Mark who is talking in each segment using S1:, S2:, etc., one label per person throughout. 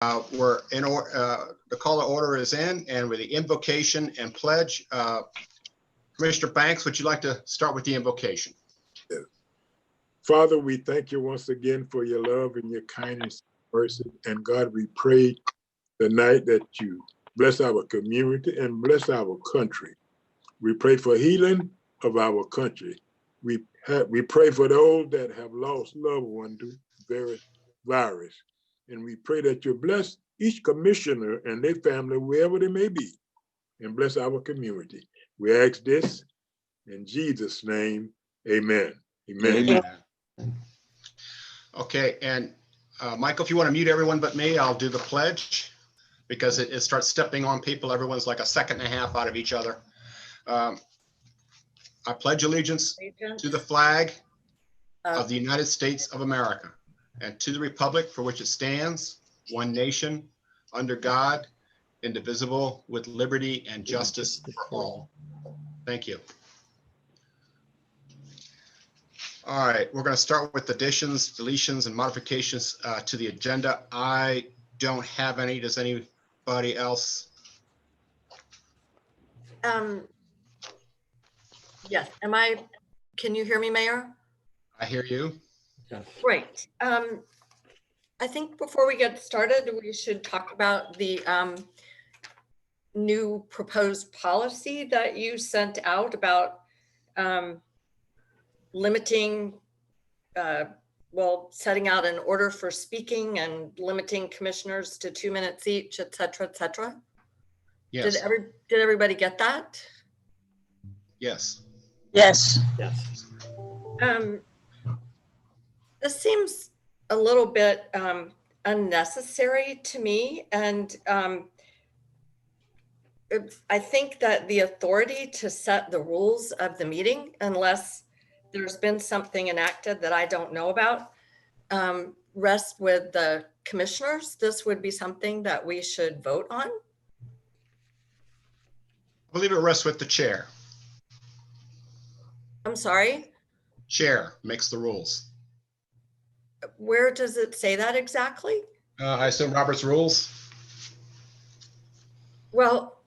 S1: We're in the call to order is in, and with the invocation and pledge, Commissioner Banks, would you like to start with the invocation?
S2: Yes. Father, we thank you once again for your love and your kindness, mercy, and God, we pray tonight that you bless our community and bless our country. We pray for healing of our country. We pray for those that have lost loved ones to various virus. And we pray that you bless each commissioner and their family, wherever they may be, and bless our community. We ask this in Jesus' name, amen. Amen.
S1: Amen. Okay, and Michael, if you want to mute everyone but me, I'll do the pledge because it starts stepping on people. Everyone's like a second and a half out of each other. I pledge allegiance to the flag of the United States of America and to the republic for which it stands, one nation, under God, indivisible, with liberty and justice for all. Thank you. All right, we're going to start with additions, deletions, and modifications to the agenda. I don't have any. Does anybody else?
S3: Yes. Can you hear me, Mayor?
S1: I hear you.
S4: Yes.
S3: Great. I think before we get started, we should talk about the new proposed policy that you sent out about limiting, setting out an order for speaking and limiting commissioners to 2 minutes each, et cetera, et cetera.
S1: Yes.
S3: Did everybody get that?
S1: Yes.
S5: Yes.
S4: Yes.
S3: This seems a little bit unnecessary to me. And I think that the authority to set the rules of the meeting, unless there's been something enacted that I don't know about, rests with the commissioners. This would be something that we should vote on.
S1: I believe it rests with the chair.
S3: I'm sorry?
S1: Chair makes the rules.
S3: Where does it say that exactly?
S1: I assume Robert's rules.
S3: Well,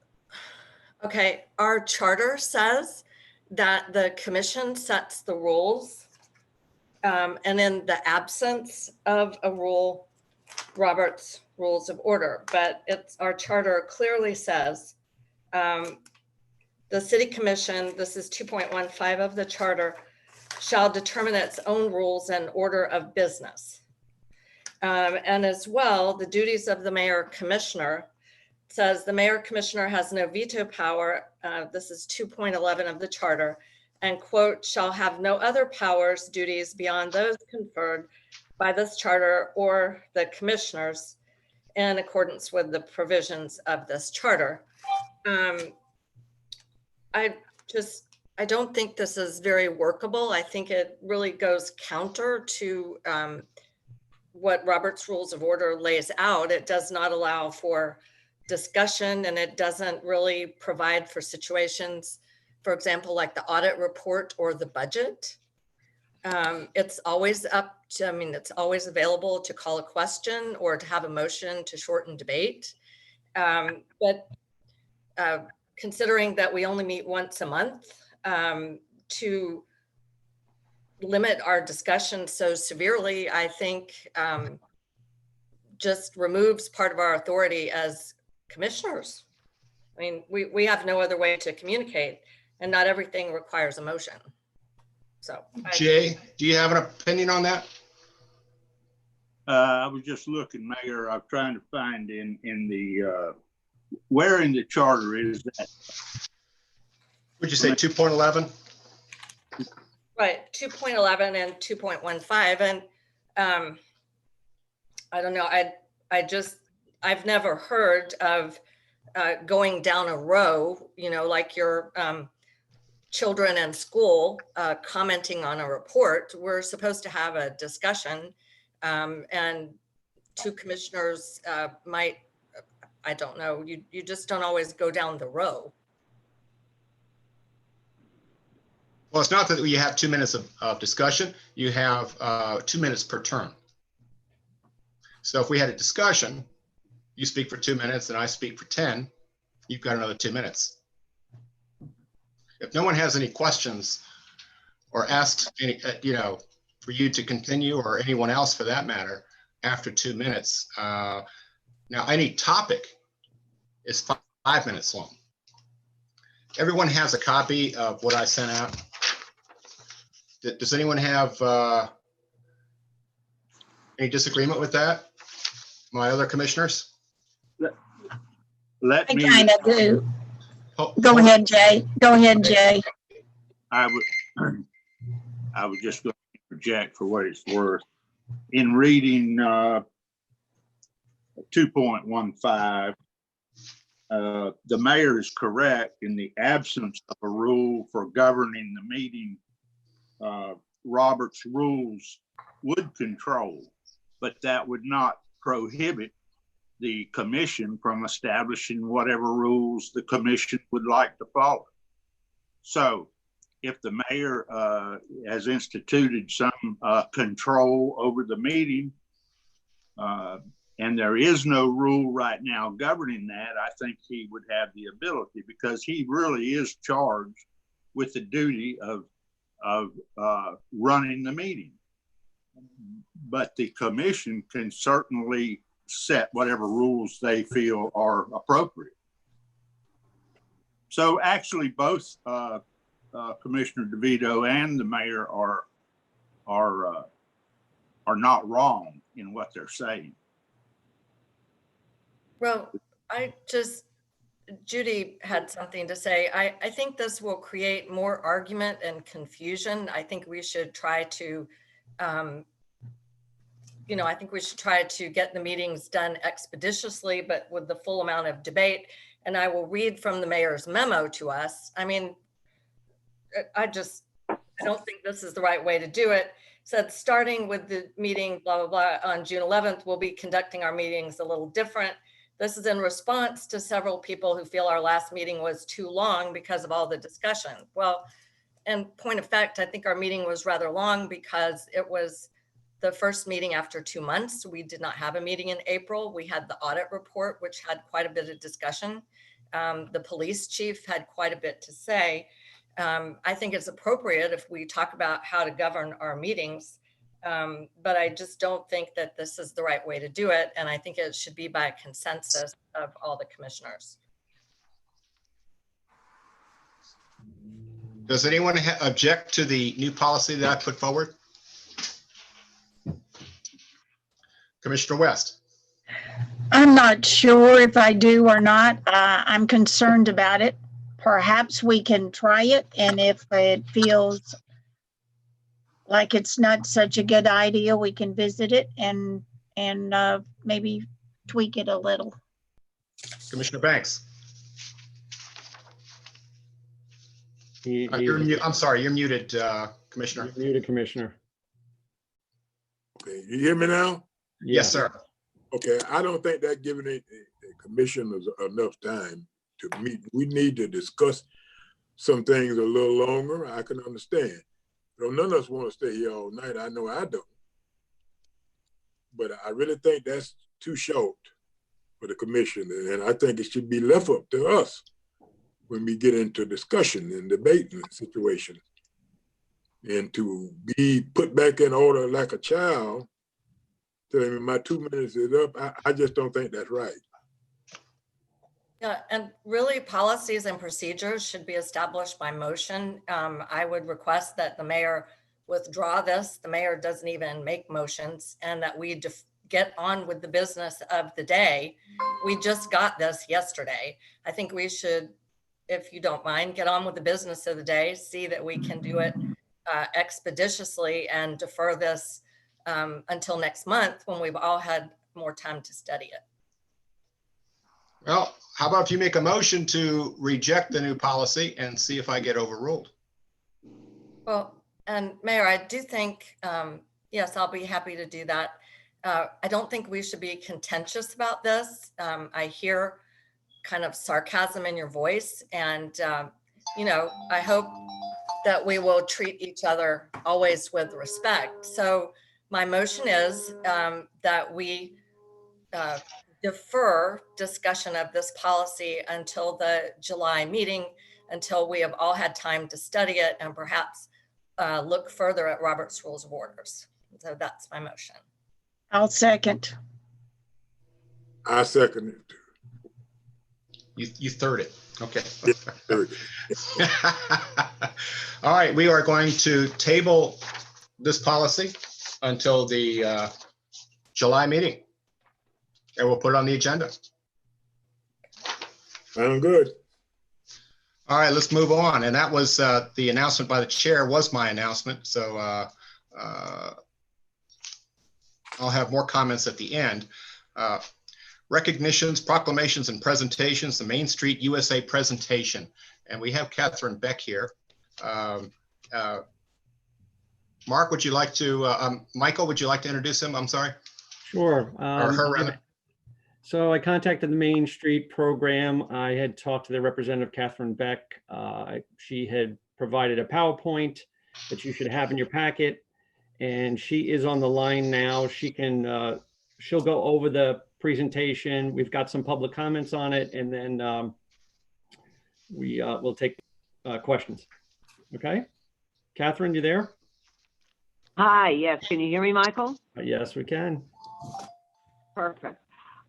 S3: okay, our charter says that the commission sets the rules. And in the absence of a rule, Robert's Rules of Order, but our charter clearly says the city commission, this is 2.15 of the charter, shall determine its own rules and order of business. And as well, the duties of the mayor commissioner says the mayor commissioner has no veto power. This is 2.11 of the charter, and quote, shall have no other powers, duties beyond those conferred by this charter or the commissioners in accordance with the provisions of this charter. I don't think this is very workable. I think it really goes counter to what Robert's Rules of Order lays out. It does not allow for discussion, and it doesn't really provide for situations, for example, like the audit report or the budget. It's always it's always available to call a question or to have a motion to shorten debate. But considering that we only meet once a month, to limit our discussion so severely, I think just removes part of our authority as commissioners. I mean, we have no other way to communicate, and not everything requires a motion. So,
S1: Jay, do you have an opinion on that?
S6: I was just looking, Mayor. I'm trying to find in the where in the charter is that?
S1: Would you say 2.11?
S3: Right, 2.11 and 2.15, and I don't know. I've never heard of going down a row, like your children in school commenting on a report. We're supposed to have a discussion, and two commissioners might, I don't know, you just don't always go down the row.
S1: Well, it's not that you have 2 minutes of discussion. You have 2 minutes per turn. So if we had a discussion, you speak for 2 minutes and I speak for 10, you've got another 2 minutes. If no one has any questions or asks any, for you to continue, or anyone else for that matter, after 2 minutes. Now, any topic is 5 minutes long. Everyone has a copy of what I sent out. Does anyone have any disagreement with that? My other commissioners?
S6: Let
S4: I
S6: me,
S4: kind of do.
S1: Oh,
S4: Go ahead, Jay. Go ahead, Jay.
S6: I would just go to project for what it's worth. In reading 2.15, the mayor is correct. In the absence of a rule for governing the meeting, Robert's rules would control, but that would not prohibit the commission from establishing whatever rules the commission would like to follow. So if the mayor has instituted some control over the meeting, and there is no rule right now governing that, I think he would have the ability, because he really is charged with the duty of running the meeting. But the commission can certainly set whatever rules they feel are appropriate. So actually, both Commissioner DeVito and the mayor are not wrong in what they're saying.
S3: Well, Judy had something to say. I think this will create more argument and confusion. I think we should try to, I think we should try to get the meetings done expeditiously, but with the full amount of debate. And I will read from the mayor's memo to us. I mean, I don't think this is the right way to do it. It said, starting with the meeting, blah, blah, blah, on June 11th, we'll be conducting our meetings a little different. This is in response to several people who feel our last meeting was too long because of all the discussion. Well, and point of fact, I think our meeting was rather long because it was the first meeting after 2 months. We did not have a meeting in April. We had the audit report, which had quite a bit of discussion. The police chief had quite a bit to say. I think it's appropriate if we talk about how to govern our meetings, but I just don't think that this is the right way to do it. And I think it should be by consensus of all the commissioners.
S1: Does anyone object to the new policy that I put forward? Commissioner West?
S4: I'm not sure if I do or not. I'm concerned about it. Perhaps we can try it, and if it feels like it's not such a good idea, we can visit it and maybe tweak it a little.
S1: Commissioner Banks? I'm sorry, you're muted, Commissioner.
S5: You're muted, Commissioner.
S2: Okay, you hear me now?
S1: Yes, sir.
S2: Okay, I don't think that giving the commissioners enough time to meet. We need to discuss some things a little longer. I can understand. None of us want to stay here all night. I know I don't. But I really think that's too short for the commission. And I think it should be left up to us when we get into discussion and debating situation. And to be put back in order like a child, telling me my 2 minutes is up, I just don't think that's right.
S3: Yeah, and really policies and procedures should be established by motion. I would request that the mayor withdraw this. The mayor doesn't even make motions, and that we get on with the business of the day. We just got this yesterday. I think we should, if you don't mind, get on with the business of the day, see that we can do it expeditiously and defer this until next month when we've all had more time to study it.
S1: Well, how about if you make a motion to reject the new policy and see if I get overruled?
S3: Well, and Mayor, I do think, yes, I'll be happy to do that. I don't think we should be contentious about this. I hear kind of sarcasm in your voice, and, I hope that we will treat each other always with respect. So my motion is that we defer discussion of this policy until the July meeting, until we have all had time to study it and perhaps look further at Robert's Rules of Orders. So that's my motion.
S4: I'll second.
S2: I second it.
S1: You third it. Okay.
S2: Third.
S1: All right, we are going to table this policy until the July meeting. And we'll put it on the agenda.
S2: I'm good.
S1: All right, let's move on. And that was the announcement by the chair was my announcement. So I'll have more comments at the end. Recognitions, proclamations, and presentations, the Main Street USA presentation. And we have Catherine Beck here. Mark, would you like to, Michael, would you like to introduce him? I'm sorry.
S5: Sure.
S1: Or her, rather.
S5: So I contacted the Main Street program. I had talked to their representative, Catherine Beck. She had provided a PowerPoint that you should have in your packet. And she is on the line now. She can, she'll go over the presentation. We've got some public comments on it, and then we'll take questions. Okay. Catherine, you there?
S7: Hi, yes. Can you hear me, Michael?
S5: Yes, we can.
S7: Perfect.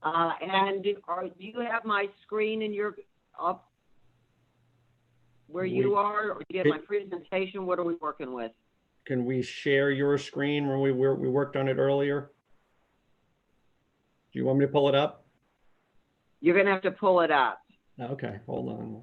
S7: And do you have my screen in your up where you are, or do you have my presentation? What are we working with?
S5: Can we share your screen when we worked on it earlier? Do you want me to pull it up?
S7: You're going to have to pull it up.
S5: Okay, hold on.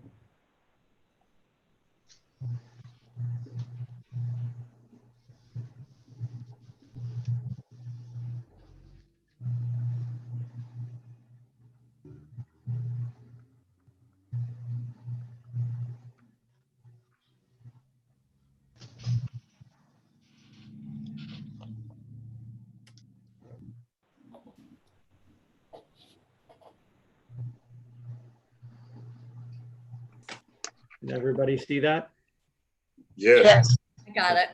S5: Did everybody see that?
S2: Yes.
S4: Yes.
S3: I got it.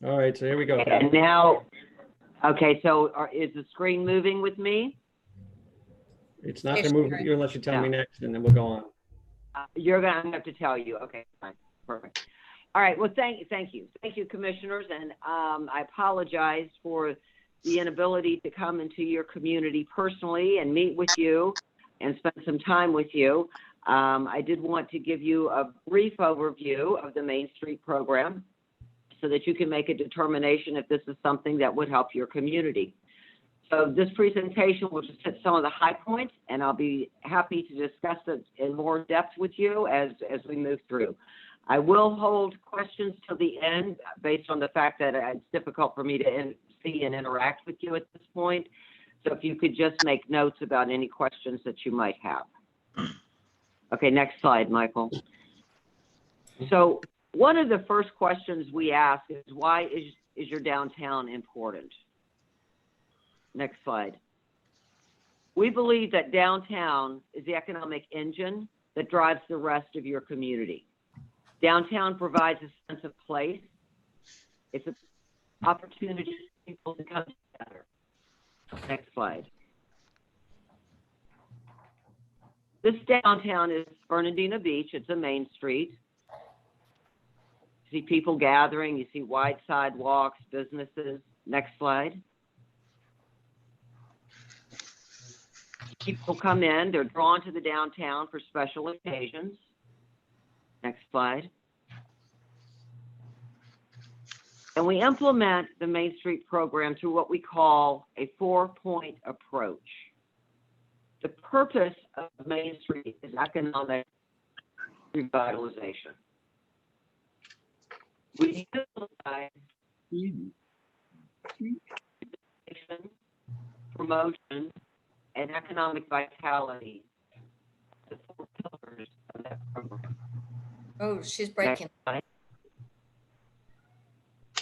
S5: All right, so here we go.
S7: And now, okay, so is the screen moving with me?
S5: It's not gonna move with you unless you tell me next, and then we'll go on.
S7: You're going to have to tell you. Okay, fine. Perfect. All right. Well, thank you. Thank you, commissioners. And I apologize for the inability to come into your community personally and meet with you and spend some time with you. I did want to give you a brief overview of the Main Street program so that you can make a determination if this is something that would help your community. So this presentation will just hit some of the high points, and I'll be happy to discuss it in more depth with you as we move through. I will hold questions till the end based on the fact that it's difficult for me to see and interact with you at this point. So if you could just make notes about any questions that you might have. Okay, next slide, Michael. So one of the first questions we ask is, why is your downtown important? Next slide. We believe that downtown is the economic engine that drives the rest of your community. Downtown provides a sense of place. It's an opportunity for people to come together. Next slide. This downtown is Fernandina Beach. It's a main street. You see people gathering. You see wide sidewalks, businesses. Next slide. People come in. They're drawn to the downtown for special occasions. Next slide. And we implement the Main Street program through what we call a 4-point approach. The purpose of Main Street is economic revitalization. We utilize promotion and economic vitality, the 4 pillars of that program.
S3: Oh, she's breaking.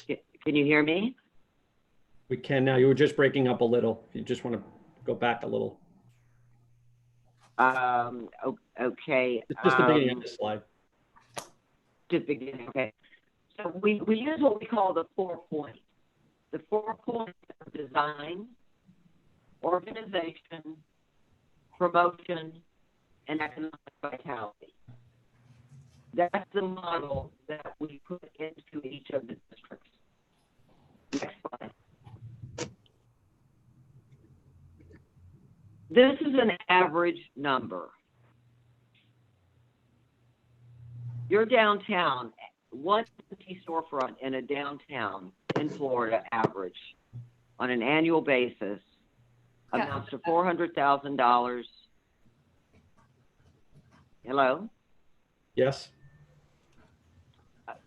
S7: Can you hear me?
S5: We can now. You were just breaking up a little. If you just want to go back a little.
S7: Okay.
S5: It's just the beginning of this slide.
S7: Just beginning. Okay. So we use what we call the 4 points. The 4 points of design, organization, promotion, and economic vitality. That's the model that we put into each of the districts. Next slide. This is an average number. Your downtown, one empty storefront in a downtown in Florida average on an annual basis amounts to $400,000. Hello?
S5: Yes.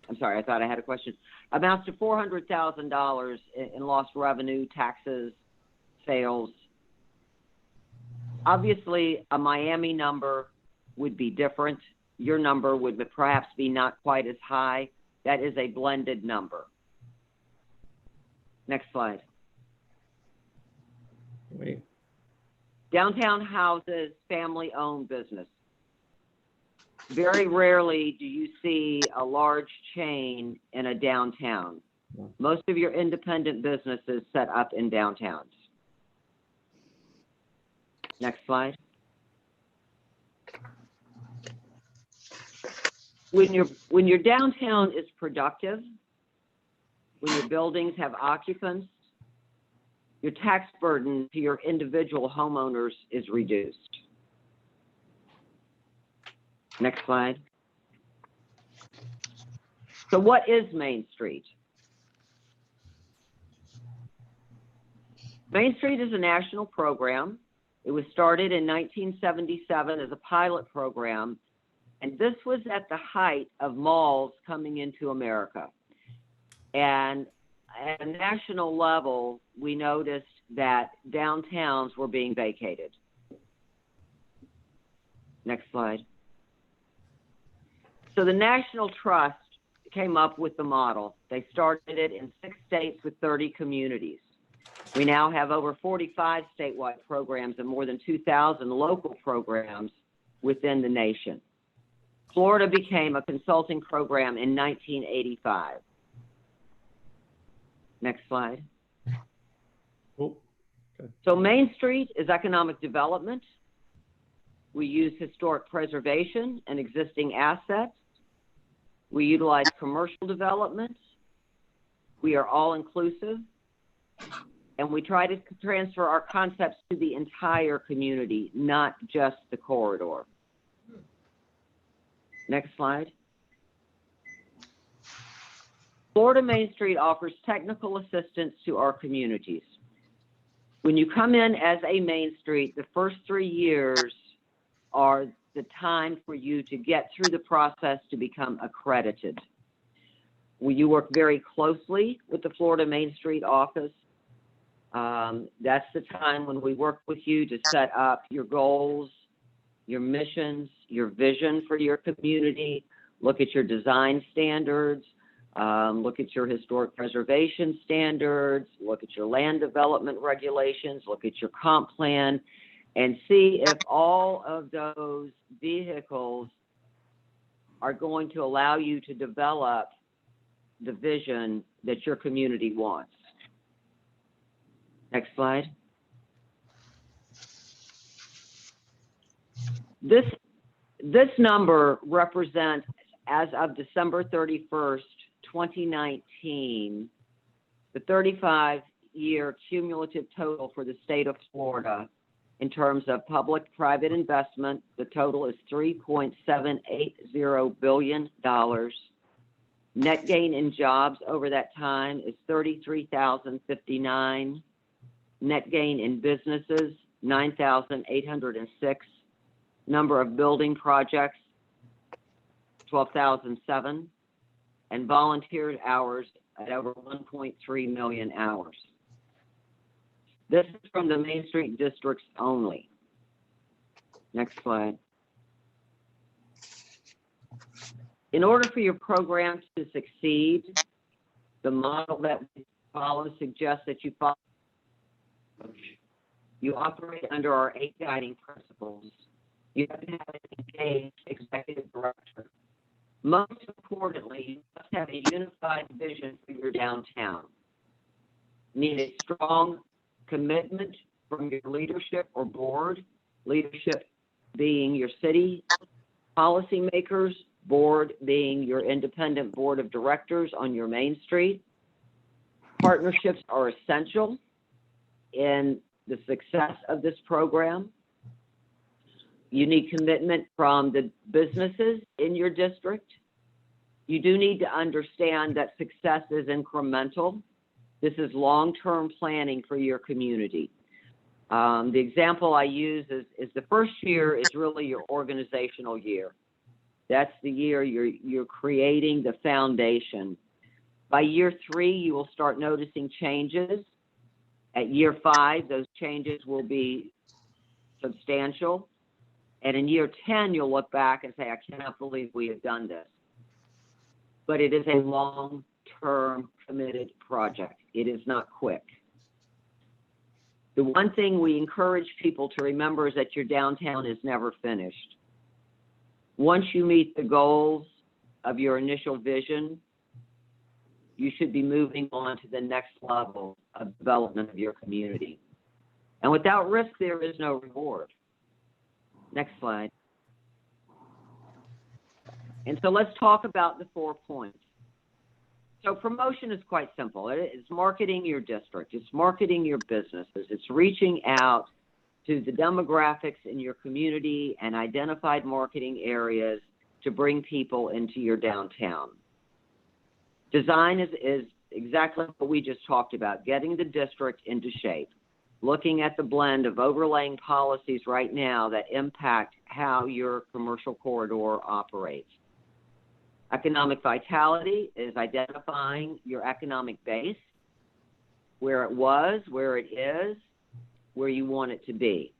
S7: I'm sorry, I thought I had a question. Amounts to $400,000 in lost revenue, taxes, sales. Obviously, a Miami number would be different. Your number would perhaps be not quite as high. That is a blended number. Next slide.
S5: Wait.
S7: Downtown houses family-owned business. Very rarely do you see a large chain in a downtown. Most of your independent businesses set up in downtowns. Next slide. When your downtown is productive, when your buildings have occupants, your tax burden to your individual homeowners is reduced. Next slide. So what is Main Street? Main Street is a national program. It was started in 1977 as a pilot program, and this was at the height of malls coming into America. And at a national level, we noticed that downtowns were being vacated. Next slide. So the National Trust came up with the model. They started it in 6 states with 30 communities. We now have over 45 statewide programs and more than 2,000 local programs within the nation. Florida became a consulting program in 1985. Next slide.
S5: Oh, okay.
S7: So Main Street is economic development. We use historic preservation and existing assets. We utilize commercial development. We are all inclusive. And we try to transfer our concepts to the entire community, not just the corridor. Next slide. Florida Main Street offers technical assistance to our communities. When you come in as a Main Street, the first 3 years are the time for you to get through the process to become accredited. You work very closely with the Florida Main Street office. That's the time when we work with you to set up your goals, your missions, your vision for your community, look at your design standards, look at your historic preservation standards, look at your land development regulations, look at your comp plan, and see if all of those vehicles are going to allow you to develop the vision that your community wants. Next slide. This number represents, as of December 31st, 2019, the 35-year cumulative total for the state of Florida in terms of public-private investment. The total is $3.780 billion. Net gain in jobs over that time is 33,059. Net gain in businesses, 9,806. Number of building projects, 12,007. And volunteer hours at over 1.3 million hours. This is from the Main Street districts only. Next slide. In order for your program to succeed, the model that we follow suggests that you follow. You operate under our 8 guiding principles. You have to have an engaged executive director. Most importantly, you must have a unified vision for your downtown. You need a strong commitment from your leadership or board, leadership being your city policymakers, board being your independent board of directors on your main street. Partnerships are essential in the success of this program. You need commitment from the businesses in your district. You do need to understand that success is incremental. This is long-term planning for your community. The example I use is the first year is really your organizational year. That's the year you're creating the foundation. By year 3, you will start noticing changes. At year 5, those changes will be substantial. And in year 10, you'll look back and say, I cannot believe we have done this. But it is a long-term committed project. It is not quick. The one thing we encourage people to remember is that your downtown is never finished. Once you meet the goals of your initial vision, you should be moving on to the next level of development of your community. And without risk, there is no reward. Next slide. And so let's talk about the 4 points. So promotion is quite simple. It's marketing your district. It's marketing your businesses. It's reaching out to the demographics in your community and identified marketing areas to bring people into your downtown. Design is exactly what we just talked about, getting the district into shape, looking at the blend of overlaying policies right now that impact how your commercial corridor operates. Economic vitality is identifying your economic base, where it was, where it is, where you want it to be.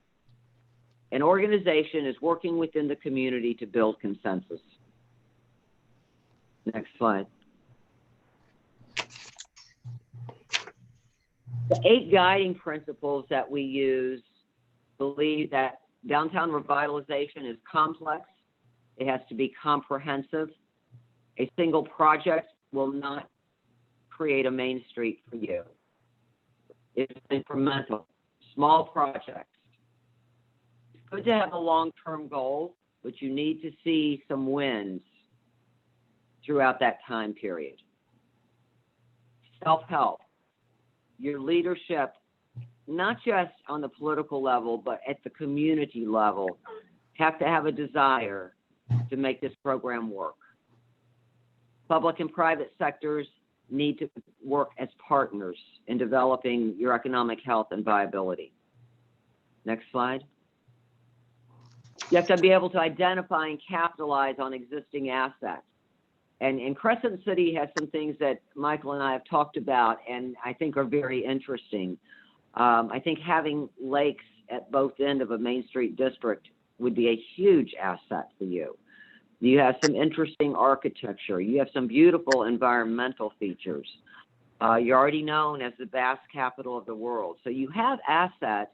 S7: An organization is working within the community to build consensus. Next slide. The 8 guiding principles that we use believe that downtown revitalization is complex. It has to be comprehensive. A single project will not create a main street for you. It's incremental, small projects. It's good to have a long-term goal, but you need to see some wins throughout that time period. Self-help. Your leadership, not just on the political level, but at the community level, have to have a desire to make this program work. Public and private sectors need to work as partners in developing your economic health and viability. Next slide. You have to be able to identify and capitalize on existing assets. And Crescent City has some things that Michael and I have talked about and I think are very interesting. I think having lakes at both ends of a Main Street district would be a huge asset for you. You have some interesting architecture. You have some beautiful environmental features. You're already known as the bass capital of the world. So you have assets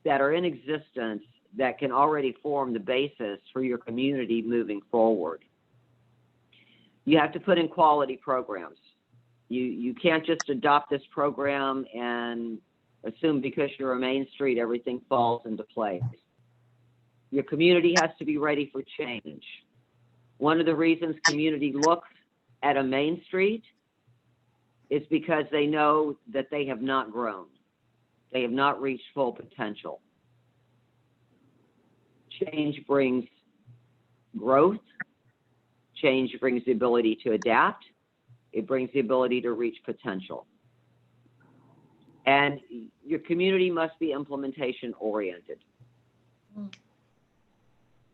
S7: that are in existence that can already form the basis for your community moving forward. You have to put in quality programs. You can't just adopt this program and assume because you're a Main Street, everything falls into place. Your community has to be ready for change. One of the reasons community looks at a Main Street is because they know that they have not grown. They have not reached full potential. Change brings growth. Change brings the ability to adapt. It brings the ability to reach potential. And your community must be implementation oriented.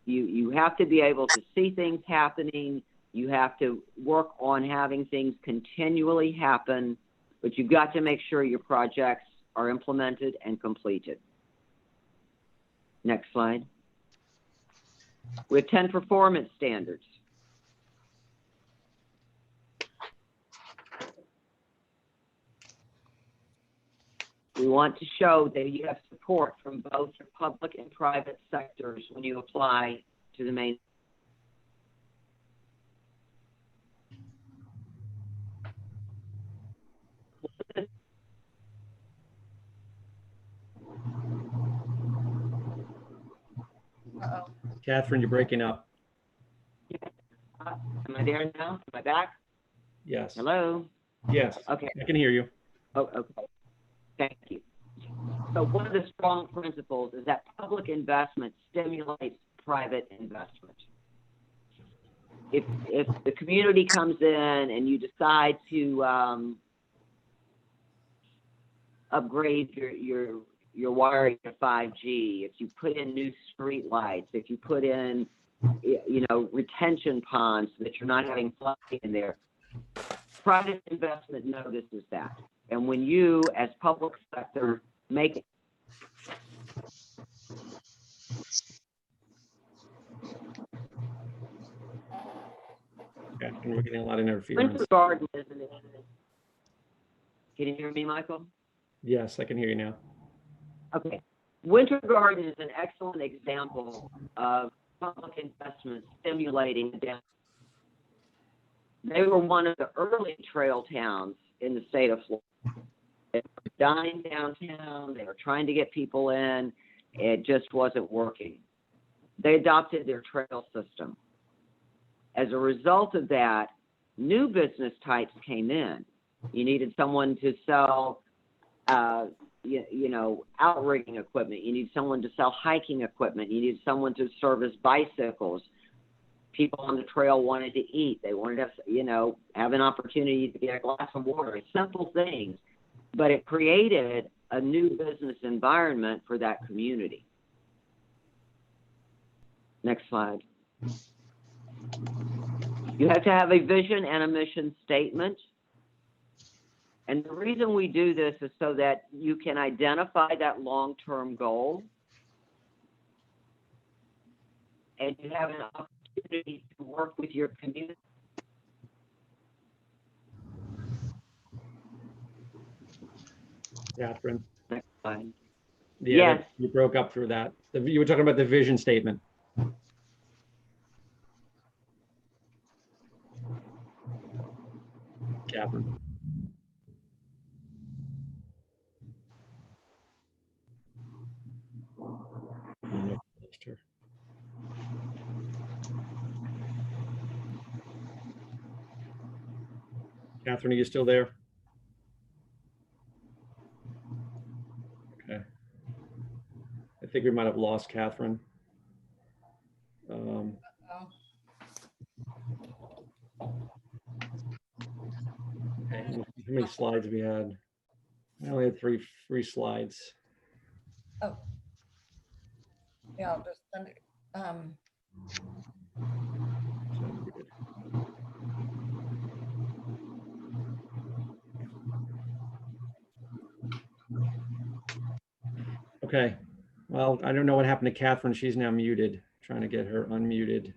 S7: You have to be able to see things happening. You have to work on having things continually happen, but you've got to make sure your projects are implemented and completed. Next slide. We have 10 performance standards. We want to show that you have support from both your public and private sectors when you apply to the main.
S4: Uh-oh.
S5: Catherine, you're breaking up.
S7: Am I there now? Am I back?
S5: Yes.
S7: Hello?
S5: Yes.
S7: Okay.
S5: I can hear you.
S7: Oh, okay. Thank you. So one of the strong principles is that public investment stimulates private investment. If the community comes in and you decide to upgrade your wiring to 5G, if you put in new street lights, if you put in, retention ponds so that you're not having flooding in there, private investment notices that. And when you, as public sector, make it.
S5: Yeah, we're getting a lot of interference.
S7: Winter Garden is an. Can you hear me, Michael?
S5: Yes, I can hear you now.
S7: Okay. Winter Garden is an excellent example of public investment stimulating the downtown. They were one of the early trail towns in the state of Florida. They were dying downtown. They were trying to get people in. It just wasn't working. They adopted their trail system. As a result of that, new business types came in. You needed someone to sell, outrigging equipment. You need someone to sell hiking equipment. You need someone to service bicycles. People on the trail wanted to eat. They wanted to, have an opportunity to get a glass of water. Simple things, but it created a new business environment for that community. Next slide. You have to have a vision and a mission statement. And the reason we do this is so that you can identify that long-term goal and you have an opportunity to work with your community.
S5: Catherine.
S7: Next slide.
S5: Yeah,
S7: Yes.
S5: you broke up through that. You were talking about the vision statement. Catherine. Catherine, are you still there? Okay. I think we might have lost Catherine. Okay, how many slides we had? I only had three slides.
S3: Oh. Yeah, I'll just send it.
S5: Okay, well, I don't know what happened to Catherine. She's now muted. Trying to get her unmuted.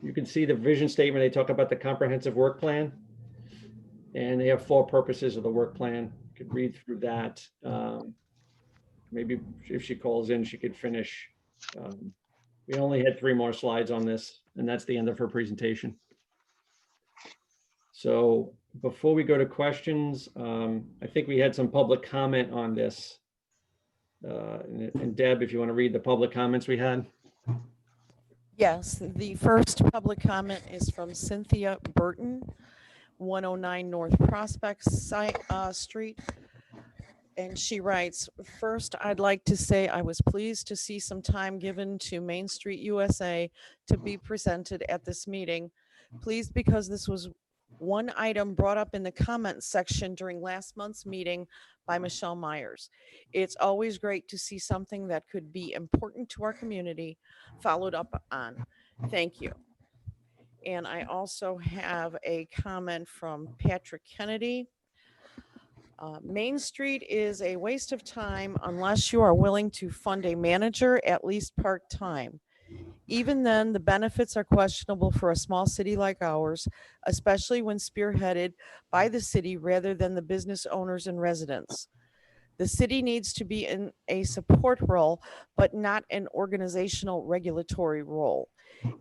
S5: You can see the vision statement. They talk about the comprehensive work plan, and they have 4 purposes of the work plan. You could read through that. Maybe if she calls in, she could finish. We only had 3 more slides on this, and that's the end of her presentation. So before we go to questions, I think we had some public comment on this. And Deb, if you want to read the public comments we had.
S8: Yes, the first public comment is from Cynthia Burton, 109 North Prospect Street. And she writes, first, I'd like to say I was pleased to see some time given to Main Street USA to be presented at this meeting. Pleased because this was one item brought up in the comments section during last month's meeting by Michelle Myers. It's always great to see something that could be important to our community followed up on. Thank you. And I also have a comment from Patrick Kennedy. Main Street is a waste of time unless you are willing to fund a manager, at least part-time. Even then, the benefits are questionable for a small city like ours, especially when spearheaded by the city rather than the business owners and residents. The city needs to be in a support role, but not an organizational regulatory role.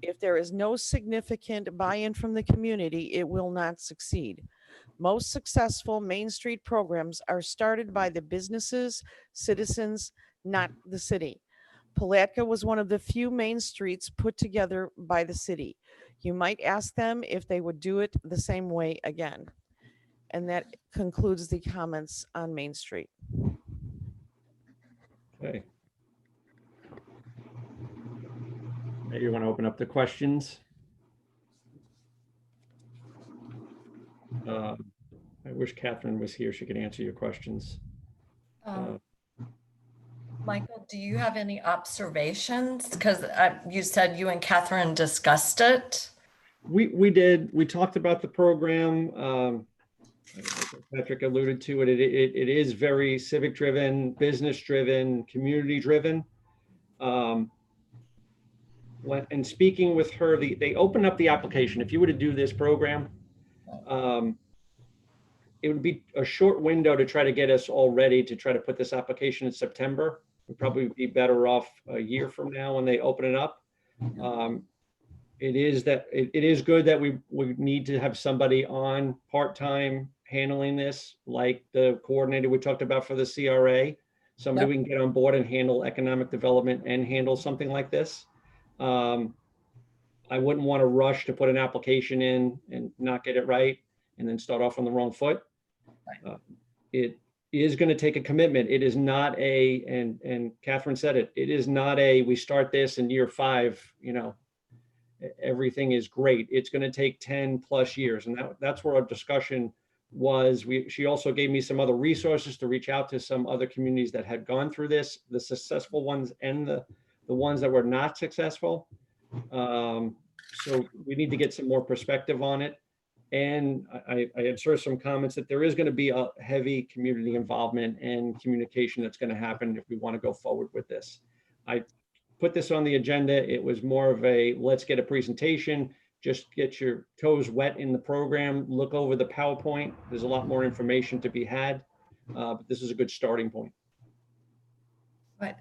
S8: If there is no significant buy-in from the community, it will not succeed. Most successful Main Street programs are started by the businesses, citizens, not the city. Palatka was one of the few main streets put together by the city. You might ask them if they would do it the same way again. And that concludes the comments on Main Street.
S5: Okay. Now you want to open up the questions? I wish Catherine was here. She could answer your questions.
S3: Michael, do you have any observations? Because you said you and Catherine discussed it.
S5: We did. We talked about the program. Patrick alluded to it. It is very civic driven, business driven, community driven. And speaking with her, they opened up the application. If you were to do this program, it would be a short window to try to get us all ready to try to put this application in September. We'd probably be better off a year from now when they open it up. It is good that we need to have somebody on part-time handling this, like the coordinator we talked about for the CRA, somebody we can get on board and handle economic development and handle something like this. I wouldn't want to rush to put an application in and not get it right and then start off on the wrong foot. It is going to take a commitment. It is not and Catherine said it, it is not we start this in year 5, everything is great. It's going to take 10 plus years. And that's where our discussion was. She also gave me some other resources to reach out to some other communities that had gone through this, the successful ones and the ones that were not successful. So we need to get some more perspective on it. And I observed some comments that there is going to be a heavy community involvement and communication that's going to happen if we want to go forward with this. I put this on the agenda. It was more of let's get a presentation, just get your toes wet in the program, look over the PowerPoint. There's a lot more information to be had, but this is a good starting point.
S3: Right.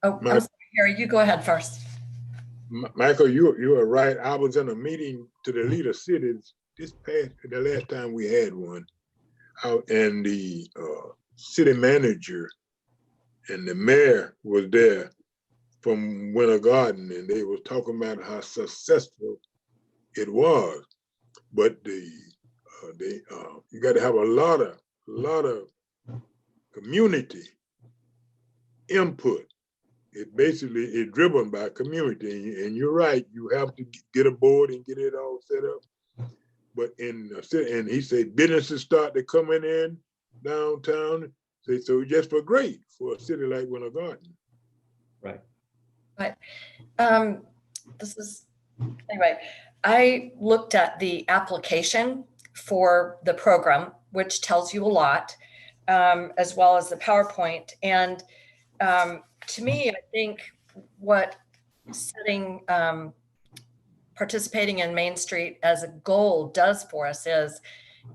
S3: Oh, I'm sorry, Harry, you go ahead first.
S2: Michael, you are right. I was in a meeting to the leader cities the last time we had one, and the city manager and the mayor was there from Winter Garden, and they were talking about how successful it was. But you got to have a lot of community input. It basically is driven by community, and you're right. You have to get a board and get it all set up. But and he said businesses start to coming in downtown. So just for great for a city like Winter Garden.
S5: Right.
S3: Right. Anyway, I looked at the application for the program, which tells you a lot, as well as the PowerPoint. And to me, I think what setting participating in Main Street as a goal does for us is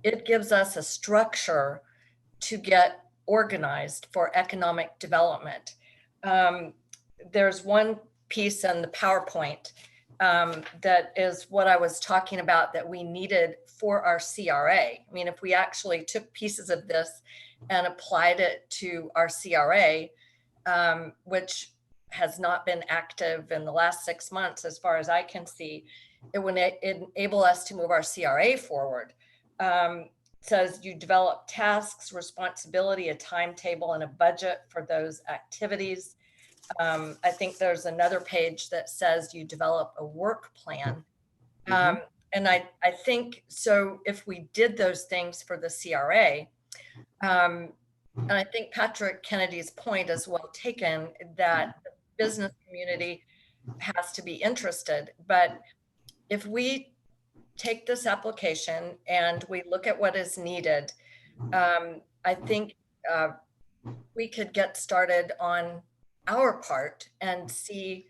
S3: it gives us a structure to get organized for economic development. There's one piece in the PowerPoint that is what I was talking about that we needed for our CRA. I mean, if we actually took pieces of this and applied it to our CRA, which has not been active in the last 6 months, as far as I can see, it would enable us to move our CRA forward. Says you develop tasks, responsibility, a timetable, and a budget for those activities. I think there's another page that says you develop a work plan. And I think, so if we did those things for the CRA, and I think Patrick Kennedy's point is well taken, that the business community has to be interested. But if we take this application and we look at what is needed, I think we could get started on our part and see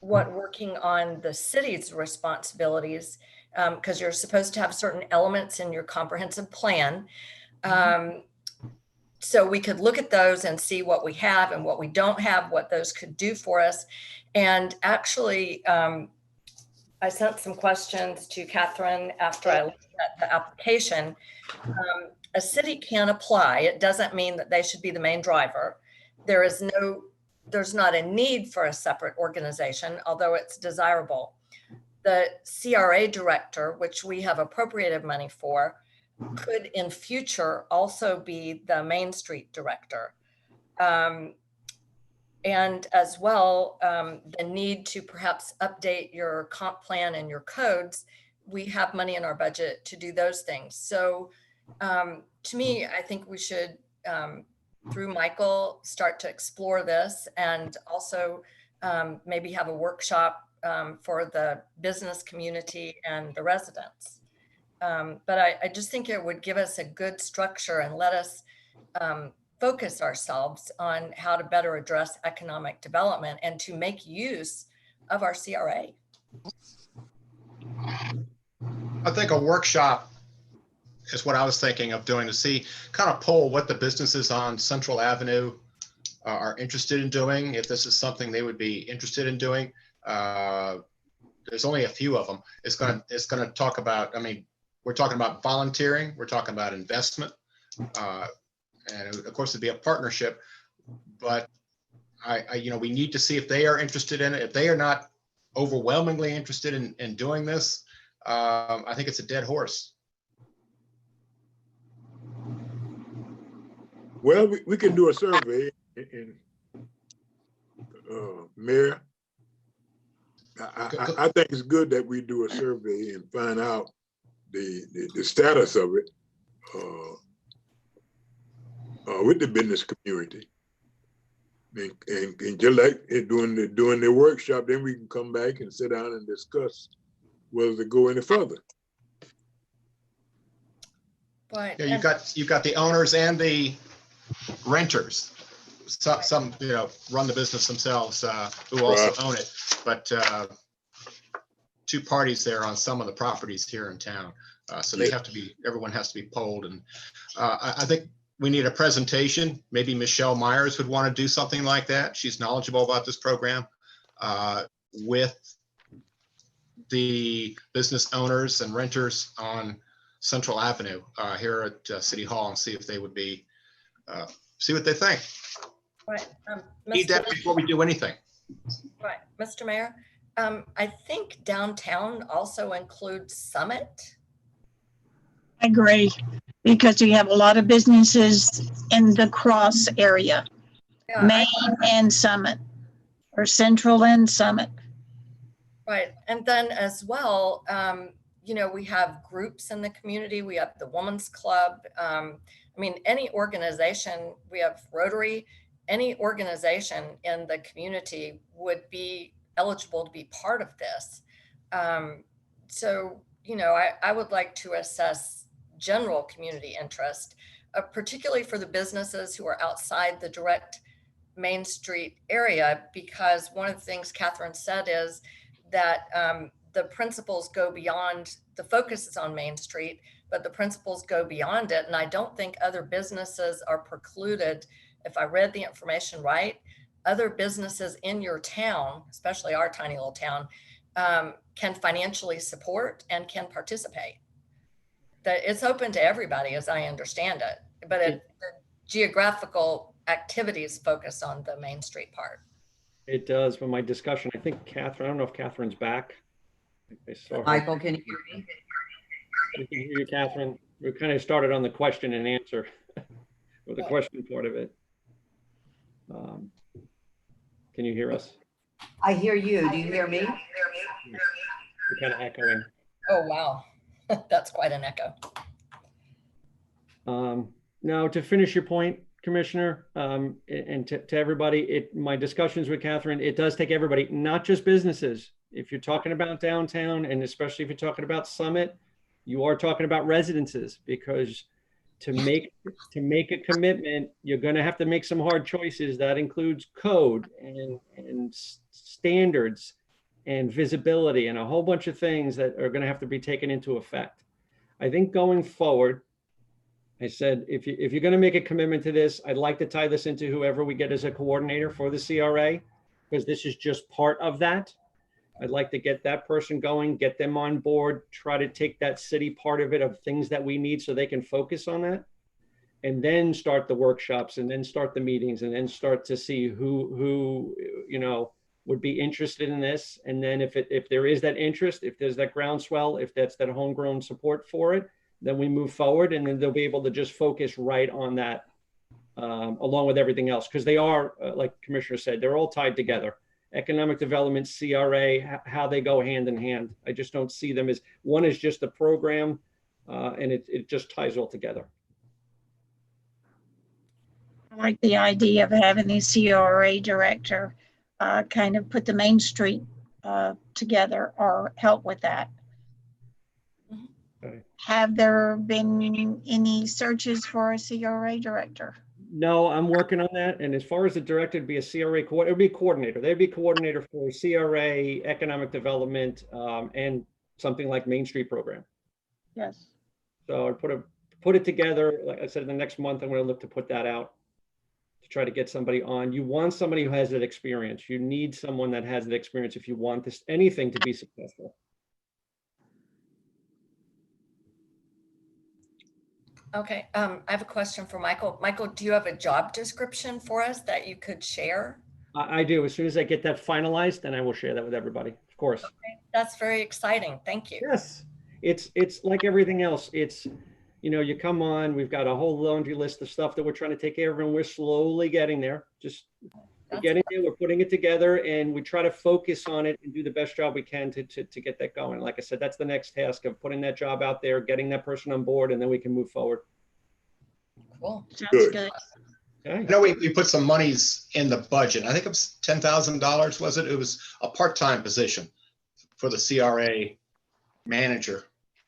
S3: what working on the city's responsibilities, because you're supposed to have certain elements in your comprehensive plan. So we could look at those and see what we have and what we don't have, what those could do for us. And actually, I sent some questions to Catherine after I looked at the application. A city can apply. It doesn't mean that they should be the main driver. there's not a need for a separate organization, although it's desirable. The CRA director, which we have appropriated money for, could in future also be the Main Street director. And as well, the need to perhaps update your comp plan and your codes. We have money in our budget to do those things. So to me, I think we should, through Michael, start to explore this, and also maybe have a workshop for the business community and the residents. But I just think it would give us a good structure and let us focus ourselves on how to better address economic development and to make use of our CRA.
S1: I think a workshop is what I was thinking of doing, to see, kind of poll what the businesses on Central Avenue are interested in doing, if this is something they would be interested in doing. There's only a few of them. It's going to talk about, I mean, we're talking about volunteering, we're talking about investment, and of course it'd be a partnership, but we need to see if they are interested in it. If they are not overwhelmingly interested in doing this, I think it's a dead horse.
S2: Well, we can do a survey, and Mayor, I think it's good that we do a survey and find out the status of it with the business community. And just like during the workshop, then we can come back and sit down and discuss whether to go any further.
S3: But
S1: Yeah, you've got the owners and the renters. Some run the business themselves, who also own it, but two parties there on some of the properties here in town. So they have to be, everyone has to be polled. And I think we need a presentation. Maybe Michelle Myers would want to do something like that. She's knowledgeable about this program, with the business owners and renters on Central Avenue here at City Hall, and see if they would be, see what they think.
S3: right,
S1: Need that before we do anything.
S3: right, Mr. Mayor, I think downtown also includes Summit.
S4: I agree, because we have a lot of businesses in the cross area,
S3: Yeah,
S4: Main and Summit, or Central and Summit.
S3: right, and then as well, we have groups in the community. We have the Women's Club. I mean, any organization, we have Rotary, any organization in the community would be eligible to be part of this. So, I would like to assess general community interest, particularly for the businesses who are outside the direct Main Street area, because one of the things Catherine said is that the principles go beyond, the focus is on Main Street, but the principles go beyond it. And I don't think other businesses are precluded. If I read the information right, other businesses in your town, especially our tiny little town, can financially support and can participate. That it's open to everybody, as I understand it, but the geographical activities focus on the Main Street part.
S5: It does. From my discussion, I think Catherine, I don't know if Catherine's back. I saw her.
S9: Michael, can you hear me?
S5: I can hear you, Catherine. We kind of started on the question and answer with the question part of it. Can you hear us?
S9: I hear you. Do you hear me?
S5: You're kind of echoing.
S3: Oh, wow. That's quite an echo.
S5: Now, to finish your point, Commissioner, and to everybody, my discussions with Catherine, it does take everybody, not just businesses. If you're talking about downtown, and especially if you're talking about Summit, you are talking about residences, because to make a commitment, you're going to have to make some hard choices. That includes code and standards and visibility and a whole bunch of things that are going to have to be taken into effect. I think going forward, I said, if you're going to make a commitment to this, I'd like to tie this into whoever we get as a coordinator for the CRA, because this is just part of that. I'd like to get that person going, get them on board, try to take that city part of it, of things that we need, so they can focus on that. and then start the workshops, and then start the meetings, and then start to see who would be interested in this. And then if there is that interest, if there's that groundswell, if that's that homegrown support for it, then we move forward, and then they'll be able to just focus right on that, along with everything else, because they are, like Commissioner said, they're all tied together. Economic development, CRA, how they go hand in hand. I just don't see them as one is just a program, and it just ties all together.
S4: I like the idea of having the CRA director kind of put the Main Street together or help with that.
S5: Okay.
S4: Have there been any searches for a CRA director?
S5: No, I'm working on that. And as far as the director, it'd be a CRA, it would be a coordinator. They'd be a coordinator for CRA, economic development, and something like Main Street program.
S4: Yes.
S5: So I put it together. Like I said, in the next month, I'm going to look to put that out to try to get somebody on. You want somebody who has that experience. You need someone that has that experience if you want anything to be successful.
S3: Okay, I have a question for Michael. Michael, do you have a job description for us that you could share?
S5: I do. As soon as I get that finalized, then I will share that with everybody, of course.
S3: Okay, that's very exciting. Thank you.
S5: Yes, it's like everything else. It's, you come on, we've got a whole laundry list of stuff that we're trying to take care of, and we're slowly getting there. Just getting there, we're putting it together, and we try to focus on it and do the best job we can to get that going. Like I said, that's the next task of putting that job out there, getting that person on board, and then we can move forward.
S3: Cool.
S4: Sounds
S2: Good.
S4: good.
S5: Okay.
S1: I know we put some monies in the budget. I think it was $10,000, was it? It was a part-time position for the CRA manager.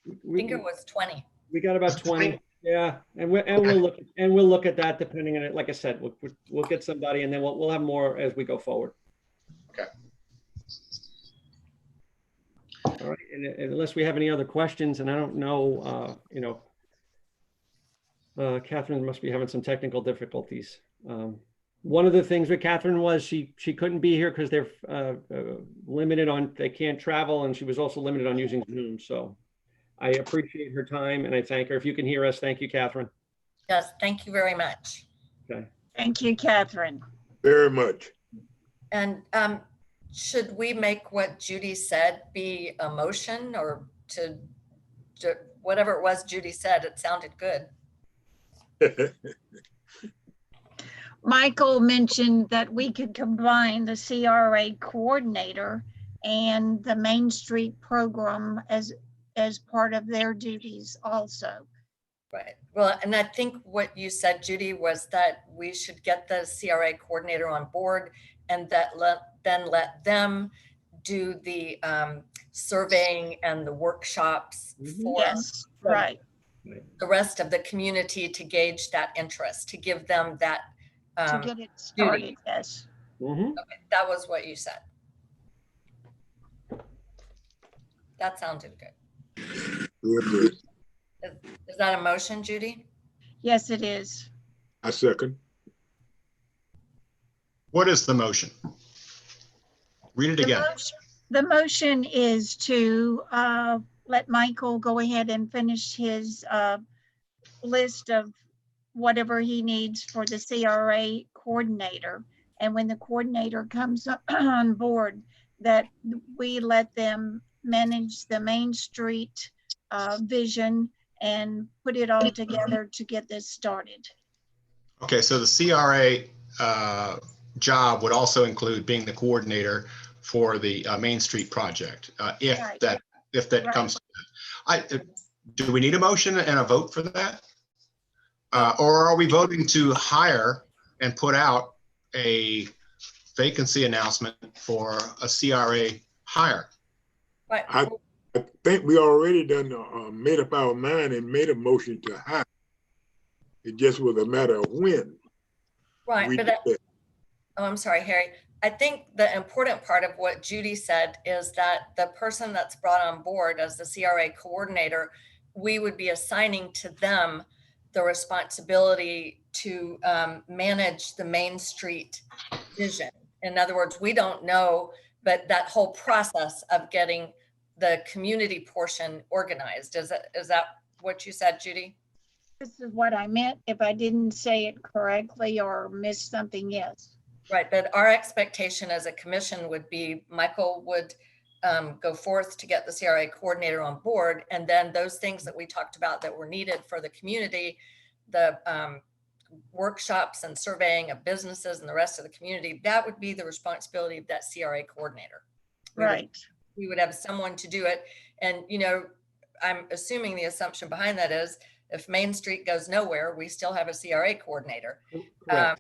S3: I think it was 20.
S5: We got about 20. Yeah, and we'll look at that depending on it. Like I said, we'll get somebody, and then we'll have more as we go forward.
S1: Okay.
S5: All right, and unless we have any other questions, and I don't know, Catherine must be having some technical difficulties. One of the things with Catherine was she couldn't be here because they're limited on, they can't travel, and she was also limited on using Zoom. So I appreciate her time, and I thank her. If you can hear us, thank you, Catherine.
S3: Yes, thank you very much.
S5: Okay.
S4: Thank you, Catherine.
S2: Very much.
S3: And should we make what Judy said be a motion, or to whatever it was Judy said? It sounded good.
S4: Michael mentioned that we could combine the CRA coordinator and the Main Street program as part of their duties also.
S3: Right. Well, and I think what you said, Judy, was that we should get the CRA coordinator on board, and that then let them do the surveying and the workshops for
S4: Yes, right.
S3: the rest of the community to gauge that interest, to give them that.
S4: To get it started,
S3: duty.
S4: yes.
S5: Mm-hmm.
S3: Okay, that was what you said. That sounded good.
S2: Good.
S3: Is that a motion, Judy?
S4: Yes, it is.
S2: I second.
S1: What is the motion? Read it again.
S4: The motion is to let Michael go ahead and finish his list of whatever he needs for the CRA coordinator. And when the coordinator comes on board, that we let them manage the Main Street vision and put it all together to get this started.
S1: Okay, so the CRA job would also include being the coordinator for the Main Street project, if
S4: Right.
S1: that
S4: Right.
S1: comes to that. Do we need a motion and a vote for that? Or are we voting to hire and put out a vacancy announcement for a CRA hire?
S3: Right.
S2: I think we already done made up our mind and made a motion to hire. It just was a matter of when.
S3: Right.
S2: we
S3: But
S2: did that.
S3: oh, I'm sorry, Harry. I think the important part of what Judy said is that the person that's brought on board as the CRA coordinator, we would be assigning to them the responsibility to manage the Main Street vision. In other words, we don't know, but that whole process of getting the community portion organized, is that what you said, Judy?
S4: This is what I meant. If I didn't say it correctly or missed something, yes.
S3: Right, but our expectation as a commission would be Michael would go forth to get the CRA coordinator on board. And then those things that we talked about that were needed for the community, the workshops and surveying of businesses and the rest of the community, that would be the responsibility of that CRA coordinator.
S4: Right.
S3: We would have someone to do it. And, you know, I'm assuming the assumption behind that is if Main Street goes nowhere, we still have a CRA coordinator.
S5: Correct.
S2: Yeah,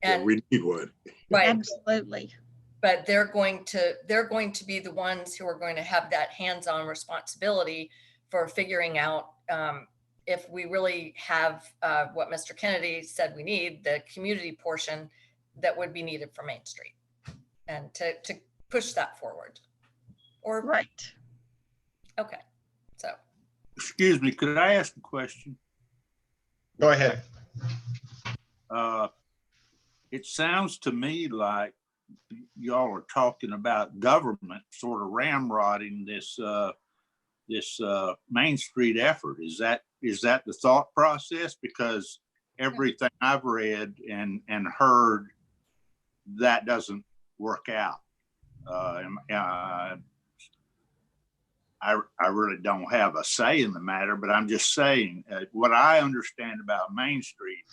S3: And
S2: we need one.
S3: right,
S4: Absolutely.
S3: but they're going to be the ones who are going to have that hands-on responsibility for figuring out if we really have what Mr. Kennedy said we need, the community portion that would be needed for Main Street, and to push that forward. Or
S4: Right.
S3: okay, so
S6: Excuse me, could I ask a question?
S1: Go ahead.
S6: It sounds to me like y'all are talking about government sort of ramrodding this Main Street effort. Is that the thought process? Because everything I've read and heard, that doesn't work out. I really don't have a say in the matter, but I'm just saying what I understand about Main Street,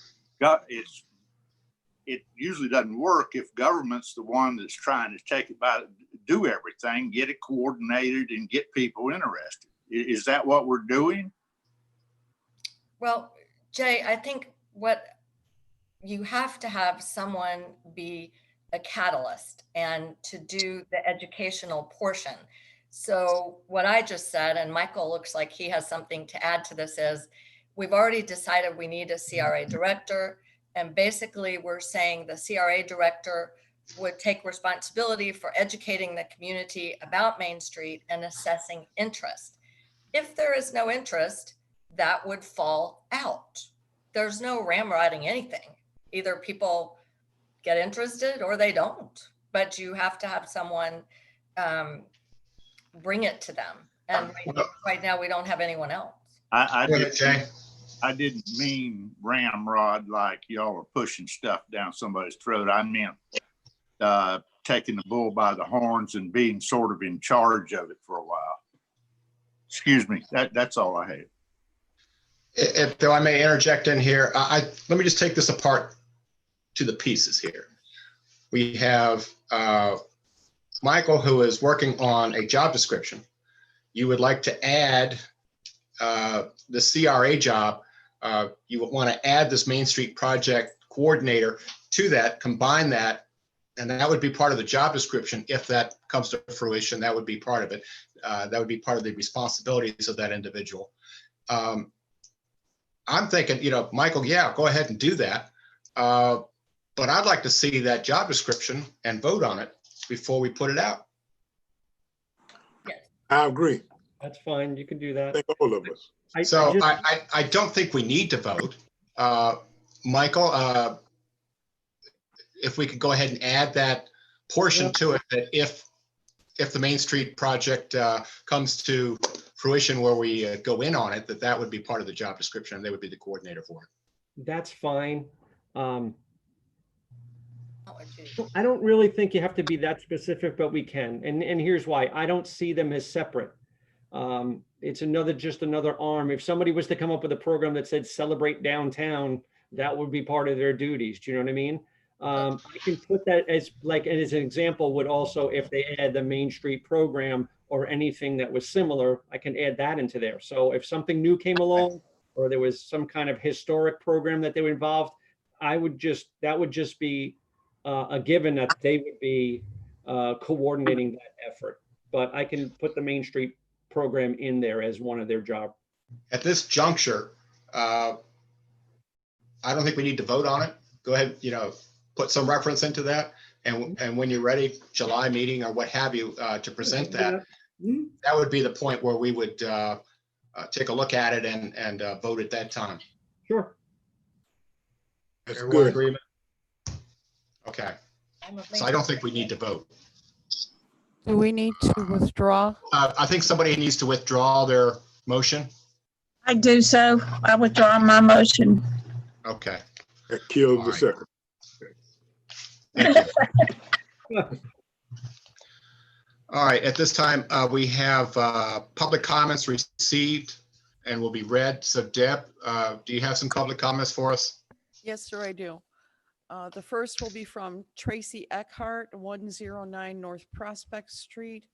S6: it usually doesn't work if government's the one that's trying to take it by, do everything, get it coordinated and get people interested. Is that what we're doing?
S3: well, Jay, I think what you have to have someone be a catalyst and to do the educational portion. So what I just said, and Michael looks like he has something to add to this, is we've already decided we need a CRA director. And basically we're saying the CRA director would take responsibility for educating the community about Main Street and assessing interest. If there is no interest, that would fall out. There's no ramrodding anything. Either people get interested or they don't, but you have to have someone bring it to them. And right now we don't have anyone else.
S6: I didn't mean ramrod like y'all are pushing stuff down somebody's throat. I meant taking the bull by the horns and being sort of in charge of it for a while. Excuse me, that's all I had.
S1: If I may interject in here, let me just take this apart to the pieces here. We have Michael, who is working on a job description. You would like to add the CRA job. You would want to add this Main Street project coordinator to that, combine that, and that would be part of the job description. If that comes to fruition, that would be part of it. That would be part of the responsibilities of that individual. I'm thinking, you know, Michael, yeah, go ahead and do that. But I'd like to see that job description and vote on it before we put it out.
S3: Yes.
S2: I agree.
S5: That's fine. You can do
S2: I
S5: that.
S2: think all of us.
S1: I don't think we need to vote. Michael, if we could go ahead and add that portion to it, that if the Main Street project comes to fruition where we go in on it, that would be part of the job description and they would be the coordinator for it.
S5: That's fine. I don't really think you have to be that specific, but we can. And here's why. I don't see them as separate. It's just another arm. If somebody was to come up with a program that said celebrate downtown, that would be part of their duties. Do you know what I mean? I can put that as an example would also, if they add the Main Street program or anything that was similar, I can add that into there. So if something new came along or there was some kind of historic program that they were involved, that would just be a given that they would be coordinating that effort. But I can put the Main Street program in there as one of their job.
S1: At this juncture, I don't think we need to vote on it. Go ahead, put some reference into that. And when you're ready, July meeting or what have you, to present that, that would be the point where we would take a look at it and vote at that time.
S5: Sure.
S2: That's
S1: Everyone
S2: good.
S1: agreement? Okay. So I don't think we need to vote.
S8: Do we need to withdraw?
S1: I think somebody needs to withdraw their motion.
S4: I do so. I withdraw my motion.
S1: Okay,
S2: That kills
S1: All
S2: the
S1: right.
S2: second.
S1: thank you. All right, at this time, we have public comments received and will be read. So Deb, do you have some public comments for us?
S8: Yes, sir, I do. The first will be from Tracy Eckhart, 109 North Prospect Street.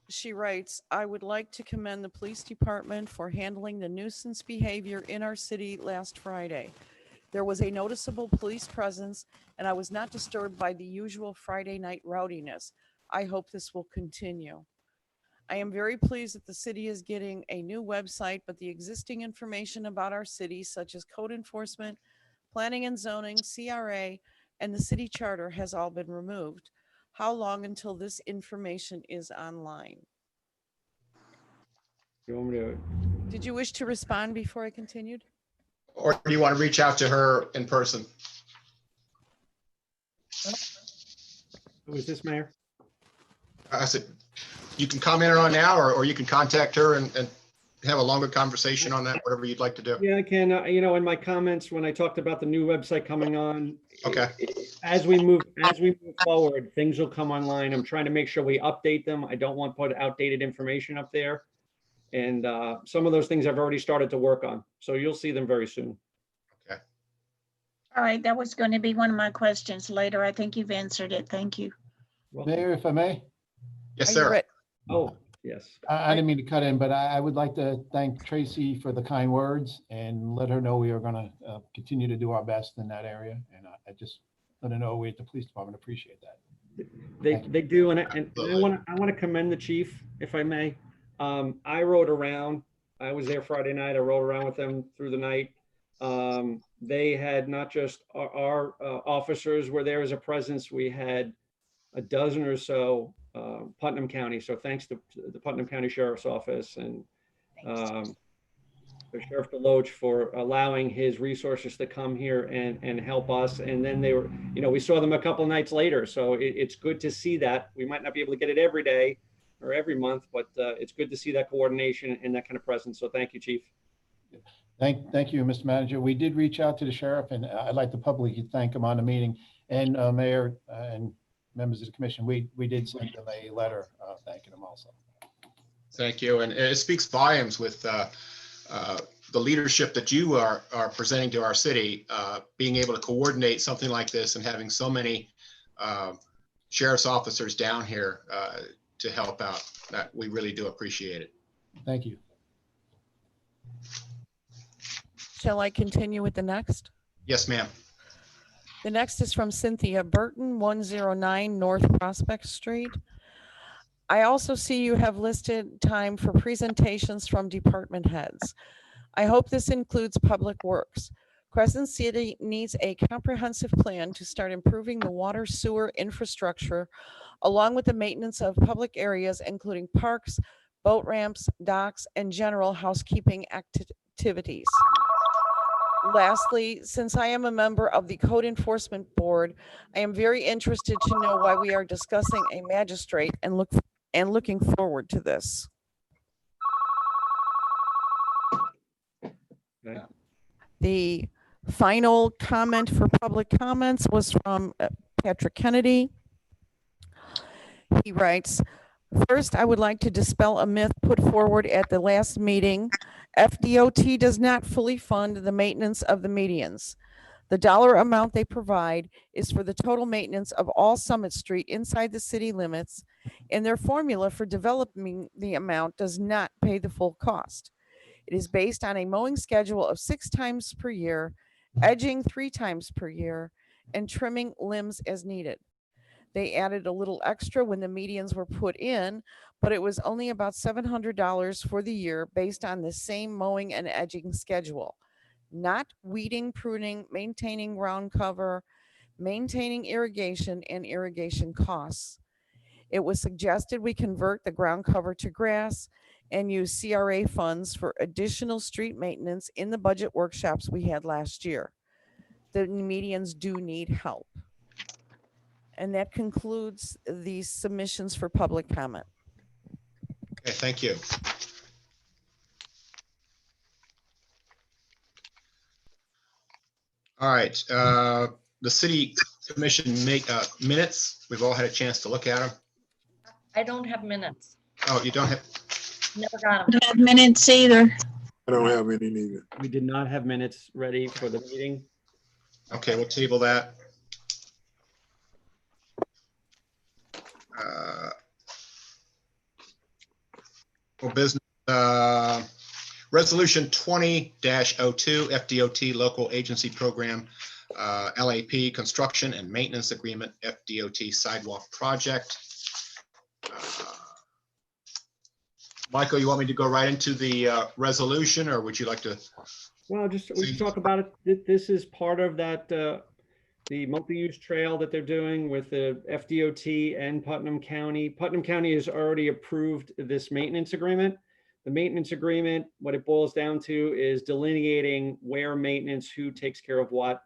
S8: She writes, I would like to commend the police department for handling the nuisance behavior in our city last Friday. There was a noticeable police presence, and I was not disturbed by the usual Friday night rowdiness. I hope this will continue. I am very pleased that the city is getting a new website, but the existing information about our city, such as code enforcement, planning and zoning, CRA, and the city charter has all been removed. How long until this information is online?
S5: You want me to?
S8: Did you wish to respond before I continued?
S1: Or do you want to reach out to her in person?
S5: Who is this, Mayor?
S1: I said, you can comment on it now, or you can contact her and have a longer conversation on that, whatever you'd like to do.
S5: Yeah, I can. In my comments, when I talked about the new website coming on,
S1: Okay,
S5: as we move forward, things will come online. I'm trying to make sure we update them. I don't want to put outdated information up there. And some of those things I've already started to work on. So you'll see them very soon.
S4: All right, that was going to be one of my questions later. I think you've answered it. Thank you.
S5: Welcome.
S10: Mayor, if I may,
S1: yes,
S8: Are you
S1: sir.
S8: re-
S5: Oh, yes.
S10: I didn't mean to cut in, but I would like to thank Tracy for the kind words and let her know we are going to continue to do our best in that area. And I just let her know we at the police department appreciate that.
S5: They do, and I want to commend the chief, if I may. I rode around. I was there Friday night. I rode around with them through the night. They had not just our officers were there as a presence. We had a dozen or so Putnam County. So thanks to the Putnam County Sheriff's Office and Sheriff Deloach for allowing his resources to come here and help us. And then they were, we saw them a couple of nights later. So it's good to see that. We might not be able to get it every day or every month, but it's good to see that coordination and that kind of presence. So thank you, Chief.
S10: Thank you, Mr. Manager. We did reach out to the sheriff, and I'd like to publicly thank him on the meeting. And Mayor and members of the commission, we did send him a letter thanking him also.
S1: Thank you. And it speaks volumes with the leadership that you are presenting to our city, being able to coordinate something like this and having so many sheriff's officers down here to help out. That we really do appreciate it.
S10: Thank you.
S8: Shall I continue with the next?
S1: Yes, ma'am.
S8: The next is from Cynthia Burton, 109 North Prospect Street. I also see you have listed time for presentations from department heads. I hope this includes Public Works. Crescent City needs a comprehensive plan to start improving the water sewer infrastructure, along with the maintenance of public areas, including parks, boat ramps, docks, and general housekeeping activities. Lastly, since I am a member of the Code Enforcement Board, I am very interested to know why we are discussing a magistrate and looking forward to this.
S5: Okay.
S8: The final comment for public comments was from Patrick Kennedy. He writes, first, I would like to dispel a myth put forward at the last meeting. FDOT does not fully fund the maintenance of the medians. The dollar amount they provide is for the total maintenance of all Summit Street inside the city limits, and their formula for developing the amount does not pay the full cost. It is based on a mowing schedule of 6 times per year, edging 3 times per year, and trimming limbs as needed. They added a little extra when the medians were put in, but it was only about $700 for the year based on the same mowing and edging schedule. Not weeding, pruning, maintaining ground cover, maintaining irrigation, and irrigation costs. It was suggested we convert the ground cover to grass and use CRA funds for additional street maintenance in the budget workshops we had last year. The medians do need help. And that concludes the submissions for public comment.
S1: Okay, thank you. All right, the city commission minutes, we've all had a chance to look at them.
S3: I don't have minutes.
S1: Oh, you don't have,
S3: Never got them.
S4: Don't have minutes either.
S2: I don't have any neither.
S5: We did not have minutes ready for the meeting.
S1: okay, we'll table that. For business, resolution 20-02 FDOT local agency program, LAP construction and maintenance agreement, FDOT sidewalk project. Michael, you want me to go right into the resolution, or would you like to?
S5: Well, just we can talk about it. This is part of that, the multi-use trail that they're doing with the FDOT and Putnam County. Putnam County has already approved this maintenance agreement. The maintenance agreement, what it boils down to is delineating where maintenance, who takes care of what.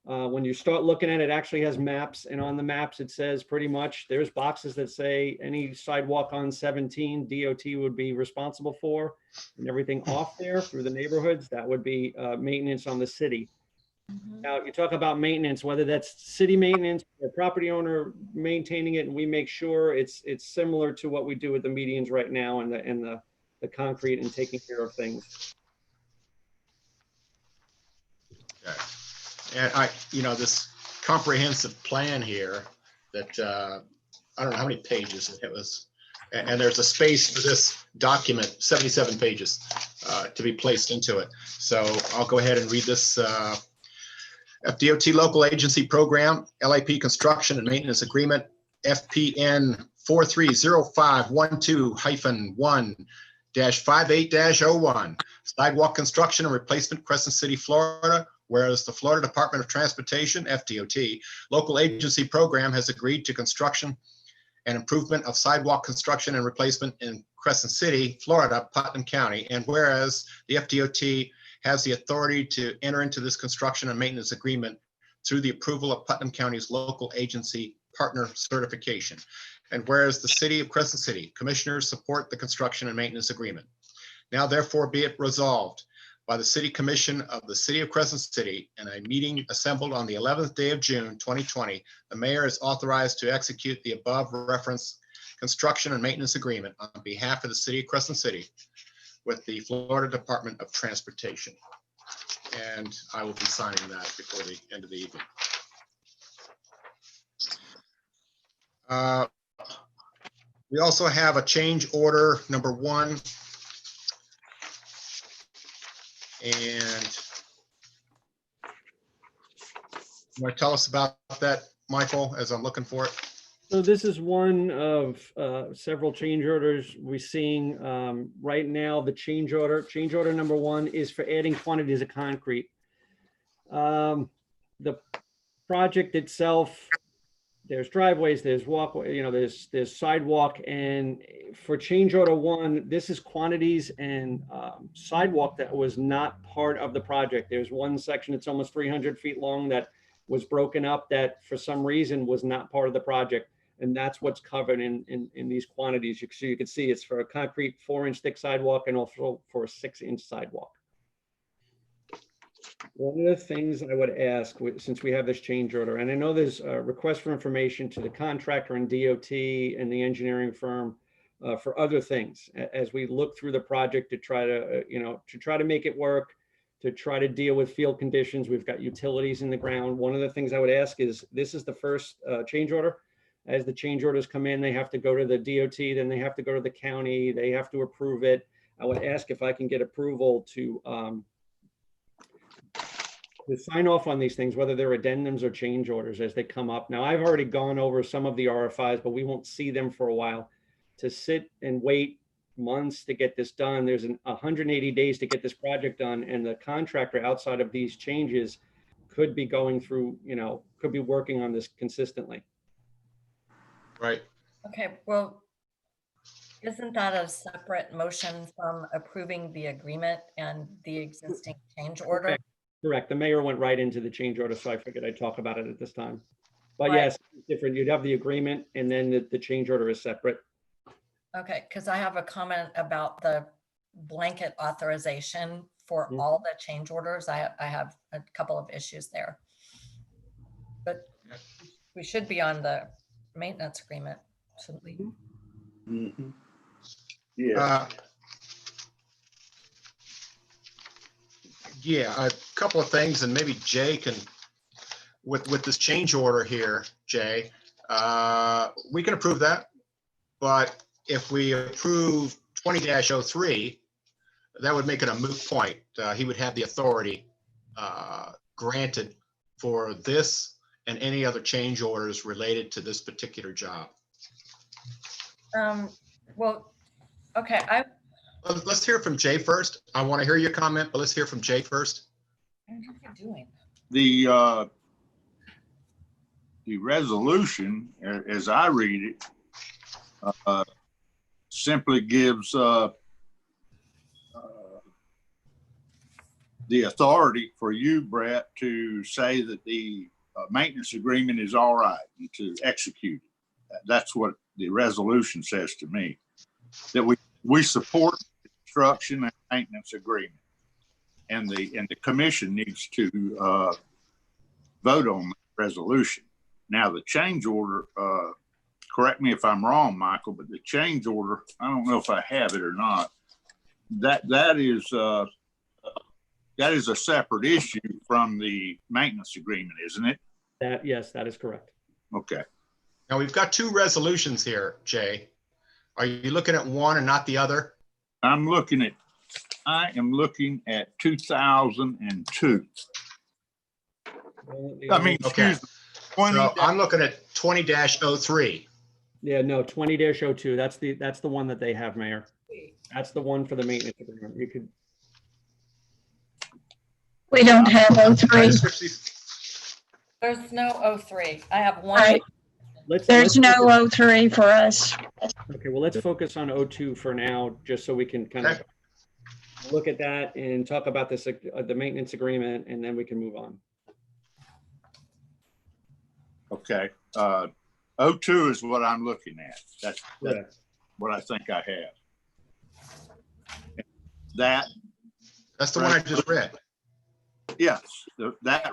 S5: When you start looking at it, it actually has maps, and on the maps it says pretty much there's boxes that say any sidewalk on 17 DOT would be responsible for, and everything off there through the neighborhoods, that would be maintenance on the city. Now, you talk about maintenance, whether that's city maintenance or property owner maintaining it, and we make sure it's similar to what we do with the medians right now and the concrete and taking care of things.
S1: Okay. And this comprehensive plan here that, I don't know how many pages it was. And there's a space for this document, 77 pages, to be placed into it. So I'll go ahead and read this. FDOT local agency program, LAP construction and maintenance agreement, FPN 430512-1-58-01, sidewalk construction and replacement, Crescent City, Florida. Whereas the Florida Department of Transportation, FDOT, local agency program has agreed to construction and improvement of sidewalk construction and replacement in Crescent City, Florida, Putnam County. And whereas the FDOT has the authority to enter into this construction and maintenance agreement through the approval of Putnam County's local agency partner certification. And whereas the city of Crescent City commissioners support the construction and maintenance agreement. Now therefore be it resolved by the City Commission of the City of Crescent City, in a meeting assembled on the 11th day of June 2020, the mayor is authorized to execute the above referenced construction and maintenance agreement on behalf of the City of Crescent City with the Florida Department of Transportation. And I will be signing that before the end of the evening. We also have a change order number 1. And you want to tell us about that, Michael, as I'm looking for it?
S5: So this is one of several change orders we're seeing right now. The change order number 1 is for adding quantities of concrete. The project itself, there's driveways, there's walkway, there's sidewalk, and for change order 1, this is quantities and sidewalk that was not part of the project. There's one section that's almost 300 feet long that was broken up that for some reason was not part of the project. And that's what's covered in these quantities. So you can see it's for a concrete 4-inch thick sidewalk and also for a 6-inch sidewalk. One of the things I would ask, since we have this change order, and I know there's a request for information to the contractor and DOT and the engineering firm for other things, as we look through the project to try to make it work, to try to deal with field conditions. We've got utilities in the ground. One of the things I would ask is, this is the first change order. As the change orders come in, they have to go to the DOT, then they have to go to the county, they have to approve it. I would ask if I can get approval to sign off on these things, whether they're addendums or change orders as they come up. Now, I've already gone over some of the RFIs, but we won't see them for a while. To sit and wait months to get this done, there's 180 days to get this project done, and the contractor outside of these changes could be going through, could be working on this consistently.
S1: Right.
S3: Okay, well, isn't that a separate motion from approving the agreement and the existing change order?
S5: Correct. The mayor went right into the change order, so I figured I'd talk about it at this time. But
S3: Right.
S5: yes, it's different. You'd have the agreement, and then the change order is separate.
S3: Okay, because I have a comment about the blanket authorization for
S5: Mhm.
S3: all the change orders. I have a couple of issues there. But we should be on the maintenance agreement, shouldn't we?
S6: Mhm. Yeah,
S1: Uh, Yeah, a couple of things, and maybe Jay can, with this change order here, Jay, we can approve that. But if we approve 20-03, that would make it a moot point. He would have the authority granted for this and any other change orders related to this particular job.
S3: Well, okay,
S1: Let's hear from Jay first. I want to hear your comment, but let's hear from Jay first.
S3: what are you doing?
S6: the resolution, as I read it, simply gives the authority for you, Brett, to say that the maintenance agreement is all right and to execute it. That's what the resolution says to me, that we support the construction and maintenance agreement, and the commission needs to vote on the resolution. Now, the change order, correct me if I'm wrong, Michael, but the change order, I don't know if I have it or not. That is a separate issue from the maintenance agreement, isn't it?
S5: Yes, that is correct.
S6: Okay.
S1: Now, we've got two resolutions here, Jay. Are you looking at one and not the other?
S6: I am looking at 2002. I mean,
S1: Okay.
S6: excuse me. 20
S1: So I'm looking at 20-03.
S5: Yeah, no, 20-02, that's the one that they have, Mayor. That's the one for the maintenance agreement. You could,
S4: We don't have
S1: I
S4: 03.
S1: just switched these.
S3: There's no 03. I have one.
S4: Right.
S5: let's
S4: There's
S5: focus-
S4: no 03 for us.
S5: Okay, well, let's focus on 02 for now, just so we can kind of look at that and talk about this, the maintenance agreement, and then we can move on.
S6: Okay. 02 is what I'm looking at. That's
S5: Correct.
S6: what I think I have.
S1: That's the one I just read.
S6: Yes, that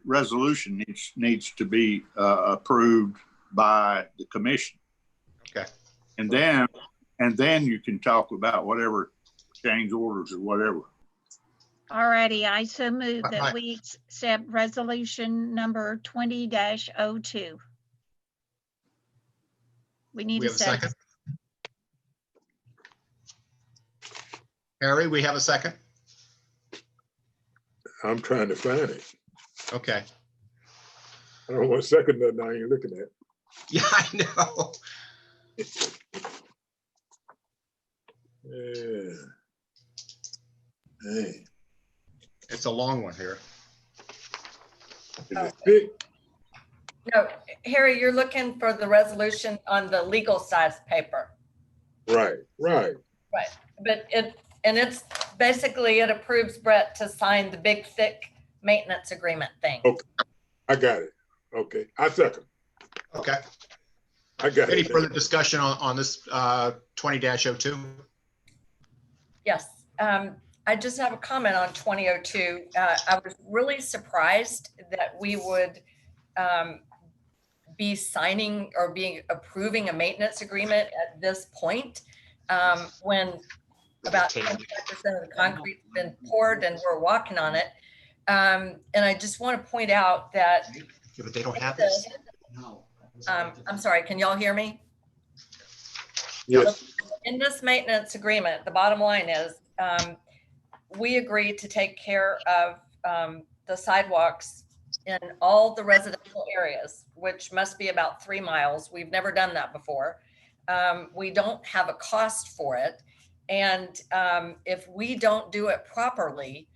S6: resolution needs to be approved by the commission.
S1: Okay.
S6: And then you can talk about whatever change orders or whatever.
S4: Alrighty, I so move
S1: Hi.
S4: that we accept resolution number 20-02. We need
S1: We
S4: a
S1: have a
S4: second.
S1: second. Harry, we have a second?
S2: I'm trying to find it.
S1: Okay.
S2: I don't want to second that now you're looking at.
S1: Yeah, I know.
S2: Yeah. Hey,
S1: It's a long one here.
S2: is it thick?
S3: No, Harry, you're looking for the resolution on the legal size paper.
S2: Right.
S3: But it's basically, it approves Brett to sign the big, thick maintenance agreement thing.
S2: Okay. I got it. Okay, I second.
S1: Okay.
S2: I got
S1: Any
S2: it.
S1: further discussion on this 20-02?
S3: Yes, I just have a comment on 2002. I was really surprised that we would be signing or being approving a maintenance agreement at this point, when about 25% of the concrete's been poured and we're walking on it. And I just want to point out that,
S1: Yeah, but they don't have this.
S3: I'm sorry, can y'all hear me?
S2: Yes.
S3: In this maintenance agreement, the bottom line is, we agreed to take care of the sidewalks in all the residential areas, which must be about 3 miles. We've never done that before. We don't have a cost for it. And if we don't do it properly,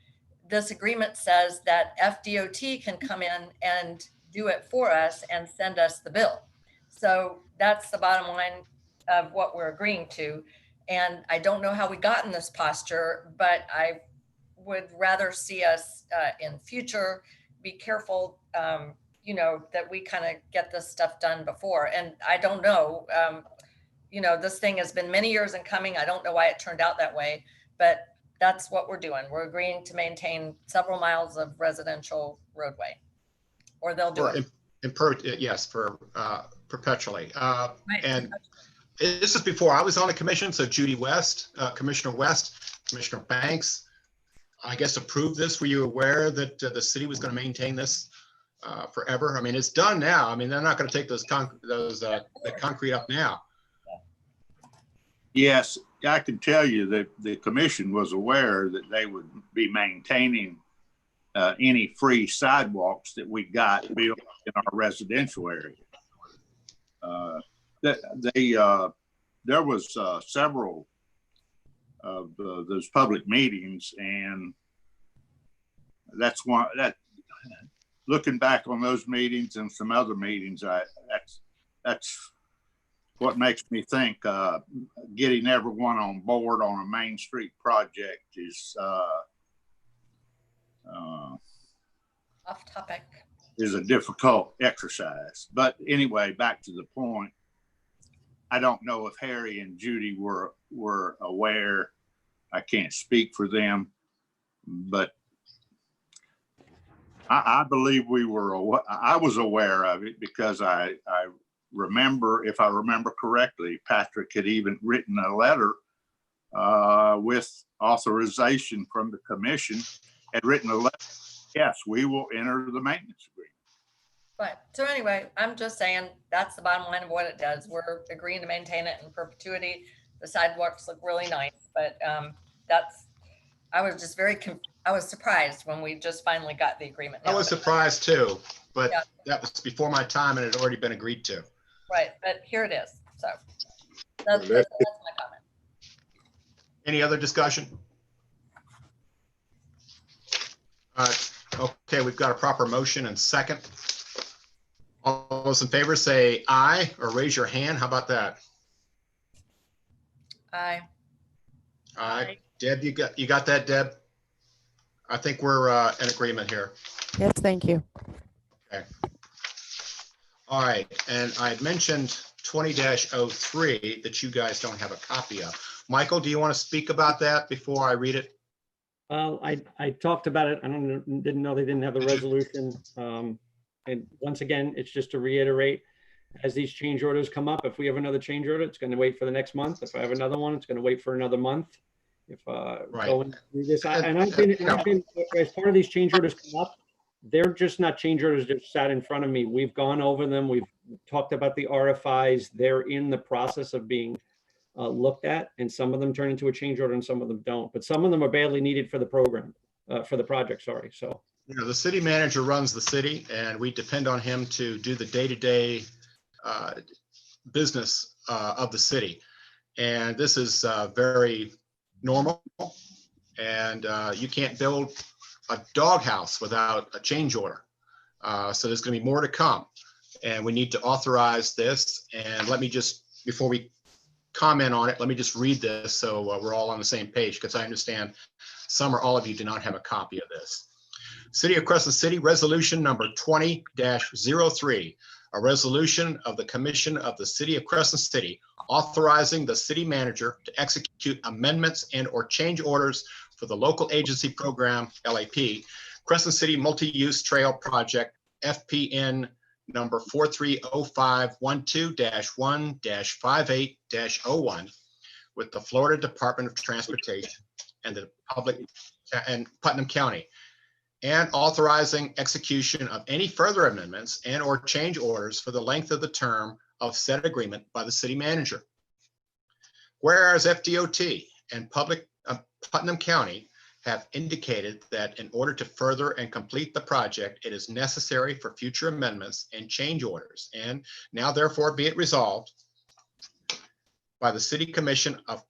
S3: this agreement says that FDOT can come in and do it for us and send us the bill. So that's the bottom line of what we're agreeing to. And I don't know how we got in this posture, but I would rather see us in future be careful, that we kind of get this stuff done before. And I don't know, this thing has been many years in coming. I don't know why it turned out that way, but That's what we're doing. We're agreeing to maintain several miles of residential roadway. Or they'll do
S1: Or
S3: it.
S1: yes, for perpetually.
S3: Right.
S1: And this is before I was on the commission, so Judy West, Commissioner West, Commissioner Banks, I guess approved this. Were you aware that the city was going to maintain this forever? I mean, it's done now. I mean, they're not going to take the concrete up now.
S6: Yes, I can tell you that the commission was aware that they would be maintaining any free sidewalks that we got built in our residential area. There was several of those public meetings, and that's one that, looking back on those meetings and some other meetings, that's what makes me think getting everyone on board on a Main Street project is
S3: Off topic.
S6: is a difficult exercise. But anyway, back to the point. I don't know if Harry and Judy were aware. I can't speak for them, but I believe I was aware of it because I remember, if I remember correctly, Patrick had even written a letter with authorization from the commission, had written a letter. Yes, we will enter the maintenance agreement.
S3: Right. So anyway, I'm just saying that's the bottom line of what it does. We're agreeing to maintain it in perpetuity. The sidewalks look really nice, but I was just I was surprised when we just finally got the agreement.
S1: I was surprised too, but
S3: Yeah.
S1: that was before my time and it had already been agreed to.
S3: Right, but here it is. So that's my comment.
S1: Any other discussion? Okay, we've got a proper motion and second. All those in favor say aye or raise your hand. How about that?
S3: Aye.
S1: Aye. Deb, you got that, Deb? I think we're in agreement here.
S8: Yes, thank you.
S1: Okay. All right, and I had mentioned 20-03 that you guys don't have a copy of. Michael, do you want to speak about that before I read it?
S5: Well, I talked about it. Didn't know they didn't have the resolution. And once again, it's just to reiterate, as these change orders come up, if we have another change order, it's going to wait for the next month. If I have another one, it's going to wait for another month. If going through this, I've been as part of these change orders come up, they're just not change orders that sat in front of me. We've gone over them. We've talked about the RFIs. They're in the process of being looked at, and some of them turn into a change order and some of them don't. But some of them are badly needed for the program, for the project. Sorry. So.
S1: You know, the city manager runs the city, and we depend on him to do the day-to-day business of the city. And this is very normal. And you can't build a doghouse without a change order. So there's going to be more to come. And we need to authorize this. And let me just, before we comment on it, let me just read this so we're all on the same page, because I understand some or all of you do not have a copy of this. City of Crescent City Resolution number 20-03, a resolution of the Commission of the City of Crescent City authorizing the city manager to execute amendments and or change orders for the local agency program, LAP, Crescent City Multi-Use Trail Project, FPN number 430512-1-58-01 with the Florida Department of Transportation and the public and Putnam County, and authorizing execution of any further amendments and or change orders for the length of the term of said agreement by the city manager. Whereas FDOT and Putnam County have indicated that in order to further and complete the project, it is necessary for future amendments and change orders. And now therefore be it resolved by the City Commission of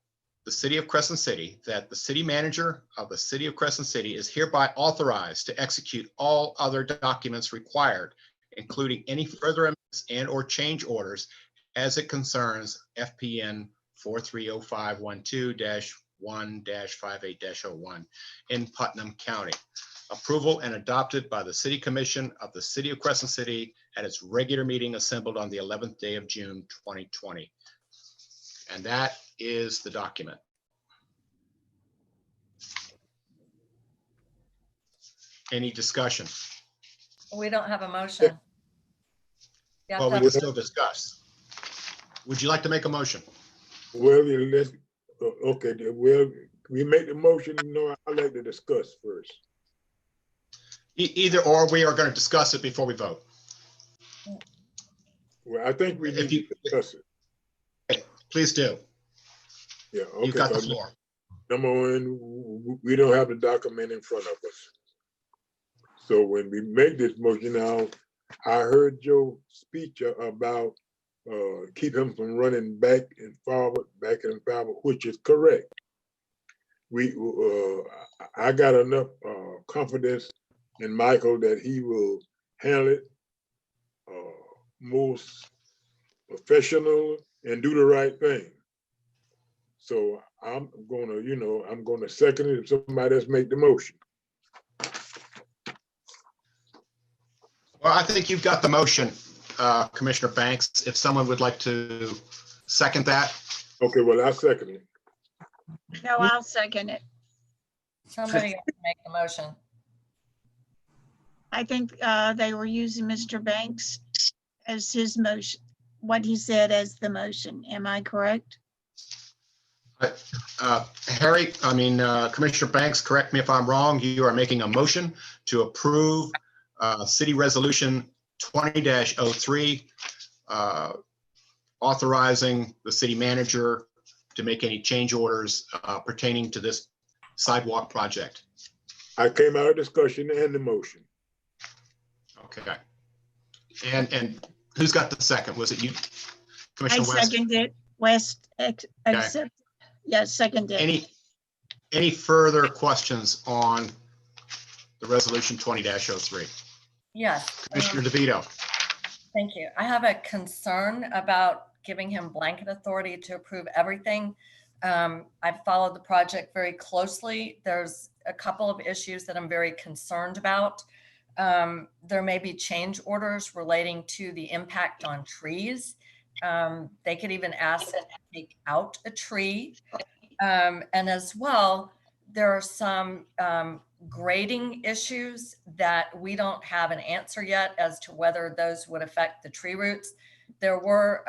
S1: the City of Crescent City that the city manager of the City of Crescent City is hereby authorized to execute all other documents required, including any further amendments and or change orders as it concerns FPN 430512-1-58-01 in Putnam County. Approval and adopted by the City Commission of the City of Crescent City at its regular meeting assembled on the 11th day of June 2020. And that is the document. Any discussion?
S3: We don't have a motion. You have
S1: Well,
S3: to
S1: we
S3: have-
S1: can still discuss. Would you like to make a motion?
S2: Well, then let's, okay, then we make the motion, I'd like to discuss first.
S1: Either or, we are going to discuss it before we vote.
S2: Well, I think we
S1: If
S2: need
S1: you-
S2: to discuss it.
S1: Please do.
S2: Yeah,
S1: You've
S2: okay.
S1: got the
S2: 'cause
S1: floor.
S2: Number one, we don't have the document in front of us. So when we make this motion now, I heard Joe's speech about keep him from running back and forward, which is correct. I got enough confidence in Michael that he will handle it most professional and do the right thing. So I'm gonna second it if somebody else make the motion.
S1: Well, I think you've got the motion, Commissioner Banks. If someone would like to second that.
S2: Okay, well, I second it.
S4: No, I'll second it.
S3: Somebody has to make the motion.
S4: I think they were using Mr. Banks as his motion, what he said as the motion. Am I correct?
S1: Commissioner Banks, correct me if I'm wrong. You are making a motion to approve City Resolution 20-03, authorizing the city manager to make any change orders pertaining to this sidewalk project.
S2: I came out of discussion and the motion.
S1: Okay. And who's got the second? Was it you,
S4: I
S1: Commissioner West?
S4: seconded West, accept, yes, seconded.
S1: Any further questions on the resolution 20-03?
S3: Yes.
S1: Commissioner DeVito.
S3: Thank you. I have a concern about giving him blanket authority to approve everything. I've followed the project very closely. There's a couple of issues that I'm very concerned about. There may be change orders relating to the impact on trees. They could even ask to take out a tree. And as well, there are some grading issues that we don't have an answer yet as to whether those would affect the tree roots. There were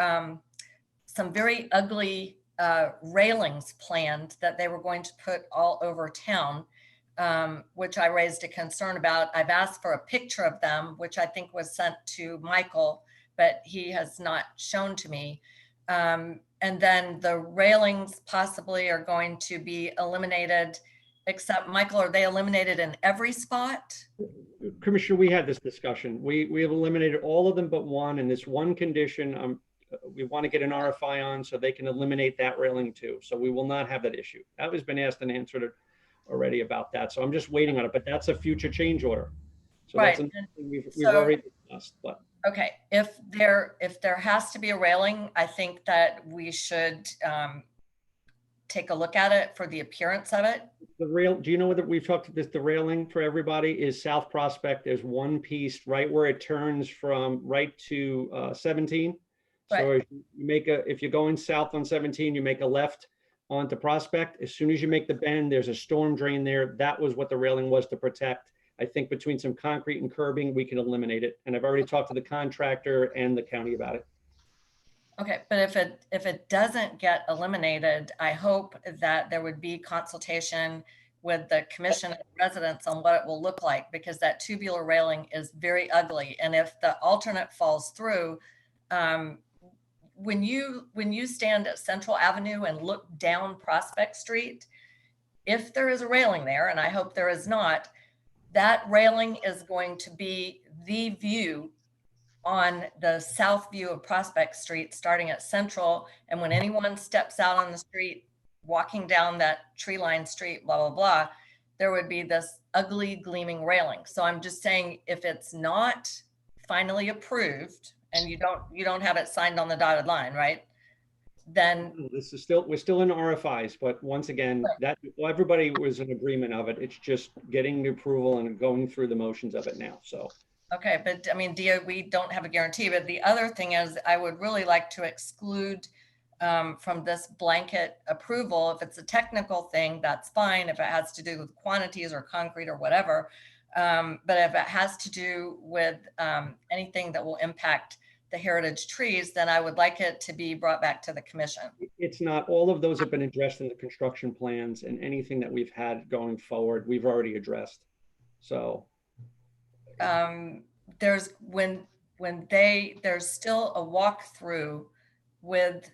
S3: some very ugly railings planned that they were going to put all over town, which I raised a concern about. I've asked for a picture of them, which I think was sent to Michael, but he has not shown to me. And then the railings possibly are going to be eliminated, except Michael, are they eliminated in every spot?
S5: Commissioner, we had this discussion. We have eliminated all of them but one, and this one condition we want to get an RFI on so they can eliminate that railing too. So we will not have that issue. That has been asked and answered already about that. So I'm just waiting on it, but that's a future change order. So
S3: Right.
S5: that's something we've
S3: So-
S5: already discussed, but.
S3: Okay, if there has to be a railing, I think that we should take a look at it for the appearance of it.
S5: The rail, do you know whether we've talked this, the railing for everybody is South Prospect. There's one piece right where it turns from right to 17. So
S3: Right.
S5: if you're going south on 17, you make a left onto Prospect. As soon as you make the bend, there's a storm drain there. That was what the railing was to protect. I think between some concrete and curbing, we can eliminate it. And I've already talked to the contractor and the county about it.
S3: Okay, but if it doesn't get eliminated, I hope that there would be consultation with the commission and residents on what it will look like, because that tubular railing is very ugly. And if the alternate falls through, when you stand at Central Avenue and look down Prospect Street, if there is a railing there, and I hope there is not, that railing is going to be the view on the south view of Prospect Street, starting at Central. And when anyone steps out on the street, walking down that tree line street, blah, blah, blah, there would be this ugly gleaming railing. So I'm just saying, if it's not finally approved and you don't have it signed on the dotted line, right? Then
S5: We're still in RFIs, but once again, everybody was in agreement of it. It's just getting the approval and going through the motions of it now. So.
S3: Okay, but I mean, Dia, we don't have a guarantee. But the other thing is, I would really like to exclude from this blanket approval. If it's a technical thing, that's fine. If it has to do with quantities or concrete or whatever, But if it has to do with anything that will impact the heritage trees, then I would like it to be brought back to the commission.
S5: It's not, all of those have been addressed in the construction plans, and anything that we've had going forward, we've already addressed. So
S3: There's there's still a walkthrough with,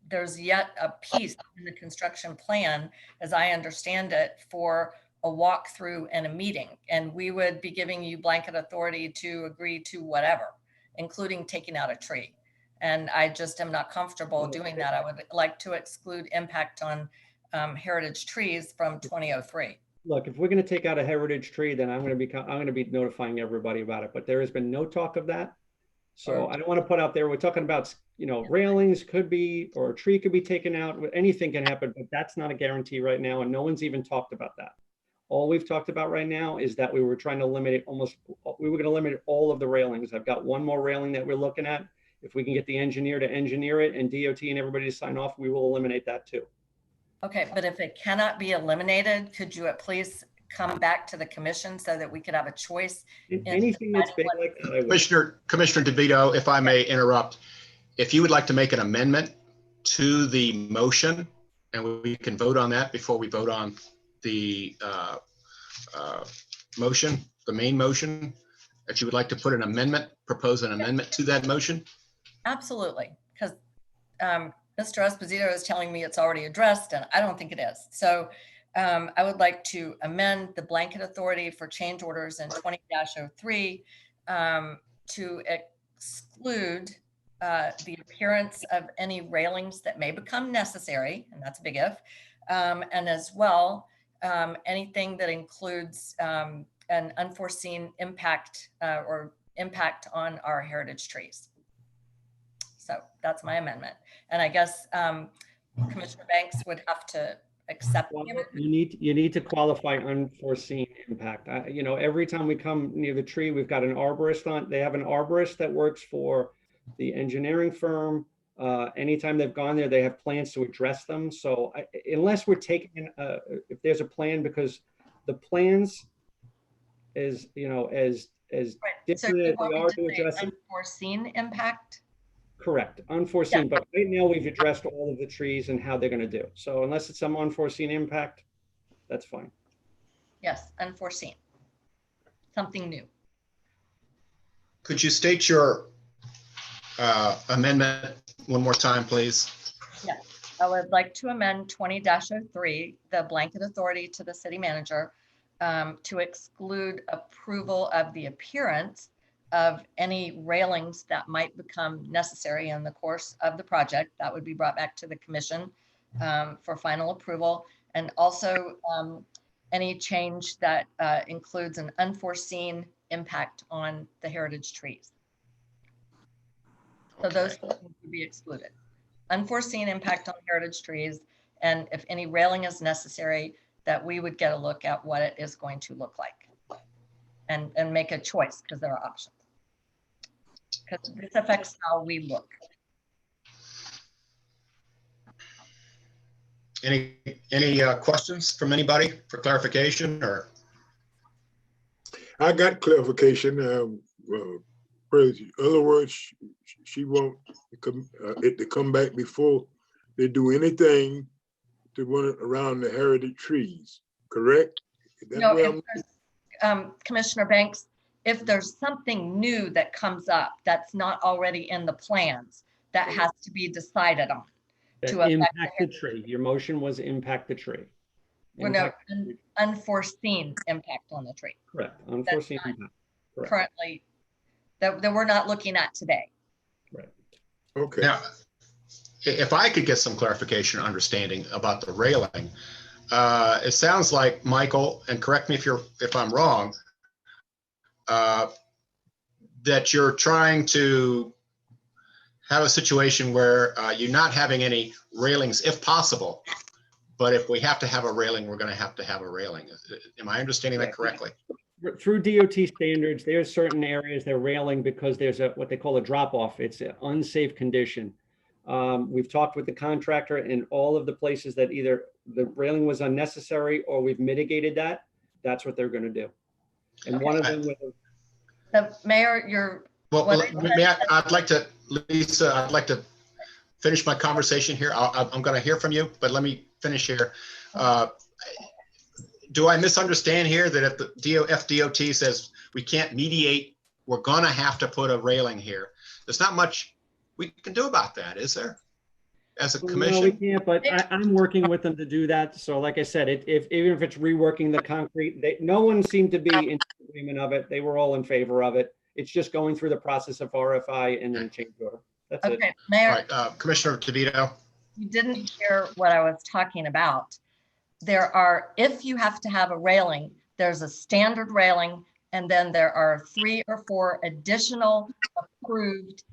S3: there's yet a piece in the construction plan, as I understand it, for a walkthrough and a meeting. And we would be giving you blanket authority to agree to whatever, including taking out a tree. And I just am not comfortable doing that. I would like to exclude impact on heritage trees from 2003.
S5: look, if we're going to take out a heritage tree, then I'm going to be notifying everybody about it. But there has been no talk of that. So I don't want to put out there, we're talking about, you know, railings could be, or a tree could be taken out, anything can happen, but that's not a guarantee right now. And no one's even talked about that. All we've talked about right now is that we were trying to eliminate we were going to eliminate all of the railings. I've got one more railing that we're looking at. If we can get the engineer to engineer it and DOT and everybody to sign off, we will eliminate that too.
S3: Okay, but if it cannot be eliminated, could you at please come back to the commission so that we could have a choice?
S5: Anything that's big like that, I would.
S1: Commissioner DeVito, if I may interrupt, if you would like to make an amendment to the motion, and we can vote on that before we vote on the motion, the main motion, that you would like to put an amendment, propose an amendment to that motion?
S3: Absolutely, because Mr. Esposito is telling me it's already addressed, and I don't think it is. So I would like to amend the blanket authority for change orders in 20-03 to exclude the appearance of any railings that may become necessary, and that's a big if, and as well, anything that includes an unforeseen impact or impact on our heritage trees. So that's my amendment. And I guess Commissioner Banks would have to accept the amendment.
S5: You need to qualify unforeseen impact. You know, every time we come near the tree, we've got an arborist on. They have an arborist that works for the engineering firm. Anytime they've gone there, they have plans to address them. So unless we're taking, if there's a plan, because the plans is, you know, as
S3: Right.
S5: different
S3: So you
S5: as
S3: want
S5: they
S3: me
S5: are
S3: to
S5: to
S3: say
S5: address it.
S3: unforeseen impact?
S5: Correct, unforeseen,
S3: Yeah.
S5: but right now we've addressed all of the trees and how they're going to do. So unless it's some unforeseen impact, that's fine.
S3: Yes, unforeseen. Something new.
S1: Could you state your amendment one more time, please?
S3: Yes, I would like to amend 20-03, the blanket authority to the city manager to exclude approval of the appearance of any railings that might become necessary in the course of the project. That would be brought back to the commission for final approval. And also any change that includes an unforeseen impact on the heritage trees. So those would be excluded. Unforeseen impact on heritage trees, and if any railing is necessary, that we would get a look at what it is going to look like and make a choice, because there are options. Because this affects how we look.
S1: Any questions from anybody for clarification or?
S2: I got clarification. In other words, she wants it to come back before they do anything to run around the heritage trees, correct?
S3: No, if Commissioner Banks, if there's something new that comes up that's not already in the plans, that has to be decided on. To
S5: impact the tree. Your motion was impact the tree.
S3: Well, no, unforeseen impact on the tree.
S5: Correct. Unforeseen impact. Correct.
S3: Currently, that we're not looking at today.
S5: Right.
S2: Okay.
S1: Now, if I could get some clarification or understanding about the railing, it sounds like, Michael, and correct me if I'm wrong, that you're trying to have a situation where you're not having any railings if possible, but if we have to have a railing, we're going to have a railing. Am I understanding that correctly?
S5: Through DOT standards, there's certain areas they're railing because there's what they call a drop off. It's an unsafe condition. We've talked with the contractor in all of the places that either the railing was unnecessary or we've mitigated that. That's what they're going to do. And one of them with
S3: The mayor, you're,
S1: Well,
S3: What-
S1: I'd like to, Lisa, I'd like to finish my conversation here. I'm going to hear from you, but let me finish here. Do I misunderstand here that if the FDOT says we can't mediate, we're going to have to put a railing here? There's not much we can do about that, is there? As a
S5: No, we
S1: commission?
S5: can't, but I'm working with them to do that. So like I said, even if it's reworking the concrete, no one seemed to be in agreement of it. They were all in favor of it. It's just going through the process of RFI and then change order. That's it.
S3: okay,
S1: All
S3: Mayor,
S1: right, Commissioner DeVito.
S3: you didn't hear what I was talking about. There are, if you have to have a railing, there's a standard railing, and then there are 3 or 4 additional approved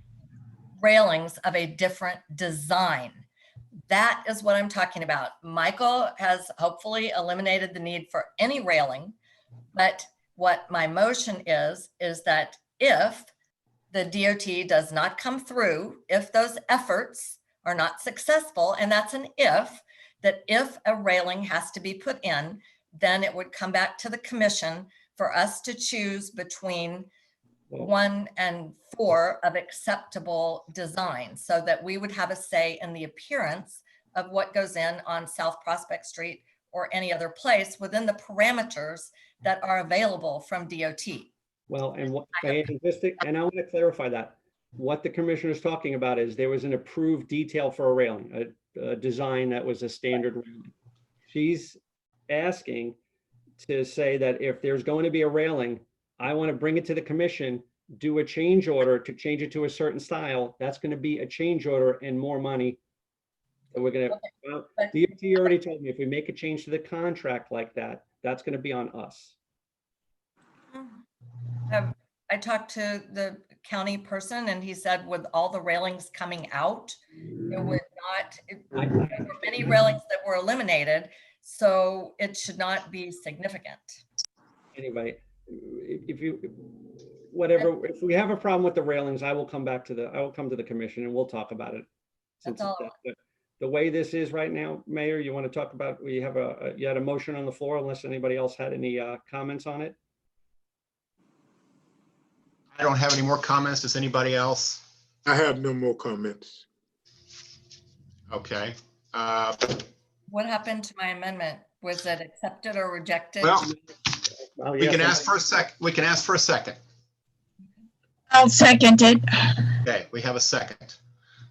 S3: railings of a different design. That is what I'm talking about. Michael has hopefully eliminated the need for any railing, but what my motion is that if the DOT does not come through, if those efforts are not successful, and that's an if, that if a railing has to be put in, then it would come back to the commission for us to choose between 1 and 4 of acceptable designs, so that we would have a say in the appearance of what goes in on South Prospect Street or any other place within the parameters that are available from DOT.
S5: Well, and what, and I want to clarify that. What the commissioner is talking about is there was an approved detail for a railing, a design that was a standard railing. She's asking to say that if there's going to be a railing, I want to bring it to the commission, do a change order to change it to a certain style. That's going to be a change order and more money. So we're going to, DOT already told me if we make a change to the contract like that, that's going to be on us.
S3: I talked to the county person and he said with all the railings coming out, it would not, there were many railings that were eliminated, so it should not be significant.
S5: Anyway, if we have a problem with the railings, I will come to the commission and we'll talk about it.
S3: That's all.
S5: The way this is right now, Mayor, you want to talk about, you had a motion on the floor unless anybody else had any comments on it?
S1: I don't have any more comments. Does anybody else?
S2: I have no more comments.
S1: Okay.
S3: What happened to my amendment? Was it accepted or rejected?
S1: Well, we
S5: yes,
S1: can ask for a sec. We can ask for a second.
S4: I'll second it.
S1: Okay, we have a second.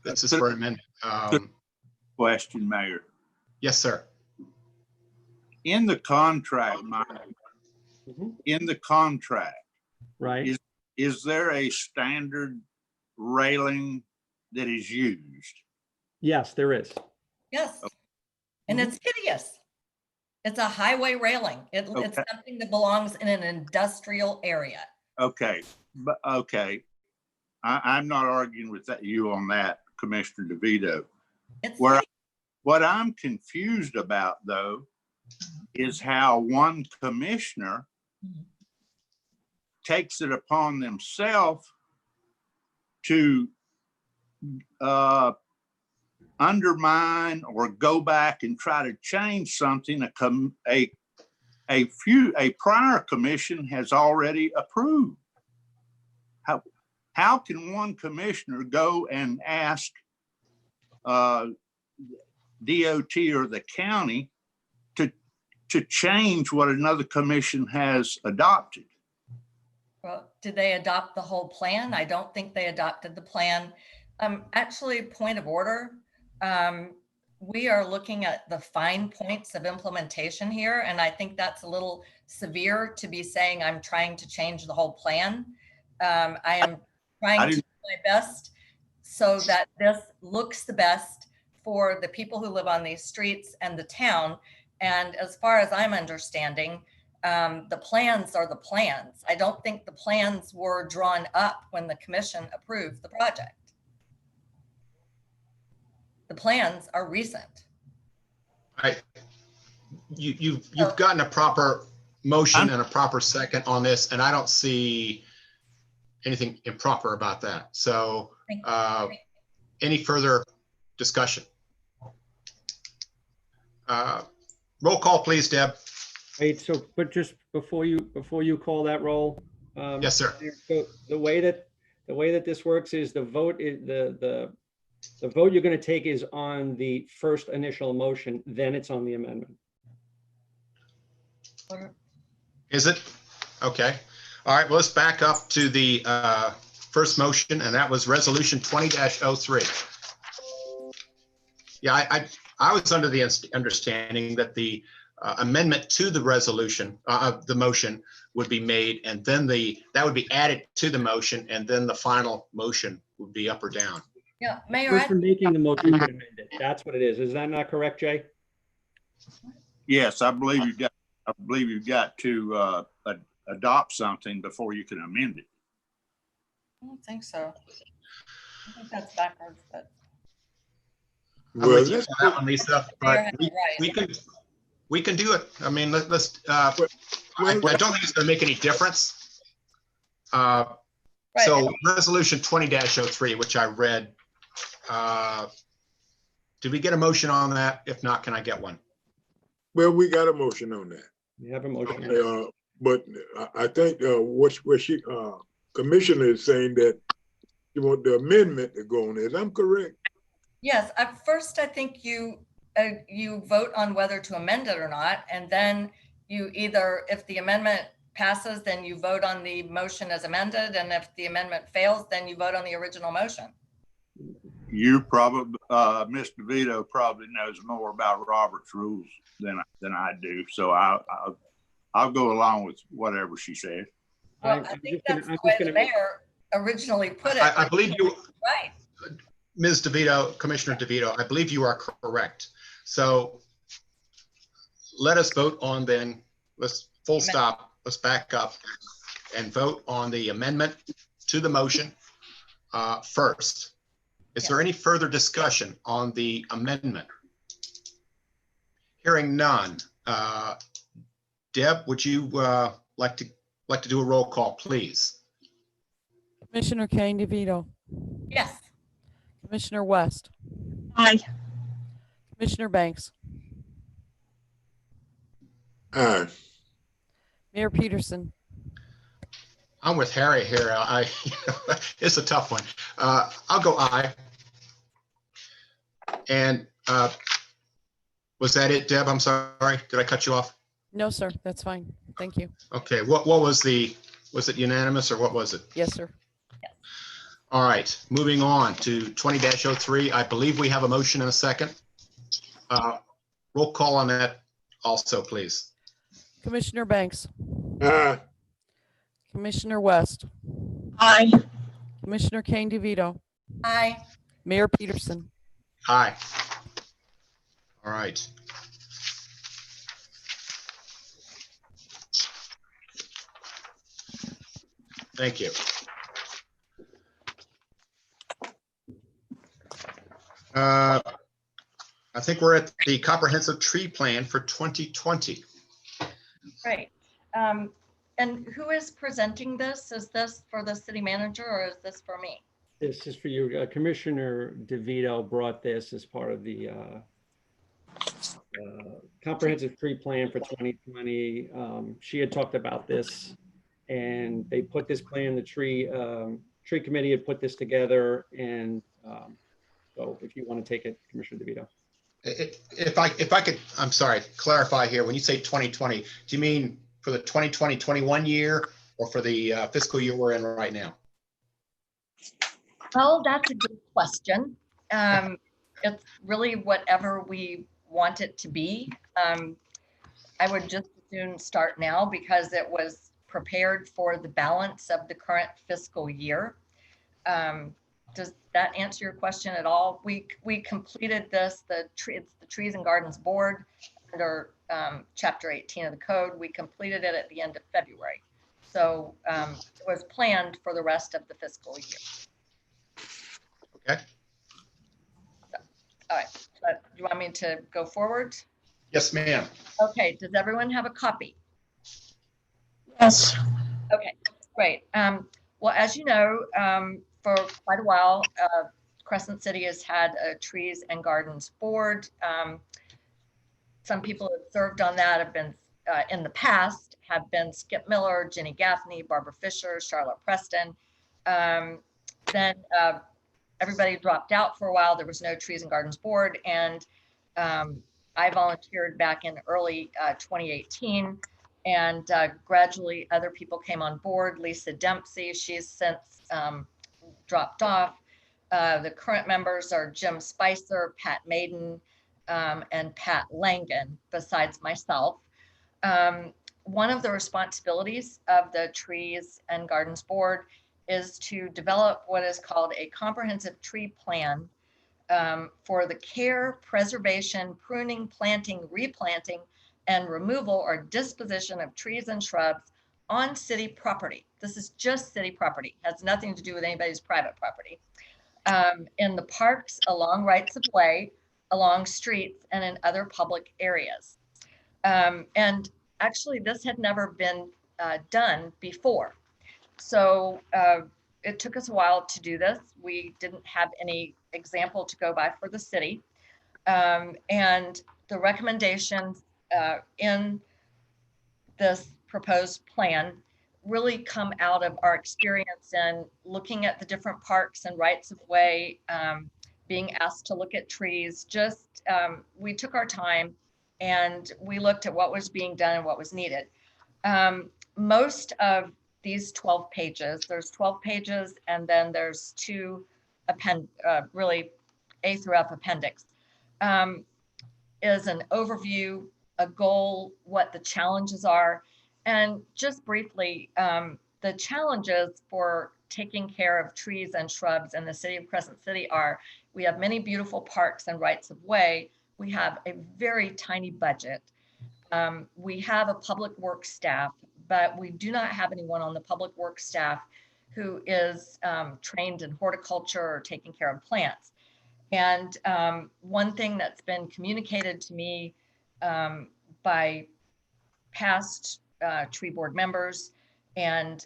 S1: This is for an amendment.
S6: Question, Mayor.
S1: Yes, sir.
S6: In the contract, Mike, in the contract,
S5: Right.
S6: is there a standard railing that is used?
S5: Yes, there is.
S3: Yes. And it's hideous. It's a highway railing. It's something that belongs in an industrial area.
S6: Okay, but okay. I'm not arguing with you on that, Commissioner DeVito. What I'm confused about, though, is how one commissioner takes it upon themselves to undermine or go back and try to change something a prior commission has already approved. How can one commissioner go and ask DOT or the county to change what another commission has adopted?
S3: Well, did they adopt the whole plan? I don't think they adopted the plan. Actually, point of order. We are looking at the fine points of implementation here, and I think that's a little severe to be saying I'm trying to change the whole plan. I am trying to do my best so that this looks the best for the people who live on these streets and the town. And as far as I'm understanding, the plans are the plans. I don't think the plans were drawn up when the commission approved the project. The plans are recent.
S1: You've gotten a proper motion and a proper second on this, and I don't see anything improper about that. So any further discussion? Roll call, please, Deb.
S5: Wait, so, but just before you call that roll.
S1: Yes, sir.
S5: So the way that this works is the vote is the vote you're going to take is on the first initial motion, then it's on the amendment.
S1: Is it? Okay. All right, well, let's back up to the first motion, and that was resolution 20-03. Yeah, I was under the understanding that the amendment to the resolution, the motion would be made, and then that would be added to the motion, and then the final motion would be up or down.
S3: Yeah, Mayor,
S5: Person making the motion could amend it. That's what it is. Is that not correct, Jay?
S6: Yes, I believe you've got to adopt something before you can amend it.
S3: I don't think so. I think that's backwards, but.
S1: I'm
S2: Well,
S1: with you
S2: let's,
S1: on that one, Lisa, but
S3: Right.
S1: we can do it. I mean, let's, I don't think it's gonna make any difference.
S3: Right.
S1: So resolution 20-03, which I read, did we get a motion on that? If not, can I get one?
S2: well, we got a motion on that.
S5: You have a motion.
S2: But I think what she commissioner is saying that you want the amendment to go on it. I'm correct.
S3: Yes, at first I think you vote on whether to amend it or not, and then you either, if the amendment passes, then you vote on the motion as amended, and if the amendment fails, then you vote on the original motion.
S6: You probably, Mr. Vito probably knows more about Robert's rules than I do. So I'll go along with whatever she said.
S3: Well, I think that's the way the mayor originally put it.
S1: I believe you,
S3: Right.
S1: Ms. DeVito, Commissioner DeVito, I believe you are correct. So let us vote on then, let's full stop, let's back up and vote on the amendment to the motion first. Is there any further discussion on the amendment? Hearing none. Deb, would you like to do a roll call, please?
S8: Commissioner Kane DeVito,
S3: Yes.
S8: Commissioner West,
S4: Aye.
S8: Commissioner Banks,
S2: Aye.
S8: Mayor Peterson,
S1: I'm with Harry here. It's a tough one. I'll go aye. And was that it, Deb? I'm sorry. Did I cut you off?
S8: no, sir, that's fine. Thank you.
S1: Okay. What was it unanimous or what was it?
S8: Yes, sir.
S1: All right. Moving on to 20-03. I believe we have a motion and a second. Roll call on that also, please.
S8: Commissioner Banks,
S2: Aye.
S8: Commissioner West,
S4: Aye.
S8: Commissioner Kane DeVito,
S3: Aye.
S8: Mayor Peterson.
S1: Aye. All right. Thank you. I think we're at the comprehensive tree plan for 2020.
S3: Great. And who is presenting this? Is this for the city manager or is this for me?
S5: This is for you. Commissioner DeVito brought this as part of the comprehensive tree plan for 2020. She had talked about this and they put this plan, the tree committee had put this together. And so if you want to take it, Commissioner DeVito.
S1: If I could, I'm sorry, clarify here. When you say 2020, do you mean for the 2020-21 year or for the fiscal year we're in right now?
S3: Well, that's a good question. It's really whatever we want it to be. I would just as soon start now because it was prepared for the balance of the current fiscal year. Does that answer your question at all? We completed this, it's the Trees and Gardens Board under Chapter 18 of the code. We completed it at the end of February. So it was planned for the rest of the fiscal year.
S1: Okay.
S3: All right, so do you want me to go forward?
S1: Yes, ma'am.
S3: Okay, does everyone have a copy?
S4: Yes.
S3: Okay, great. Well, as you know, for quite a while, Crescent City has had a Trees and Gardens Board. Some people have served on that, have been in the past have been Skip Miller, Jenny Gaffney, Barbara Fisher, Charlotte Preston. Then everybody dropped out for a while. There was no Trees and Gardens Board. And I volunteered back in early 2018. And gradually other people came on board. Lisa Dempsey, she's since dropped off. The current members are Jim Spicer, Pat Maiden, and Pat Langan, besides myself. One of the responsibilities of the Trees and Gardens Board is to develop what is called a comprehensive tree plan for the care, preservation, pruning, planting, replanting, and removal or disposition of trees and shrubs on city property. This is just city property, has nothing to do with anybody's private property. In the parks, along rights of way, along streets, and in other public areas. And actually, this had never been done before. So it took us a while to do this. We didn't have any example to go by for the city. And the recommendations in this proposed plan really come out of our experience in looking at the different parks and rights of way, being asked to look at trees. Just we took our time and we looked at what was being done and what was needed. Most of these 12 pages, there's 12 pages, and then there's two really A through F appendix, is an overview, a goal, what the challenges are. And just briefly, the challenges for taking care of trees and shrubs in the city of Crescent City are, we have many beautiful parks and rights of way. We have a very tiny budget. We have a public works staff, but we do not have anyone on the public works staff who is trained in horticulture or taking care of plants. And one thing that's been communicated to me by past tree board members and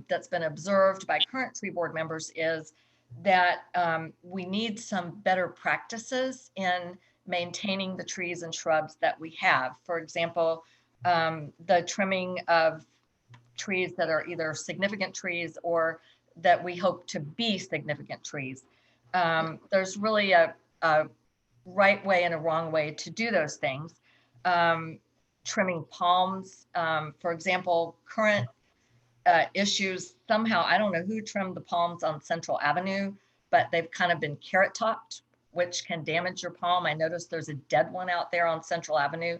S3: that's been observed by current tree board members is that we need some better practices in maintaining the trees and shrubs that we have. For example, the trimming of trees that are either significant trees or that we hope to be significant trees. There's really a right way and a wrong way to do those things. Trimming palms, for example, current issues, somehow, I don't know who trimmed the palms on Central Avenue, but they've kind of been carrot topped, which can damage your palm. I noticed there's a dead one out there on Central Avenue.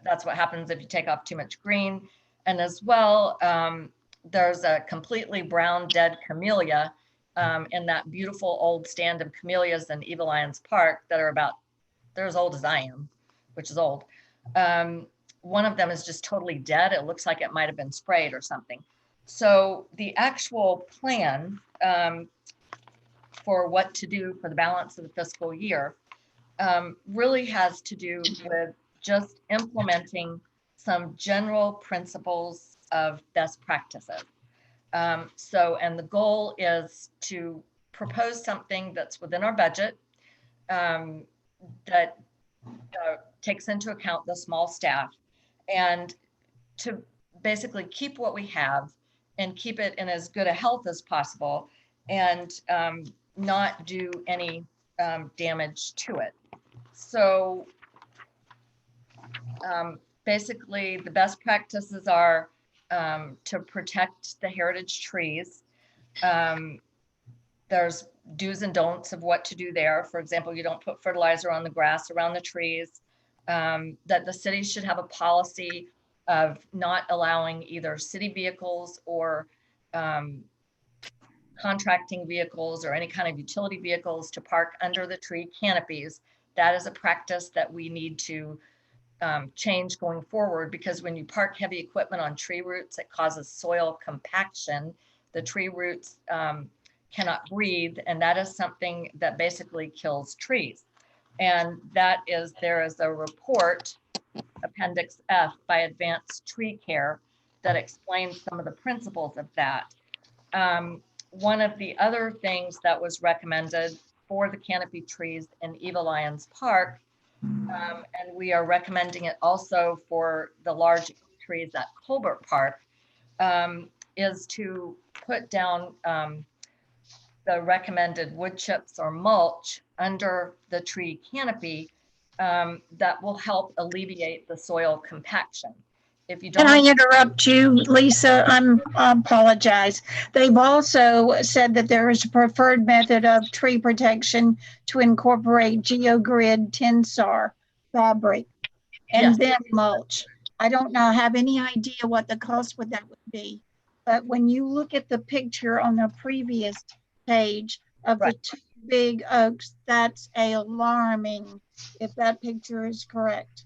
S3: That's what happens if you take off too much green. And as well, there's a completely brown dead camellia in that beautiful old stand of camellias in Eva Lyons Park that are about, they're as old as I am, which is old. One of them is just totally dead. It looks like it might have been sprayed or something. So the actual plan for what to do for the balance of the fiscal year really has to do with just implementing some general principles of best practices. And the goal is to propose something that's within our budget that takes into account the small staff and to basically keep what we have and keep it in as good a health as possible and not do any damage to it. So basically the best practices are to protect the heritage trees. There's do's and don'ts of what to do there. For example, you don't put fertilizer on the grass around the trees. That the city should have a policy of not allowing either city vehicles or contracting vehicles or any kind of utility vehicles to park under the tree canopies. That is a practice that we need to change going forward, because when you park heavy equipment on tree roots, it causes soil compaction. The tree roots cannot breathe, and that is something that basically kills trees. And that is, there is a report, Appendix F, by Advanced Tree Care, that explains some of the principles of that. One of the other things that was recommended for the canopy trees in Eva Lyons Park, and we are recommending it also for the large trees at Colbert Park is to put down the recommended wood chips or mulch under the tree canopy that will help alleviate the soil compaction. If you
S4: Can I
S3: don't,
S4: interrupt you, Lisa? I apologize. They've also said that there is a preferred method of tree protection to incorporate GeoGrid Tensar fabric and
S3: Yes.
S4: then mulch. I don't know, have any idea what the cost with that would be. But when you look at the picture on the previous page of the
S3: Right.
S4: two big oaks, that's alarming if that picture is correct.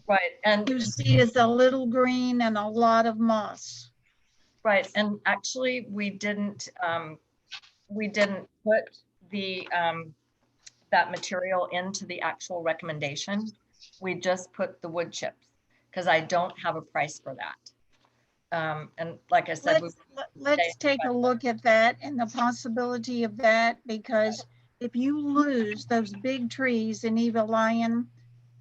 S3: right, and
S4: You see is a little green and a lot of moss.
S3: right, and actually we didn't put the that material into the actual recommendation. We just put the wood chips because I don't have a price for that. And like I said,
S4: Let's take a look at that and the possibility of that, because if you lose those big trees in Eva Lion,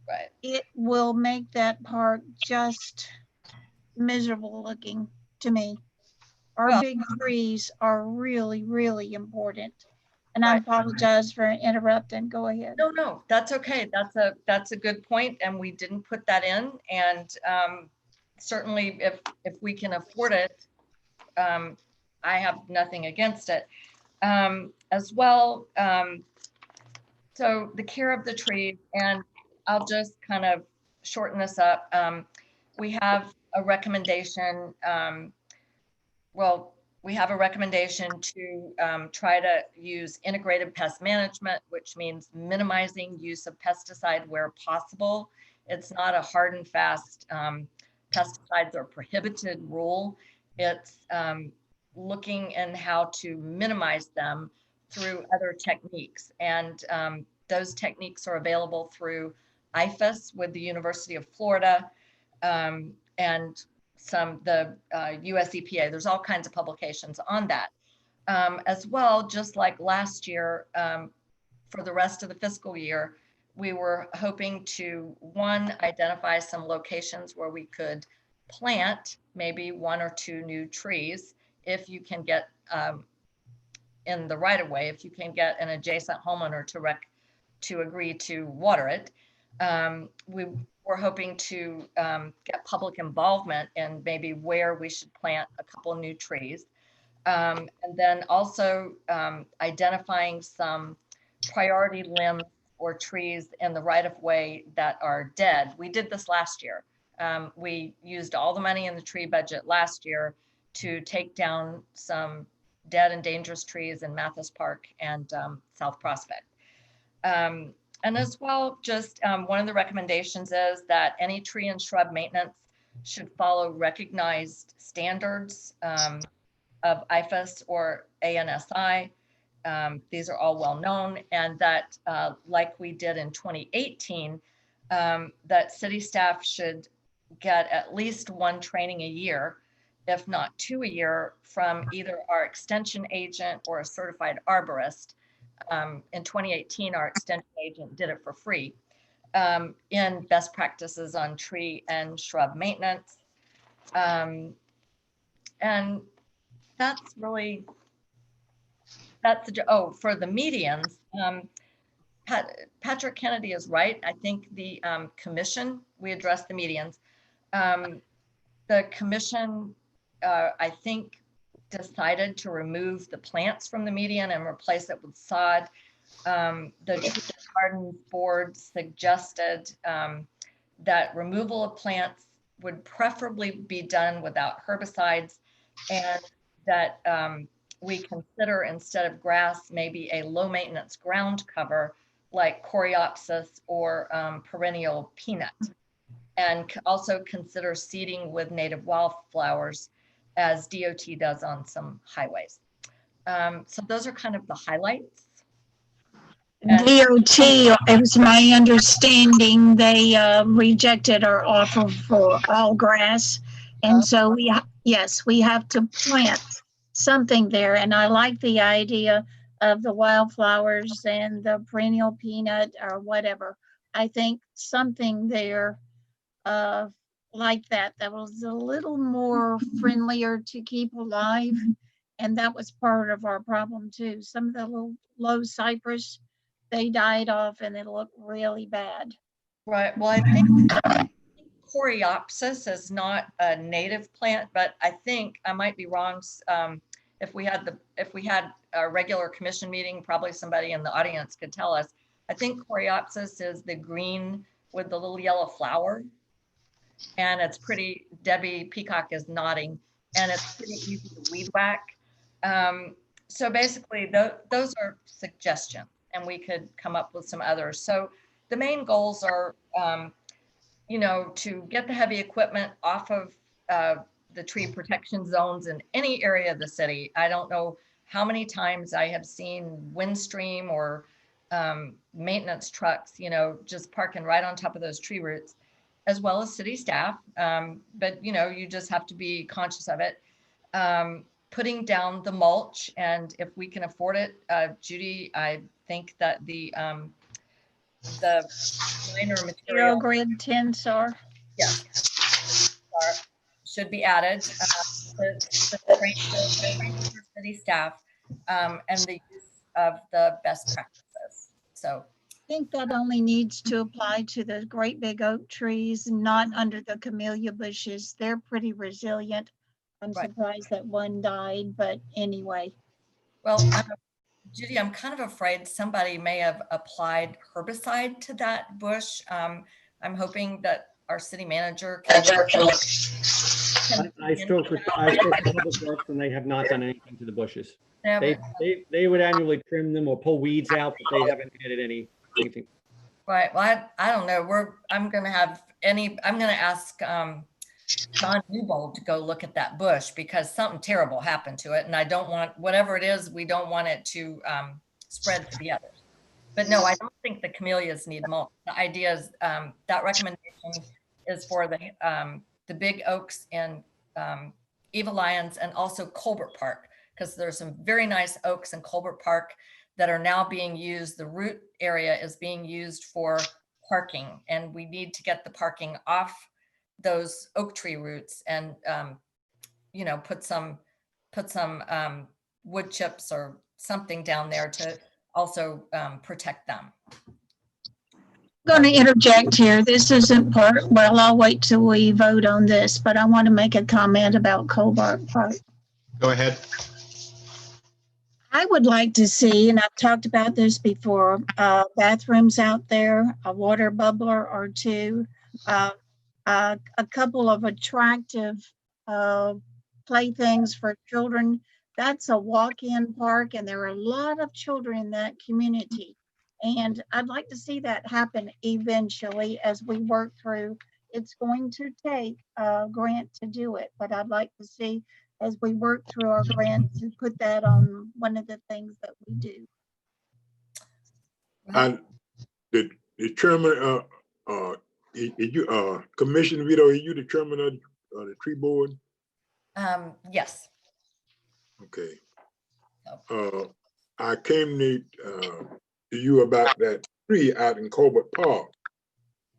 S3: right,
S4: it will make that park just miserable looking to me. Our
S3: Well-
S4: big trees are really, really important. And I
S3: Right.
S4: apologize for interrupting. Go ahead.
S3: no, that's okay. That's a good point, and we didn't put that in. And certainly, if we can afford it, I have nothing against it. As well, so the care of the trees, and I'll just kind of shorten this up. We have a recommendation. We have a recommendation to try to use integrated pest management, which means minimizing use of pesticide where possible. It's not a hard and fast pesticides are prohibited rule. It's looking in how to minimize them through other techniques. And those techniques are available through IFAS with the University of Florida and the US EPA. There's all kinds of publications on that. As well, just like last year, for the rest of the fiscal year, we were hoping to, one, identify some locations where we could plant maybe 1 or 2 new trees if you can get in the right of way, if you can get an adjacent homeowner to agree to water it. We were hoping to get public involvement in maybe where we should plant a couple of new trees. And then also identifying some priority limbs or trees in the right of way that are dead. We did this last year. We used all the money in the tree budget last year to take down some dead and dangerous trees in Mathis Park and South Prospect. And as well, just one of the recommendations is that any tree and shrub maintenance should follow recognized standards of IFAS or ANSI. These are all well known, and that like we did in 2018, that city staff should get at least 1 training a year, if not 2 a year, from either our extension agent or a certified arborist. In 2018, our extension agent did it for free in best practices on tree and shrub maintenance. And that's really, for the medians, Patrick Kennedy is right. I think the commission, we addressed the medians. The commission, I think, decided to remove the plants from the median and replace it with sod. The Tree Garden Board suggested that removal of plants would preferably be done without herbicides, and that we consider, instead of grass, maybe a low maintenance ground cover like Coreopsis or perennial peanut, and also consider seeding with native wildflowers as DOT does on some highways. So those are kind of the highlights.
S4: DOT, it was my understanding, they rejected our offer for all grass. And so we have to plant something there. And I like the idea of the wildflowers and the perennial peanut or whatever. I think something there like that, that was a little more friendlier to keep alive. And that was part of our problem too. Some of the little low cypress, they died off and they look really bad.
S3: Right. Well, I think Coreopsis is not a native plant, but I think I might be wrong. If we had a regular commission meeting, probably somebody in the audience could tell us. I think Coreopsis is the green with the little yellow flower, and it's pretty. Debbie Peacock is nodding, and it's pretty easy to weed whack. So basically, those are suggestions, and we could come up with some others. So the main goals are, to get the heavy equipment off of the tree protection zones in any area of the city. I don't know how many times I have seen Windstream or maintenance trucks, just parking right on top of those tree roots, as well as city staff. But, you just have to be conscious of it. Putting down the mulch, and if we can afford it, Judy, I think that the liner material
S4: Grid Tensar.
S3: should be added. The training for city staff, and the use of the best practices. So
S4: I think that only needs to apply to the great big oak trees, not under the camellia bushes. They're pretty resilient. I'm
S3: Right.
S4: surprised that one died, but anyway.
S3: Well, Judy, I'm kind of afraid somebody may have applied herbicide to that bush. I'm hoping that our city manager can.
S5: I spoke with Public Works and they have not done anything to the bushes. They would annually trim them or pull weeds out, but they haven't added anything.
S3: Right. Well, I don't know. I'm going to ask John Newbold to go look at that bush, because something terrible happened to it. And I don't want, whatever it is, we don't want it to spread to the others. But no, I don't think the camellias need mulch. The idea is that recommendation is for the big oaks in Eva Lyons and also Colbert Park, because there's some very nice oaks in Colbert Park that are now being used. The root area is being used for parking, and we need to get the parking off those oak tree roots and put some wood chips or something down there to also protect them.
S4: I'm going to interject here. This isn't well, I'll wait till we vote on this, but I want to make a comment about Colbert Park.
S1: Go ahead.
S4: I would like to see, and I've talked about this before, bathrooms out there, a water bubbler or two, a couple of attractive playthings for children. That's a walk-in park, and there are a lot of children in that community. And I'd like to see that happen eventually as we work through. It's going to take a grant to do it, but I'd like to see, as we work through our grant, to put that on one of the things that we do.
S2: And the chairman, Commissioner Vito, are you the chairman of the tree board?
S3: Yes.
S2: Okay. I came to you about that tree out in Colbert Park.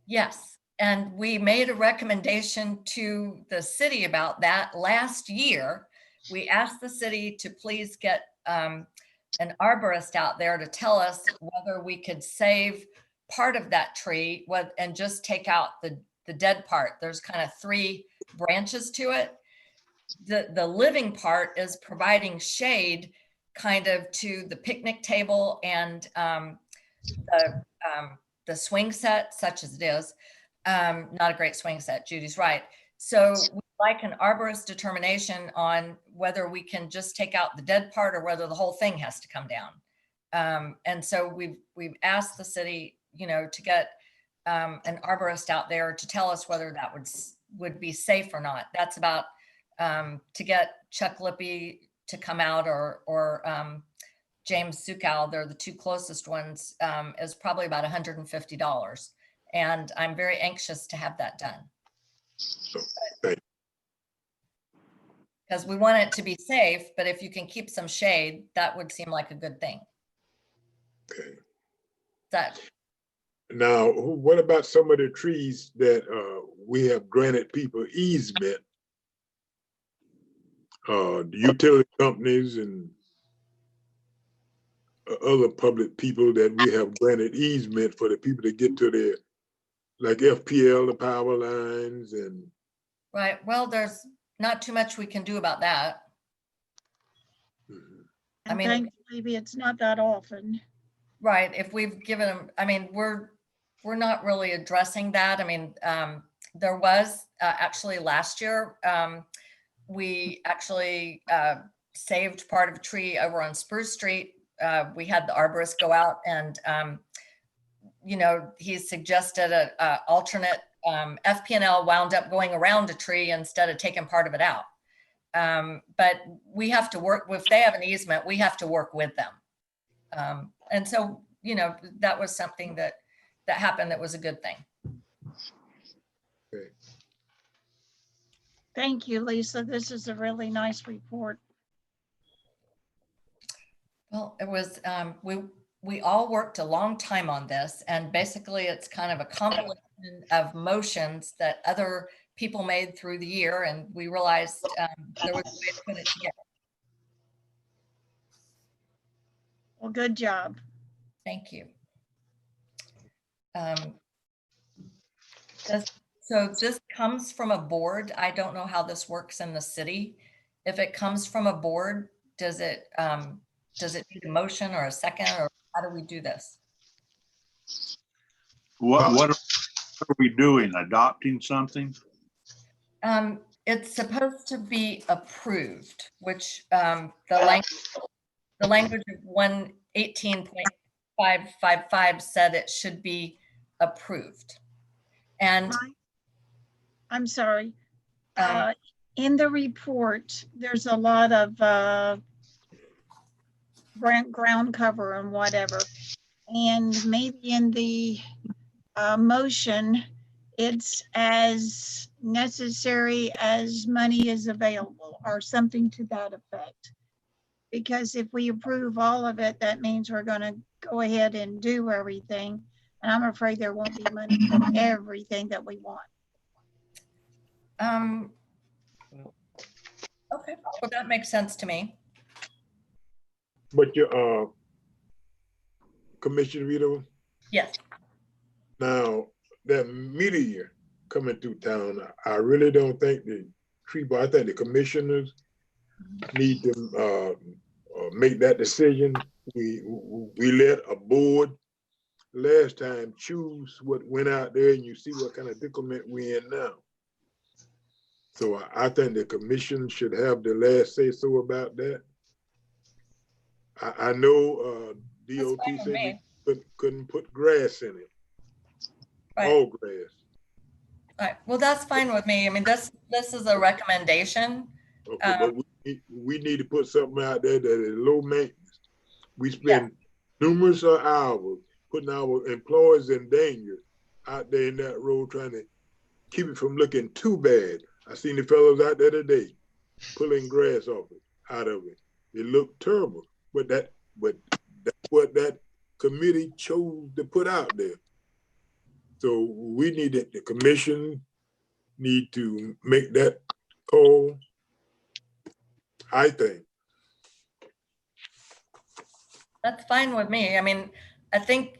S3: Yes. And we made a recommendation to the city about that last year. We asked the city to please get an arborist out there to tell us whether we could save part of that tree and just take out the dead part. There's kind of 3 branches to it. The living part is providing shade kind of to the picnic table and the swing set, such as it is. Not a great swing set, Judy's right. So we'd like an arborist determination on whether we can just take out the dead part or whether the whole thing has to come down. And so we've asked the city, to get an arborist out there to tell us whether that would be safe or not. That's about to get Chuck Lippy to come out or James Sukow, they're the 2 closest ones, is probably about $150. And I'm very anxious to have that done. Because we want it to be safe, but if you can keep some shade, that would seem like a good thing.
S2: Okay. Now, what about some of the trees that we have granted people easement? The utility companies and other public people that we have granted easement for the people to get to their, like FPL, the power lines and.
S3: Right. Well, there's not too much we can do about that.
S2: Mhm.
S3: I
S4: And
S3: mean-
S4: thankfully, it's not that often.
S3: Right. If we've given them, I mean, we're not really addressing that. I mean, there was actually last year, we actually saved part of a tree over on Spruce Street. We had the arborist go out and, you know, he suggested a alternate FP&L wound up going around a tree instead of taking part of it out. But we have to work, if they have an easement, we have to work with them. And so, you know, that was something that happened that was a good thing.
S2: Okay.
S4: Thank you, Lisa. This is a really nice report.
S3: Well, it was, we all worked a long time on this, and basically it's kind of a compilation of motions that other people made through the year, and we realized there was a way to put it together.
S4: Well, good job.
S3: Thank you. So this comes from a board. I don't know how this works in the city. If it comes from a board, does it need a motion or a second, or how do we do this?
S6: What are we doing? Adopting something?
S3: It's supposed to be approved, which the language of 118.555 said it should be approved. And
S4: I'm sorry. In the report, there's a lot of ground cover and whatever. And maybe in the motion, it's as necessary as money is available or something to that effect. Because if we approve all of it, that means we're going to go ahead and do everything. And I'm afraid there won't be money for everything that we want.
S3: Okay, well, that makes sense to me.
S2: But your Commissioner Vito,
S3: Yes.
S2: now that meteor coming through town, I really don't think the tree board, I think the commissioners need to make that decision. We let a board last time choose what went out there, and you see what kind of predicament we're in now. So I think the commission should have the last say so about that. I know DOT said we couldn't put grass in it.
S3: Right.
S2: All grass.
S3: All right. Well, that's fine with me. I mean, this is a recommendation.
S2: Okay, but we need to put something out there that is low maintenance. We spend numerous hours putting our employees in danger out there in that road, trying to keep it from looking too bad. I seen the fellows out there today pulling grass off it, out of it. It looked terrible, but that's what that committee chose to put out there. So we need it, the commission need to make that call, I think.
S3: That's fine with me. I mean, I think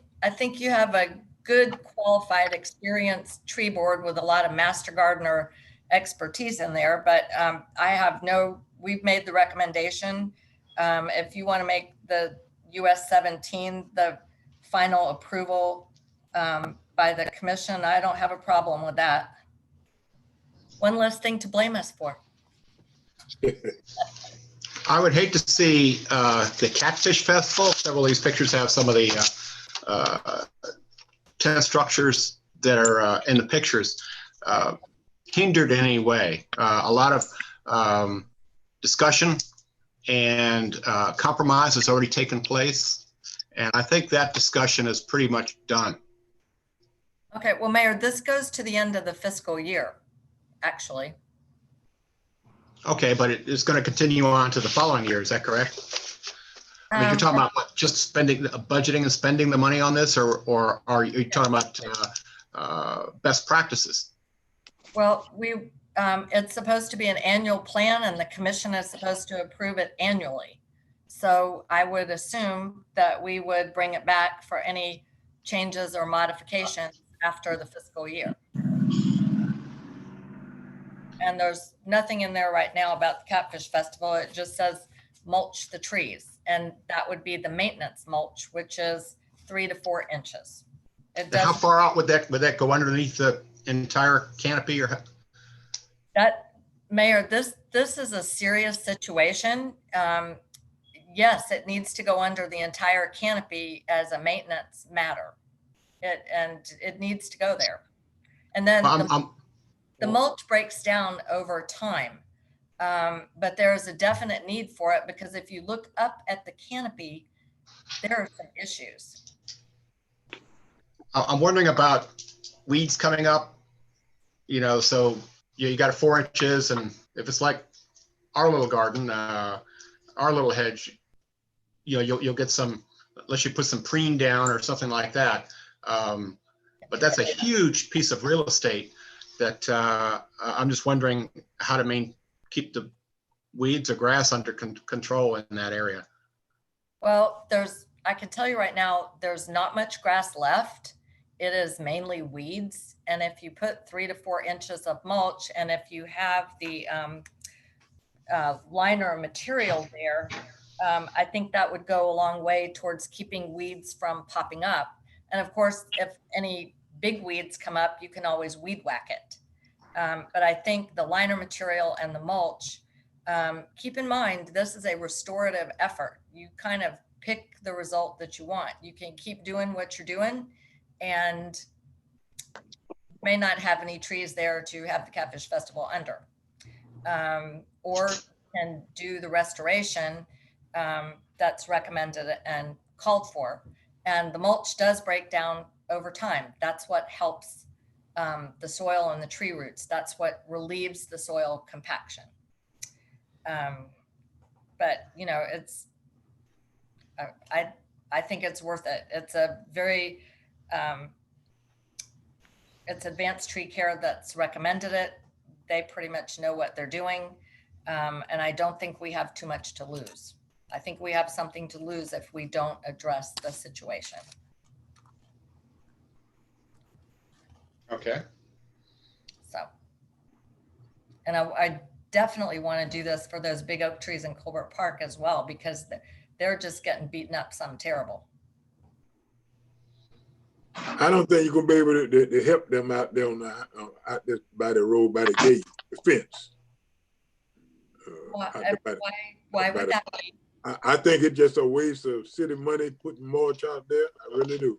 S3: you have a good, qualified, experienced tree board with a lot of master gardener expertise in there, but we've made the recommendation. If you want to make the US 17 the final approval by the commission, I don't have a problem with that. One less thing to blame us for.
S1: I would hate to see the Catfish Festival. Several of these pictures have some of the tent structures that are in the pictures hindered in any way. A lot of discussion and compromise has already taken place. And I think that discussion is pretty much done.
S3: Okay, well, Mayor, this goes to the end of the fiscal year, actually.
S1: Okay, but it's going to continue on to the following year. Is that correct? I mean, you're talking about what, just spending, budgeting and spending the money on this, or are you talking about best practices?
S3: Well, it's supposed to be an annual plan and the commission is supposed to approve it annually. So I would assume that we would bring it back for any changes or modifications after the fiscal year. And there's nothing in there right now about the Catfish Festival. It just says mulch the trees. And that would be the maintenance mulch, which is 3 to 4 inches.
S1: And how far out would that go underneath the entire canopy, or?
S3: That, Mayor, this is a serious situation. Yes, it needs to go under the entire canopy as a maintenance matter. It needs to go there. And then the mulch breaks down over time. But there's a definite need for it because if you look up at the canopy, there are some issues.
S1: I'm wondering about weeds coming up, you know, so you got 4 inches, and if it's like our little garden, our little hedge, you know, you'll get some, unless you put some preen down or something like that. But that's a huge piece of real estate that I'm just wondering how to keep the weeds or grass under control in that area.
S3: Well, I can tell you right now, there's not much grass left. It is mainly weeds. And if you put 3 to 4 inches of mulch, and if you have the liner material there, I think that would go a long way towards keeping weeds from popping up. And of course, if any big weeds come up, you can always weed whack it. But I think the liner material and the mulch, keep in mind, this is a restorative effort. You kind of pick the result that you want. You can keep doing what you're doing and may not have any trees there to have the Catfish Festival under. Or can do the restoration that's recommended and called for. And the mulch does break down over time. That's what helps the soil and the tree roots. That's what relieves the soil compaction. But you know, I think it's worth it. It's a very, it's advanced tree care that's recommended it. They pretty much know what they're doing. And I don't think we have too much to lose. I think we have something to lose if we don't address the situation.
S1: Okay.
S3: So, and I definitely want to do this for those big oak trees in Colbert Park as well, because they're just getting beaten up some terrible.
S2: I don't think you're gonna be able to help them out there on out there by the road, by the gate, the fence.
S3: Why would that be?
S2: I think it's just a waste of city money putting mulch out there. I really do.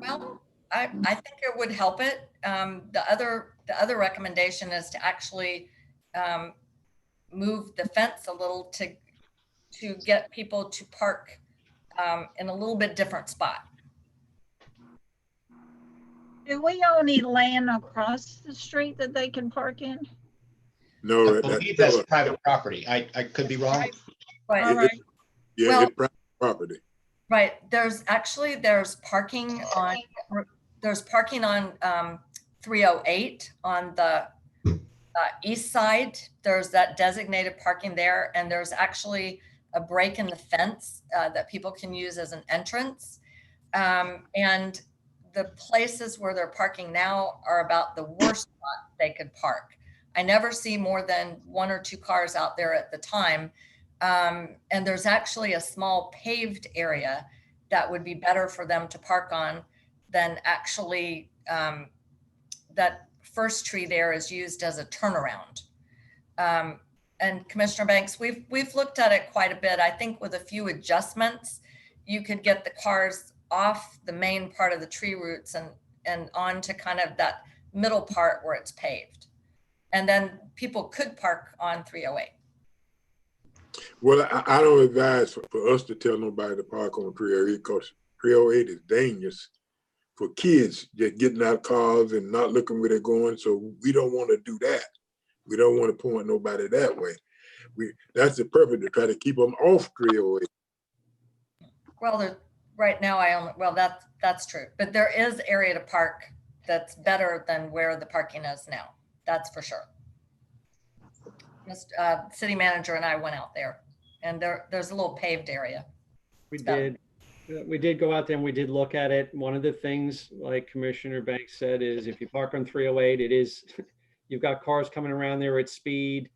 S3: Well, I think it would help it. The other recommendation is to actually move the fence a little to get people to park in a little bit different spot.
S4: Do we own any land across the street that they can park in?
S2: No,
S1: I believe that's private property. I could be wrong.
S3: Right.
S4: All right.
S2: Yeah,
S3: Well,
S2: it's private property.
S3: Right. There's parking on 308 on the east side. There's that designated parking there, and there's actually a break in the fence that people can use as an entrance. And the places where they're parking now are about the worst spot they could park. I never see more than 1 or 2 cars out there at the time. And there's actually a small paved area that would be better for them to park on than actually that first tree there is used as a turnaround. And Commissioner Banks, we've looked at it quite a bit. I think with a few adjustments, you could get the cars off the main part of the tree roots and onto kind of that middle part where it's paved. And then people could park on 308.
S2: Well, I don't advise for us to tell nobody to park on 308 because 308 is dangerous for kids just getting out of cars and not looking where they're going. So we don't want to do that. We don't want to point nobody that way. That's the purpose, to try to keep them off 308.
S3: Well, right now well, that's true, but there is area to park that's better than where the parking is now. That's for sure. City manager and I went out there, and there's a little paved area.
S5: We did go out there and we did look at it. One of the things, like Commissioner Banks said, is if you park on 308, you've got cars coming around there at speed,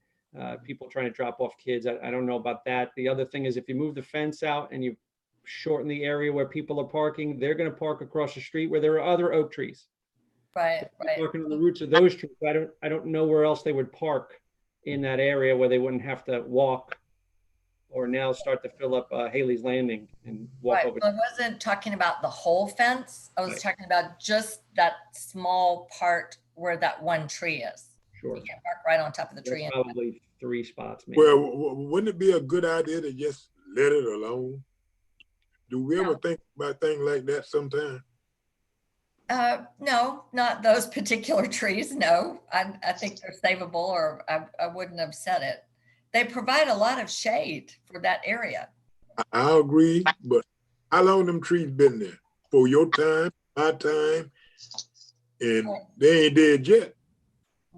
S5: people trying to drop off kids. I don't know about that. The other thing is if you move the fence out and you shorten the area where people are parking, they're going to park across the street where there are other oak trees.
S3: Right.
S5: Parking on the roots of those trees. I don't know where else they would park in that area where they wouldn't have to walk or now start to fill up Haley's Landing and walk
S3: Right.
S5: over.
S3: Well, I wasn't talking about the whole fence. I was talking about just that small part where that one tree is.
S5: Sure.
S3: You can't park right on top of the tree.
S5: Probably 3 spots, maybe.
S2: Well, wouldn't it be a good idea to just let it alone? Do we ever think about things like that sometime?
S3: No, not those particular trees. No, I think they're savable, or I wouldn't have said it. They provide a lot of shade for that area.
S2: I agree, but how long them trees been there? For your time, my time, and they ain't dead yet.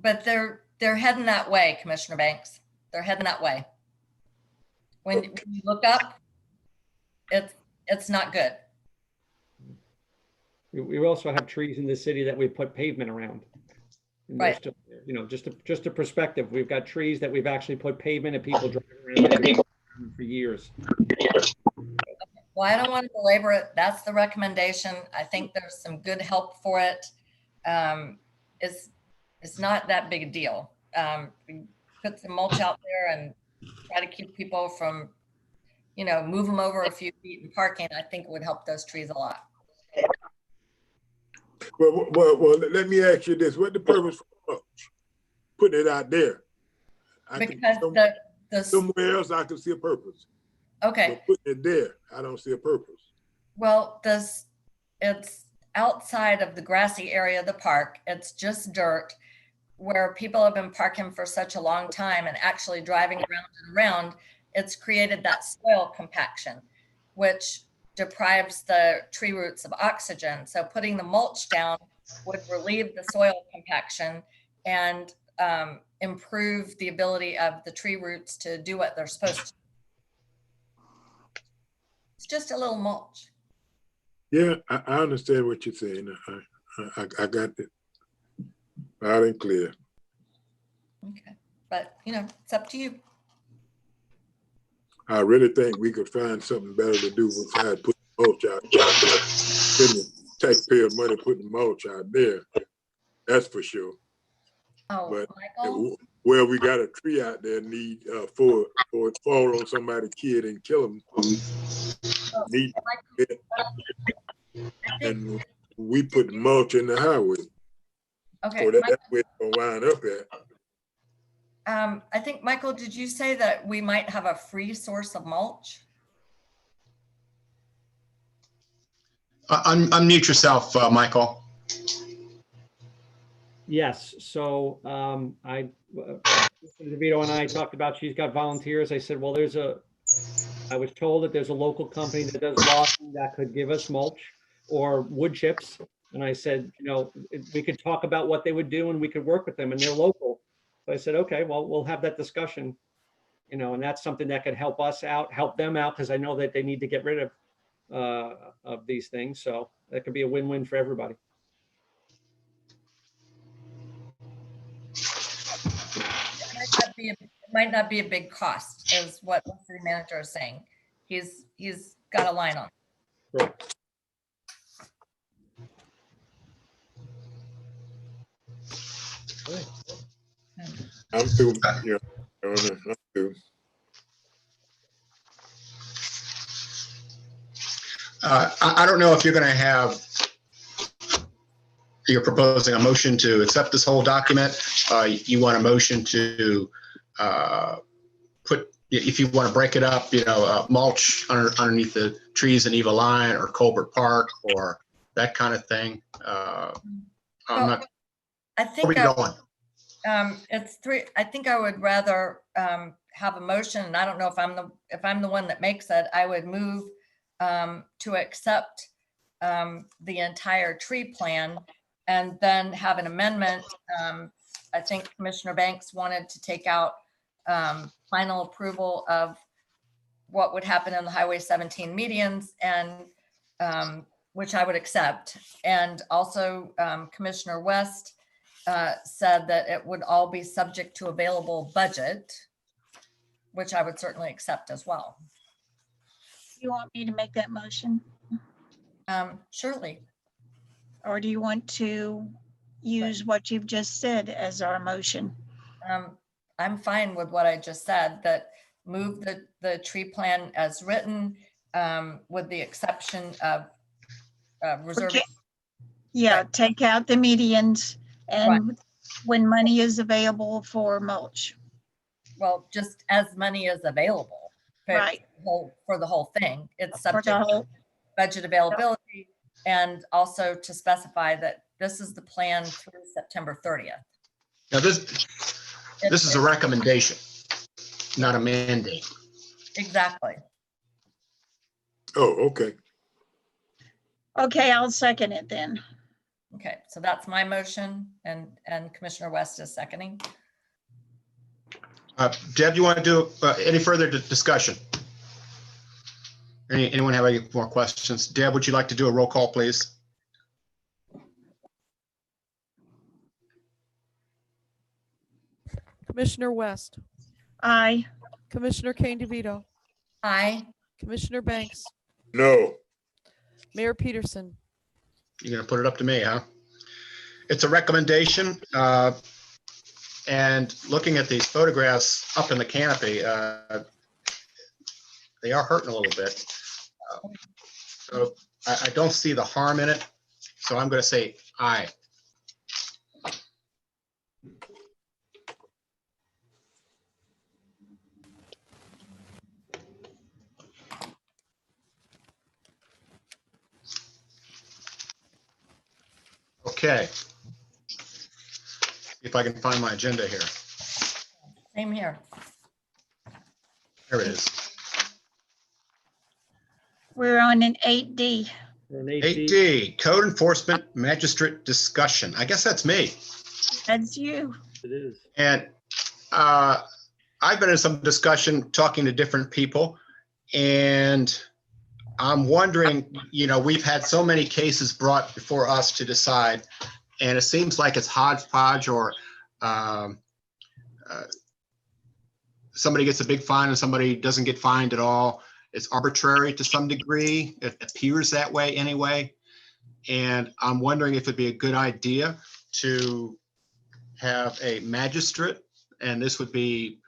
S3: But they're heading that way, Commissioner Banks. They're heading that way. When you look up, it's not good.
S5: We also have trees in the city that we put pavement around. And
S3: right.
S5: Still, just a perspective. We've got trees that we've actually put pavement and people driving around for years.
S3: Well, I don't want to belabor it. That's the recommendation. I think there's some good help for it. It's not that big a deal. We put some mulch out there and try to keep people from, move them over a few feet in parking. I think it would help those trees a lot.
S2: Well, let me ask you this. What the purpose for mulch? Putting it out there.
S3: Because
S2: somewhere else I can see a purpose.
S3: Okay.
S2: But putting it there, I don't see a purpose.
S3: Well, it's outside of the grassy area of the park. It's just dirt where people have been parking for such a long time and actually driving around and around. It's created that soil compaction, which deprives the tree roots of oxygen. So putting the mulch down would relieve the soil compaction and improve the ability of the tree roots to do what they're supposed to. It's just a little mulch.
S2: Yeah, I understand what you're saying. I got it loud and clear.
S3: Okay, but it's up to you.
S2: I really think we could find something better to do besides putting mulch out there. Spending taxpayer money putting mulch out there. That's for sure.
S3: Oh,
S2: but
S3: Michael?
S2: Well, we got a tree out there need for it fall on somebody's kid and kill them. And we put mulch in the highway.
S3: Okay.
S2: So that's where it's gonna wind up at.
S3: I think, Michael, did you say that we might have a free source of mulch?
S1: Unmute yourself, Michael.
S5: Yes. So DeVito and I talked about, she's got volunteers. I said, well, I was told that there's a local company that does logging that could give us mulch or wood chips. And I said, we could talk about what they would do and we could work with them, and they're local. So I said, okay, well, we'll have that discussion, and that's something that could help us out, help them out, because I know that they need to get rid of these things. So that could be a win-win for everybody.
S3: It might not be a big cost, is what the city manager is saying. He's got a line on.
S5: Right.
S2: I'm through. Yeah, I'm through.
S1: I don't know if you're going to you're proposing a motion to accept this whole document. You want a motion to if you want to break it up, mulch underneath the trees in Eva Line or Colbert Park or that kind of thing.
S3: I think it's three. I think I would rather have a motion, and I don't know if I'm the one that makes it, I would move to accept the entire tree plan and then have an amendment. I think Commissioner Banks wanted to take out final approval of what would happen in the Highway 17 medians, and which I would accept. And also Commissioner West said that it would all be subject to available budget, which I would certainly accept as well.
S4: You want me to make that motion?
S3: Surely.
S4: Or do you want to use what you've just said as our motion?
S3: I'm fine with what I just said, that move the tree plan as written, with the exception of reserving.
S4: Okay. Yeah,
S3: Right.
S4: take out the medians
S3: Right.
S4: and when money is available for mulch.
S3: Well, just as money is available. for-
S4: Right.
S3: For the whole thing. It's
S4: For
S3: subject
S4: the
S3: to
S4: whole,
S3: budget availability, and also to specify that this is the plan through September 30th.
S1: Now, this is a recommendation, not a mandate.
S3: Exactly.
S2: Oh, okay.
S4: okay, I'll second it then.
S3: Okay, so that's my motion, and Commissioner West is seconding.
S1: Deb, you want to do any further discussion? Anyone have any more questions? Deb, would you like to do a roll call, please?
S8: Commissioner West,
S4: Aye.
S8: Commissioner Kane DeVito,
S3: Aye.
S8: Commissioner Banks,
S2: No.
S8: Mayor Peterson.
S1: You're going to put it up to me, huh? It's a recommendation. And looking at these photographs up in the canopy, they are hurting a little bit. So I don't see the harm in it. So I'm going to say aye. Okay. If I can find my agenda here.
S3: Same here.
S1: There it is.
S4: We're on an 8D.
S5: An 8D.
S1: 8D, Code Enforcement Magistrate Discussion. I guess that's me.
S4: That's you.
S5: It is.
S1: And I've been in some discussion talking to different people, and I'm wondering, we've had so many cases brought before us to decide, and it seems like it's hodgepodge, or somebody gets a big fine and somebody doesn't get fined at all. It's arbitrary to some degree. It appears that way anyway. And I'm wondering if it'd be a good idea to have a magistrate, and this would be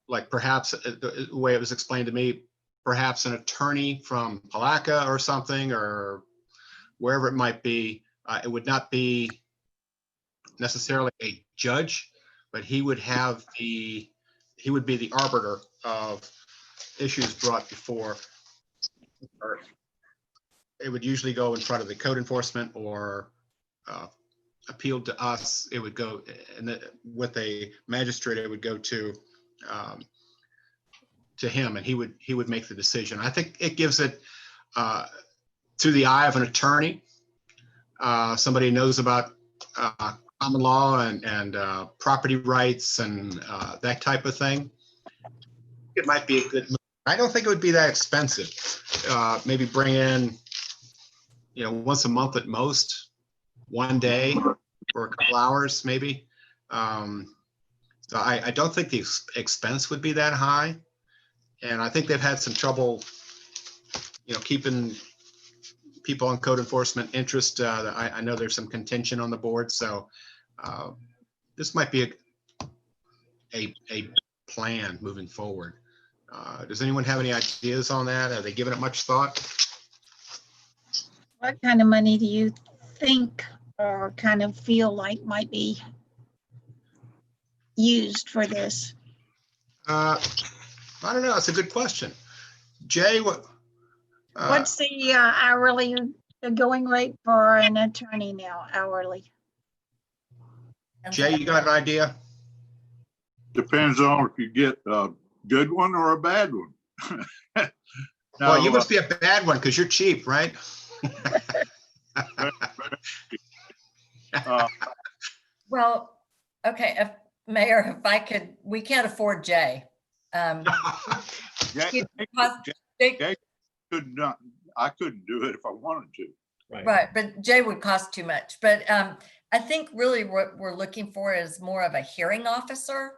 S1: like perhaps the way it was explained to me, perhaps an attorney from Palaca or something, or wherever it might be. It would not be necessarily a judge, but he would be the arbiter of issues brought before. Or it would usually go in front of the code enforcement, or appealed to us. It would go, and with a magistrate, it would go to him, and he would make the decision. I think it gives it through the eye of an attorney, somebody who knows about common law and property rights and that type of thing. It might be a good move. I don't think it would be that expensive. Maybe bring in, once a month at most, one day for a couple hours, maybe. So I don't think the expense would be that high. And I think they've had some trouble, keeping people on code enforcement interest. I know there's some contention on the board, so this might be a plan moving forward. Does anyone have any ideas on that? Have they given it much thought?
S4: What kind of money do you think or kind of feel like might be used for this?
S1: I don't know. It's a good question. Jay, what?
S4: What's the hourly, the going rate for an attorney now, hourly?
S1: Jay, you got an idea?
S6: Depends on if you get a good one or a bad one.
S1: Well, you
S6: No,
S1: must be a bad one because you're cheap, right?
S3: Well, okay, if, Mayor, if I could, we can't afford Jay.
S6: Jay-
S3: Cost-
S6: Jay
S3: Jay-
S6: I couldn't do it if I wanted to.
S3: Right, but Jay would cost too much. But I think really what we're looking for is more of a hearing officer.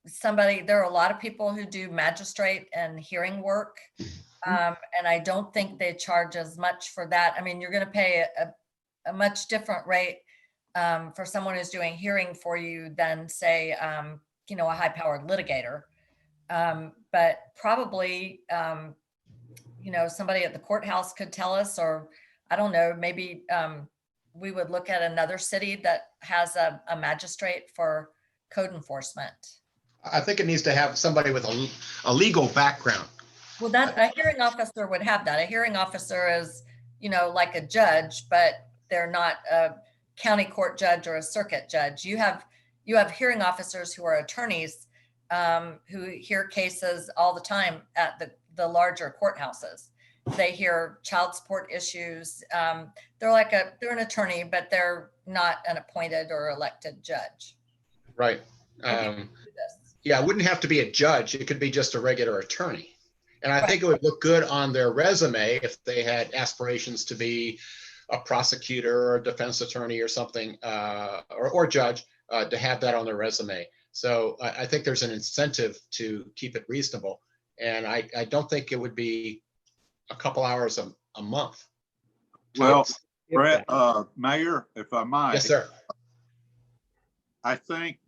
S3: Somebody, there are a lot of people who do magistrate and hearing work. And I don't think they charge as much for that. I mean, you're going to pay a much different rate for someone who's doing hearing for you than say, you know, a high powered litigator. But probably, you know, somebody at the courthouse could tell us, or I don't know, maybe we would look at another city that has a magistrate for code enforcement.
S1: I think it needs to have somebody with a legal background.
S3: Well, that a hearing officer would have that. A hearing officer is, you know, like a judge, but they're not a county court judge or a circuit judge. You have hearing officers who are attorneys who hear cases all the time at the larger courthouses. They hear child support issues. They're an attorney, but they're not an appointed or elected judge.
S1: Right. Yeah, it wouldn't have to be a judge. It could be just a regular attorney. And I think it would look good on their resume if they had aspirations to be a prosecutor or a defense attorney or something, or judge, to have that on their resume. So I think there's an incentive to keep it reasonable. And I don't think it would be a couple hours a month.
S6: Well, Brett, Mayor, if I might.
S1: Yes, sir.
S6: I think,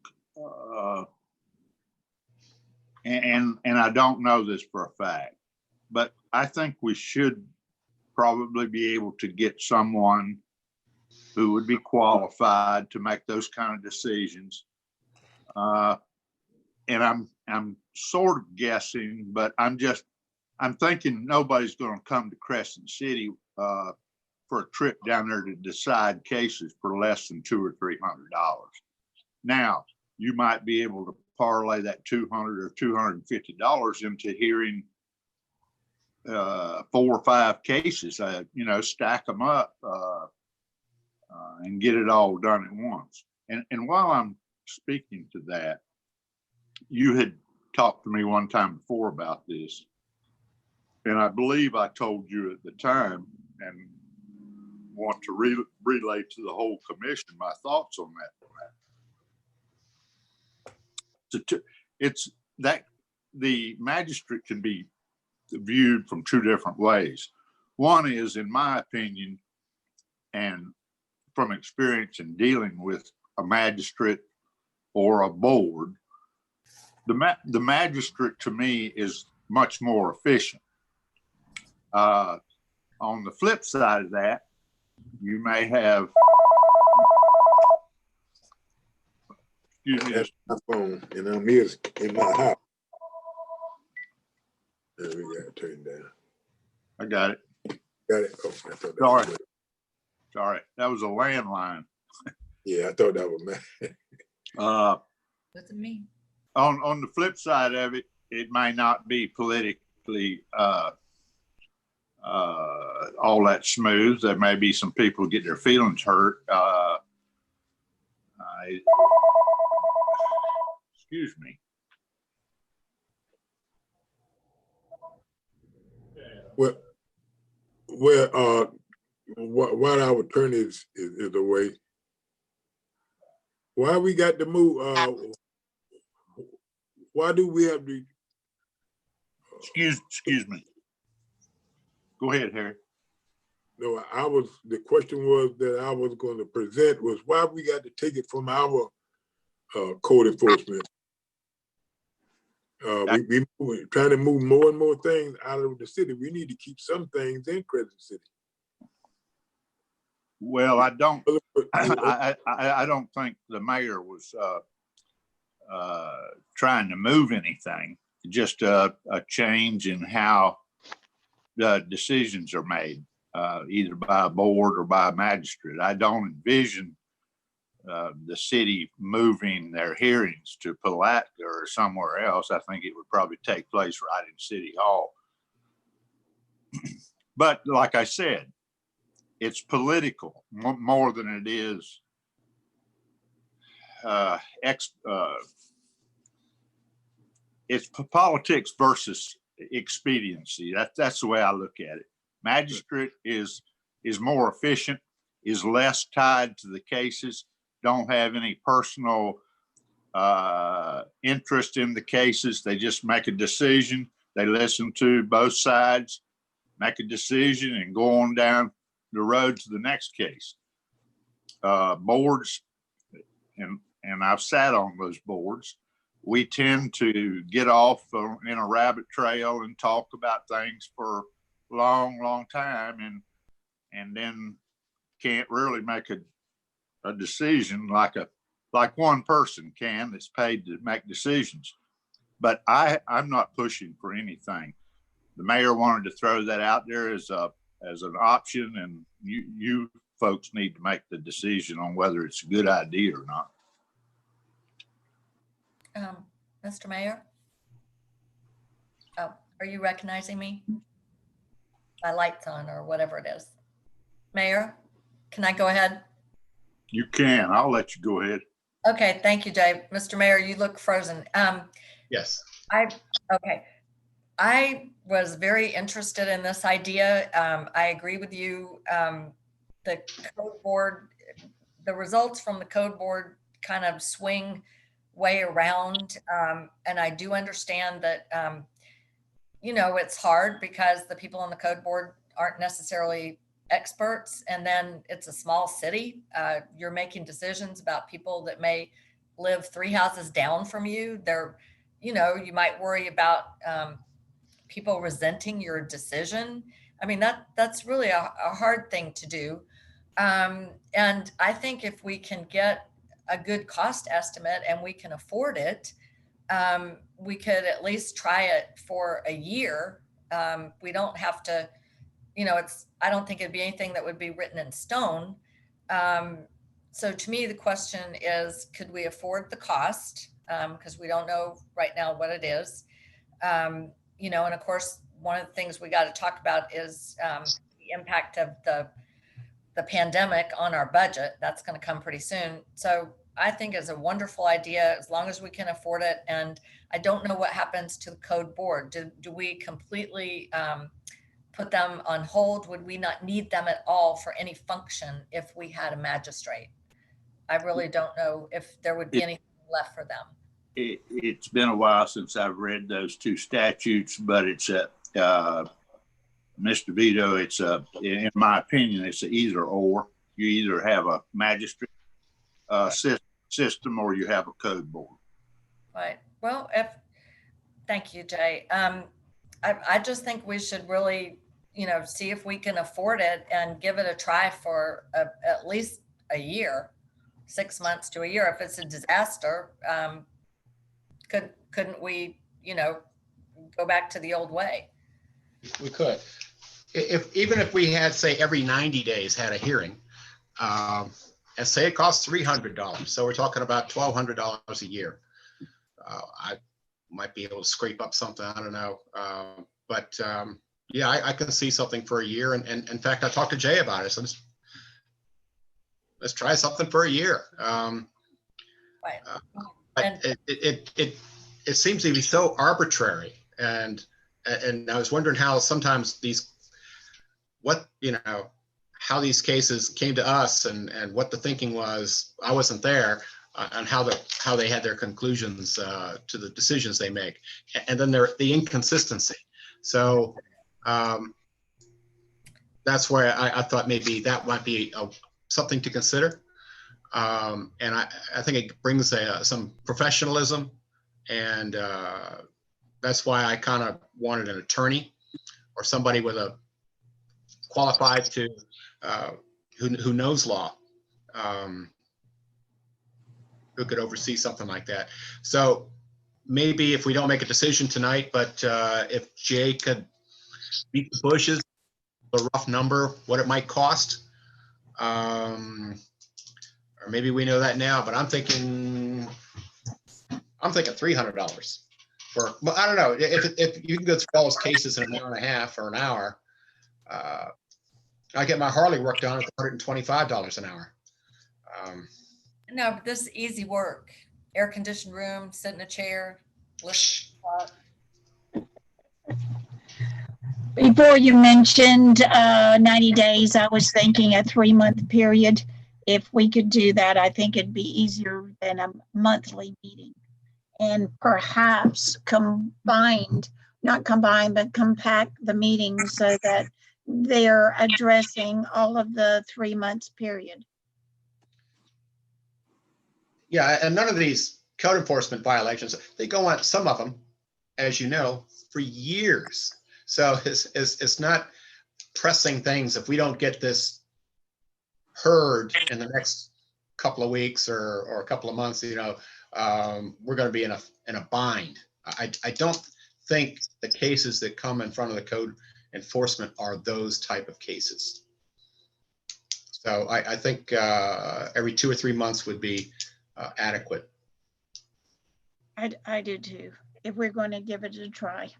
S6: and I don't know this for a fact, but I think we should probably be able to get someone who would be qualified to make those kind of decisions. And I'm sort of guessing, but I'm thinking nobody's going to come to Crescent City for a trip down there to decide cases for less than $200 or $300. Now, you might be able to parlay that $200 or $250 into hearing 4 or 5 cases, you know, stack them up and get it all done at once. And while I'm speaking to that, you had talked to me one time before about this, and I believe I told you at the time, and want to relay to the whole commission my thoughts on that. It's that the magistrate can be viewed from 2 different ways. One is, in my opinion, and from experience in dealing with a magistrate or a board, the magistrate to me is much more efficient. On the flip side of that, you may have, excuse me,
S2: That's my phone, and I'm here in my house. There we got it turned down.
S6: I got it.
S2: Got it. Oh, I thought that
S6: Sorry.
S2: was
S6: Sorry, that was a landline.
S2: yeah, I thought that was mine.
S3: Doesn't mean.
S6: On the flip side of it, it may not be politically all that smooth. There may be some people get their feelings hurt. Excuse me.
S2: Well, while our attorney is away, why we got to move? Why do we have to?
S6: Excuse me. Go ahead, Harry.
S2: No, the question was that I was going to present was why we got to take it from our code enforcement. We trying to move more and more things out of the city. We need to keep some things in Crescent City.
S6: Well, I don't think the mayor was trying to move anything. Just a change in how the decisions are made, either by a board or by a magistrate. I don't envision the city moving their hearings to Palatka or somewhere else. I think it would probably take place right in City Hall. But like I said, it's political more than it is it's politics versus expediency. That's the way I look at it. Magistrate is more efficient, is less tied to the cases, don't have any personal interest in the cases. They just make a decision. They listen to both sides, make a decision, and go on down the road to the next case. Boards, and I've sat on those boards, we tend to get off in a rabbit trail and talk about things for a long time, and then can't really make a decision like one person can that's paid to make decisions. But I'm not pushing for anything. The mayor wanted to throw that out there as an option, and you folks need to make the decision on whether it's a good idea or not.
S3: Mr. Mayor? Oh, are you recognizing me? My light's on or whatever it is. Mayor, can I go ahead?
S6: You can. I'll let you go ahead.
S3: Okay, thank you, Jay. Mr. Mayor, you look frozen.
S1: Yes.
S3: Okay. I was very interested in this idea. I agree with you. The code board, the results from the code board kind of swing way around. And I do understand that, it's hard because the people on the code board aren't necessarily experts. And then it's a small city. You're making decisions about people that may live 3 houses down from you. You might worry about people resenting your decision. I mean, that's really a hard thing to do. And I think if we can get a good cost estimate and we can afford it, we could at least try it for a year. We don't have to, I don't think it'd be anything that would be written in stone. So to me, the question is, could we afford the cost? Because we don't know right now what it is. And of course, one of the things we got to talk about is the impact of the pandemic on our budget. That's going to come pretty soon. So I think it's a wonderful idea as long as we can afford it. And I don't know what happens to the code board. Do we completely put them on hold? Would we not need them at all for any function if we had a magistrate? I really don't know if there would be anything left for them.
S6: It's been a while since I've read those 2 statutes, but it's Mr. Vito, it's in my opinion, it's an either or. You either have a magistrate system or you have a code board.
S3: Right. Well, thank you, Jay. I just think we should really, see if we can afford it and give it a try for at least a year, 6 months to a year. If it's a disaster, couldn't we, go back to the old way?
S1: We could. Even if we had, say, every 90 days had a hearing, and say it costs $300. So we're talking about $1,200 a year. I might be able to scrape up something. I don't know. But yeah, I can see something for a year. And in fact, I talked to Jay about it. So let's try something for a year.
S3: Right.
S1: But it seems to be so arbitrary. And I was wondering how sometimes how these cases came to us and what the thinking was. I wasn't there, and how they had their conclusions to the decisions they make, and then the inconsistency. So that's where I thought maybe that might be something to consider. And I think it brings some professionalism, and that's why I kind of wanted an attorney or somebody with a qualified to who knows law, who could oversee something like that. So maybe if we don't make a decision tonight, but if Jay could beat the bushes, a rough number, what it might cost, Or maybe we know that now, but I'm thinking $300 for, well, I don't know, if you can go through all those cases in an hour and a half or an hour. I get my Harley work done at $125 an hour.
S3: No, but this is easy work. Air conditioned room, sit in a chair, listen.
S4: Before you mentioned 90 days, I was thinking a 3-month period. If we could do that, I think it'd be easier than a monthly meeting. And perhaps not combine, but compact the meetings so that they're addressing all of the 3 months period.
S1: Yeah, and none of these code enforcement violations, they go on, some of them, as you know, for years. So it's not pressing things. If we don't get this heard in the next couple of weeks or a couple of months, we're going to be in a bind. I don't think the cases that come in front of the code enforcement are those type of cases. So I think every 2 or 3 months would be adequate.
S4: I do too, if we're going to give it a try.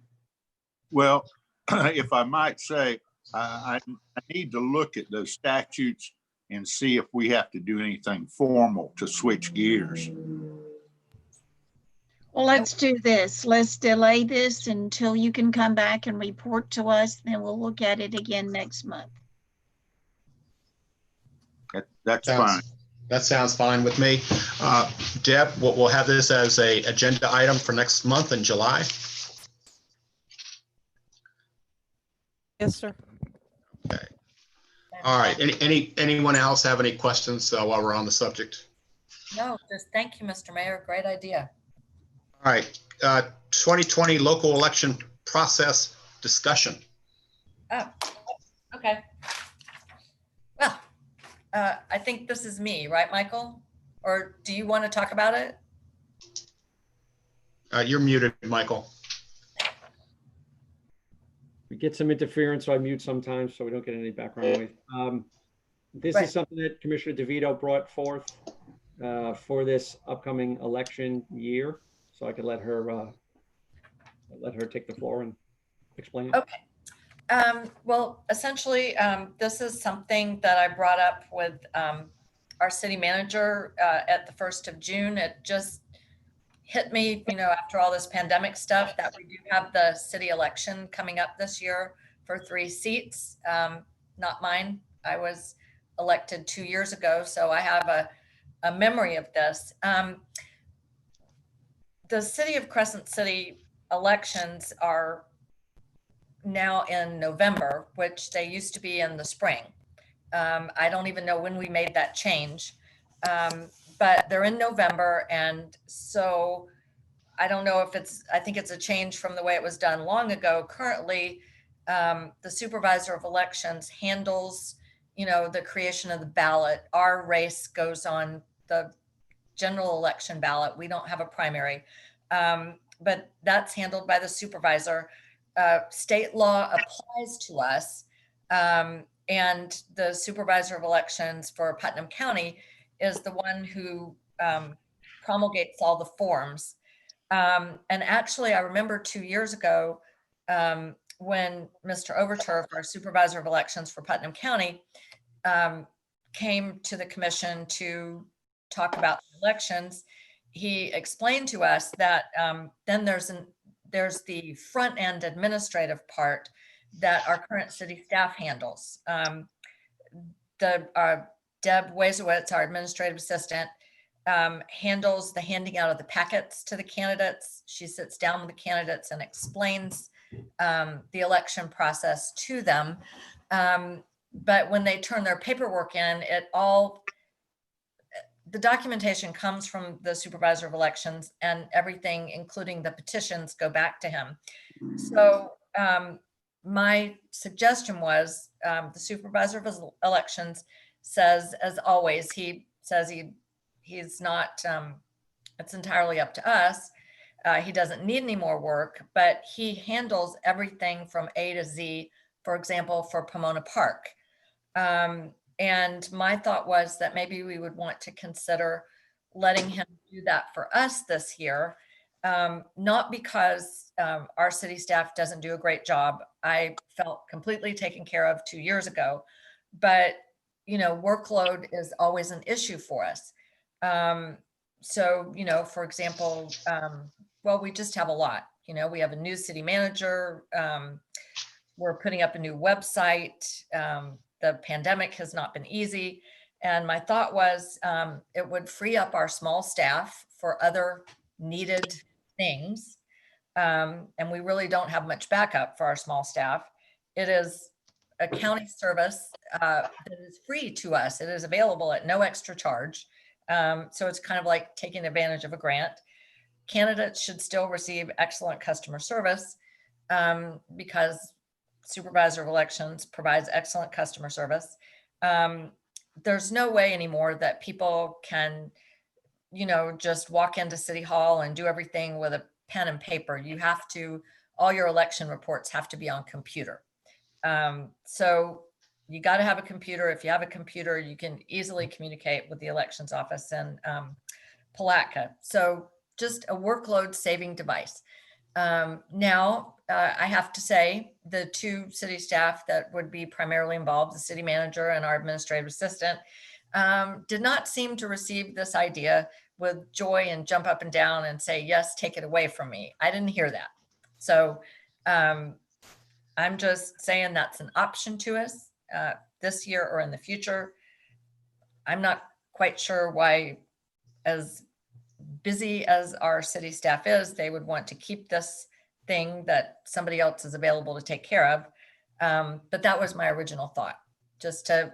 S6: Well, if I might say, I need to look at those statutes and see if we have to do anything formal to switch gears.
S4: Well, let's do this. Let's delay this until you can come back and report to us. Then we'll look at it again next month.
S6: That's fine.
S1: That sounds fine with me. Deb, we'll have this as a agenda item for next month in July.
S8: Yes, sir.
S1: Okay. All right. Anyone else have any questions while we're on the subject?
S3: No, just thank you, Mr. Mayor. Great idea.
S1: All right. 2020 local election process discussion.
S3: Oh, okay. Well, I think this is me, right, Michael? Or do you want to talk about it?
S1: You're muted, Michael.
S5: We get some interference, so I mute sometimes so we don't get any background noise. This
S3: Right.
S5: is something that Commissioner DeVito brought forth for this upcoming election year. So I could let her take the floor and explain it.
S3: Okay. Well, essentially, this is something that I brought up with our city manager at the 1st of June. It just hit me, after all this pandemic stuff, that we do have the city election coming up this year for 3 seats. Not mine. I was elected 2 years ago, so I have a memory of this. The city of Crescent City elections are now in November, which they used to be in the spring. I don't even know when we made that change, but they're in November. And so I don't know if I think it's a change from the way it was done long ago. Currently, the supervisor of elections handles, the creation of the ballot. Our race goes on the general election ballot. We don't have a primary, but that's handled by the supervisor. State law applies to us, and the supervisor of elections for Putnam County is the one who promulgates all the forms. And actually, I remember 2 years ago when Mr. Overturf, our supervisor of elections for Putnam County, came to the commission to talk about elections. He explained to us that then there's the front end administrative part that our current city staff handles. Deb Wazowitz, our administrative assistant, handles the handing out of the packets to the candidates. She sits down with the candidates and explains the election process to them. But when they turn their paperwork in, the documentation comes from the supervisor of elections, and everything, including the petitions, go back to him. So my suggestion was the supervisor of elections says, as always, he says he's not, it's entirely up to us. He doesn't need any more work, but he handles everything from A to Z, for example, for Pomona Park. And my thought was that maybe we would want to consider letting him do that for us this year. Not because our city staff doesn't do a great job. I felt completely taken care of 2 years ago, but workload is always an issue for us. So, for example, well, we just have a lot. We have a new city manager. We're putting up a new website. The pandemic has not been easy. And my thought was it would free up our small staff for other needed things. And we really don't have much backup for our small staff. It is a county service that is free to us. It is available at no extra charge. So it's kind of like taking advantage of a grant. Candidates should still receive excellent customer service because Supervisor of Elections provides excellent customer service. There's no way anymore that people can, just walk into City Hall and do everything with a pen and paper. You have to, all your election reports have to be on computer. So you got to have a computer. If you have a computer, you can easily communicate with the elections office in Palatka. So just a workload saving device. Now, I have to say the two city staff that would be primarily involved, the city manager and our administrative assistant, did not seem to receive this idea with joy and jump up and down and say, yes, take it away from me. I didn't hear that. So I'm just saying that's an option to us this year or in the future. I'm not quite sure why, as busy as our city staff is, they would want to keep this thing that somebody else is available to take care of. But that was my original thought, just to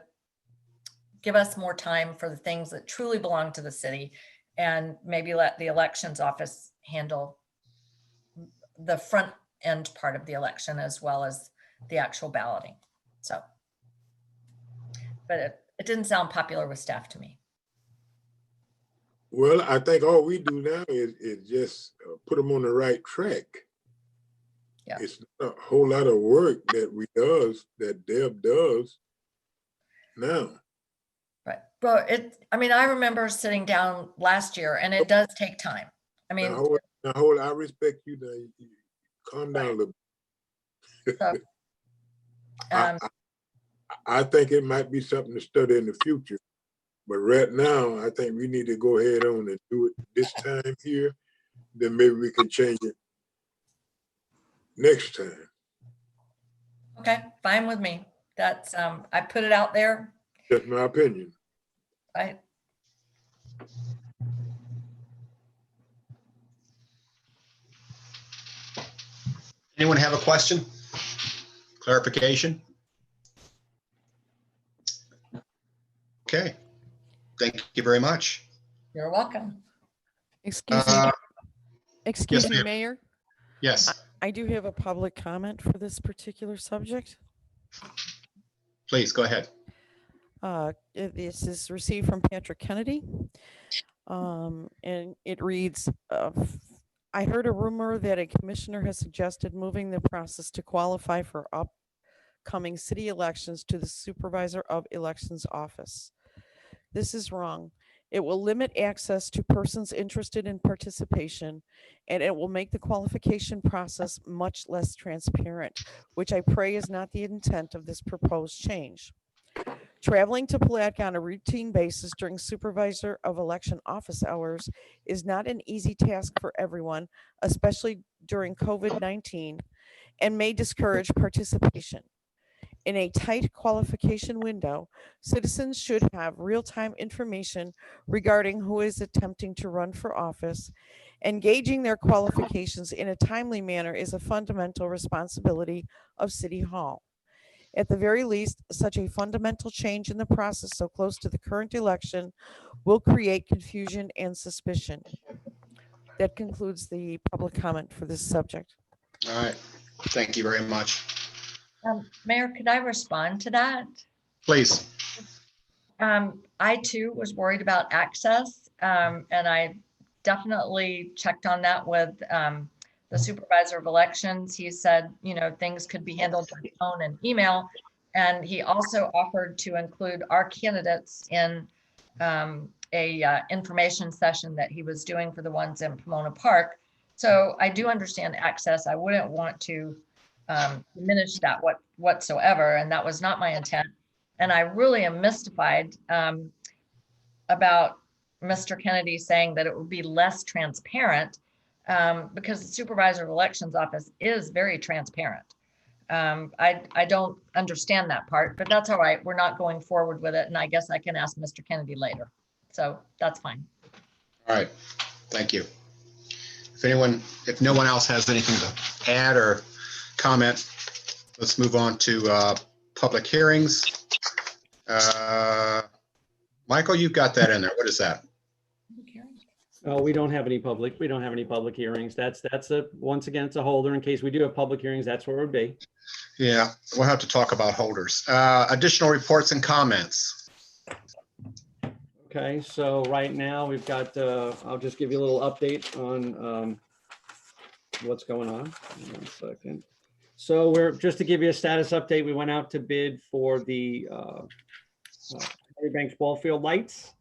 S3: give us more time for the things that truly belong to the city and maybe let the elections office handle the front end part of the election as well as the actual balloting. So, but it didn't sound popular with staff to me.
S2: Well, I think all we do now is just put them on the right track.
S3: Yeah.
S2: It's not a whole lot of work that Deb does now.
S3: Right. Well, I remember sitting down last year and it does take time. I mean,
S2: I respect you now. You calm down a little bit.
S3: So,
S2: I think it might be something to study in the future. But right now, I think we need to go ahead on and do it this time here. Then maybe we can change it next time.
S3: okay, fine with me. That's I put it out there.
S2: That's my opinion.
S3: Right.
S1: Anyone have a question? Clarification? Okay. Thank you very much.
S3: You're welcome.
S8: Excuse me,
S1: yes, ma'am.
S8: Mayor.
S1: Yes,
S8: I do have a public comment for this particular subject.
S1: please go ahead.
S8: This is received from Patrick Kennedy. And it reads, I heard a rumor that a commissioner has suggested moving the process to qualify for upcoming city elections to the Supervisor of Elections office. This is wrong. It will limit access to persons interested in participation, and it will make the qualification process much less transparent, which I pray is not the intent of this proposed change. Traveling to Palatka on a routine basis during Supervisor of Election office hours is not an easy task for everyone, especially during COVID-19, and may discourage participation. In a tight qualification window, citizens should have real-time information regarding who is attempting to run for office. Engaging their qualifications in a timely manner is a fundamental responsibility of City Hall. At the very least, such a fundamental change in the process so close to the current election will create confusion and suspicion. That concludes the public comment for this subject.
S1: All right. Thank you very much.
S3: Mayor, could I respond to that?
S1: Please.
S3: I too was worried about access, and I definitely checked on that with the Supervisor of Elections. He said, things could be handled by phone and email, And he also offered to include our candidates in a information session that he was doing for the ones in Pomona Park. So I do understand access. I wouldn't want to diminish that whatsoever, and that was not my intent. And I really am mystified about Mr. Kennedy saying that it would be less transparent because the supervisor of elections office is very transparent. I don't understand that part, but that's all right. We're not going forward with it. And I guess I can ask Mr. Kennedy later. So that's fine.
S1: All right, thank you. If no one else has anything to add or comment, let's move on to public hearings. Michael, you've got that in there. What is that?
S5: Oh, we don't have any public hearings. That's once again, it's a holder. In case we do have public hearings, that's where it would be.
S1: Yeah, we'll have to talk about holders. Additional reports and comments.
S5: Okay, so right now we've got, I'll just give you a little update on what's going on. 1 second. So just to give you a status update, we went out to bid for the Harry Banks ball field lights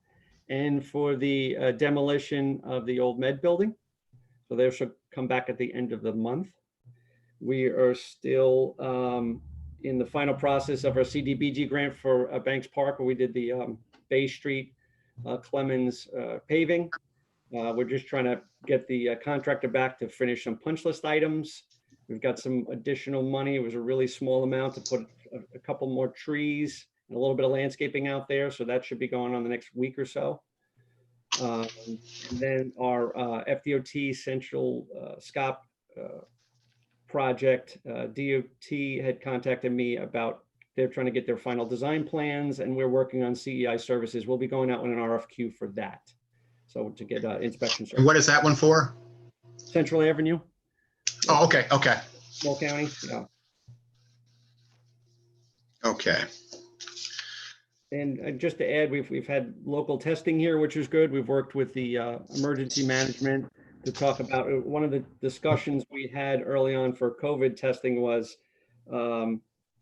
S5: and for the demolition of the old med building. So they should come back at the end of the month. We are still in the final process of our CDBG grant for Banks Park, where we did the Bay Street Clemens paving. We're just trying to get the contractor back to finish some punch list items. We've got some additional money. It was a really small amount to put a couple more trees and a little bit of landscaping out there. So that should be going on the next week or so. And then our FDOT Central SCOP project, DOT had contacted me about they're trying to get their final design plans, and we're working on CEI services. We'll be going out with an RFQ for that. So to get inspection service.
S1: And what is that one for?
S5: Central Avenue.
S1: Oh, okay, okay.
S5: Small county, yeah.
S1: Okay.
S5: And just to add, we've had local testing here, which is good. We've worked with the emergency management to talk about one of the discussions we had early on for COVID testing was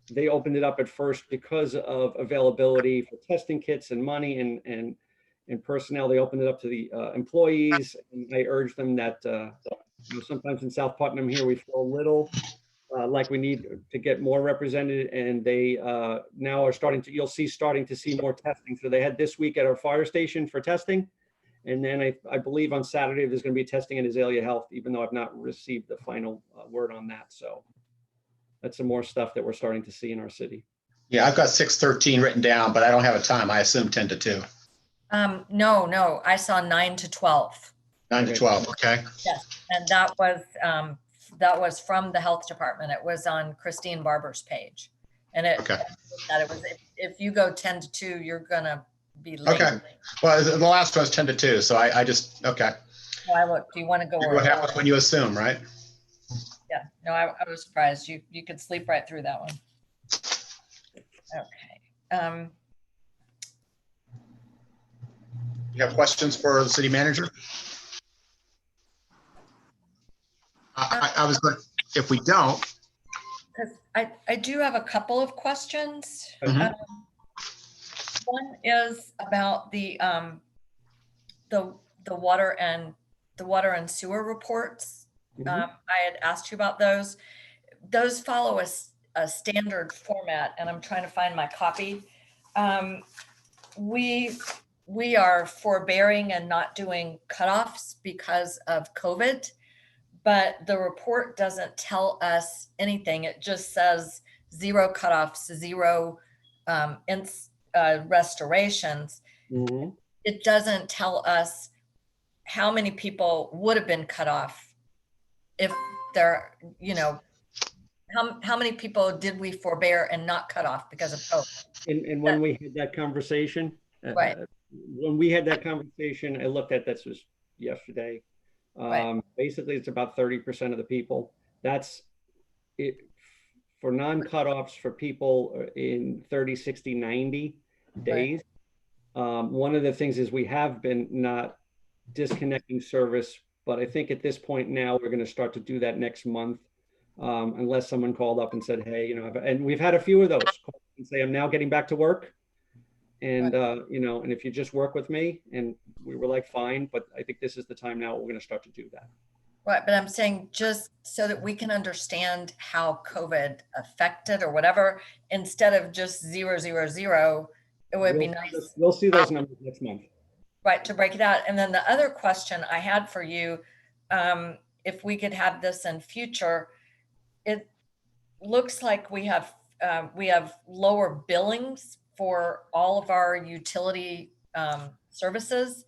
S5: they opened it up at first because of availability for testing kits and money and personnel. They opened it up to the employees, and I urged them that sometimes in South Putnam here we feel a little like we need to get more represented, and they now are starting to see more testing. So they had this week at our fire station for testing, and then I believe on Saturday there's going to be testing at Azalea Health, even though I've not received the final word on that. So that's some more stuff that we're starting to see in our city.
S1: Yeah, I've got 6:13 written down, but I don't have a time. I assume 10 to 2.
S3: No, I saw 9 to 12.
S1: 9 to 12, okay.
S3: Yes, and that was from the health department. It was on Christine Barber's page. And it was, if you go 10 to 2, you're gonna be late.
S1: Okay. Well, the last one was 10 to 2, so I just, okay.
S3: Well, I look, do you want to go?
S1: What happens when you assume, right?
S3: Yeah, no, I was surprised. You could sleep right through that one. Okay.
S1: You have questions for the city manager? I was going, if we don't.
S3: Because I do have a couple of questions.
S1: Mhm.
S3: One is about the water and sewer reports. I had asked you about those. Those follow a standard format, and I'm trying to find my copy. We are forbearing and not doing cutoffs because of COVID, but the report doesn't tell us anything. It just says 0 cutoffs, 0 restorations.
S5: Mm-hmm.
S3: It doesn't tell us how many people would have been cut off if they're, how many people did we forbear and not cut off because of COVID?
S5: And when we had that conversation,
S3: Right.
S5: When we had that conversation, I looked at this was yesterday.
S3: Right.
S5: Basically, it's about 30% of the people. That's it for non-cutoffs for people in 30, 60, 90 days. Right. One of the things is we have been not disconnecting service, but I think at this point now we're going to start to do that next month, unless someone called up and said, hey, and we've had a few of those calls and and say, I'm now getting back to work. And, you know, and if you just work with me, and we were like, fine, but I think this is the time now we're going to start to do that.
S3: Right, but I'm saying just so that we can understand how COVID affected or whatever, instead of just 0, 0, 0, it would be nice.
S5: We'll see those numbers next month.
S3: Right, to break it out. And then the other question I had for you, if we could have this in future, it looks like we have lower billings for all of our utility services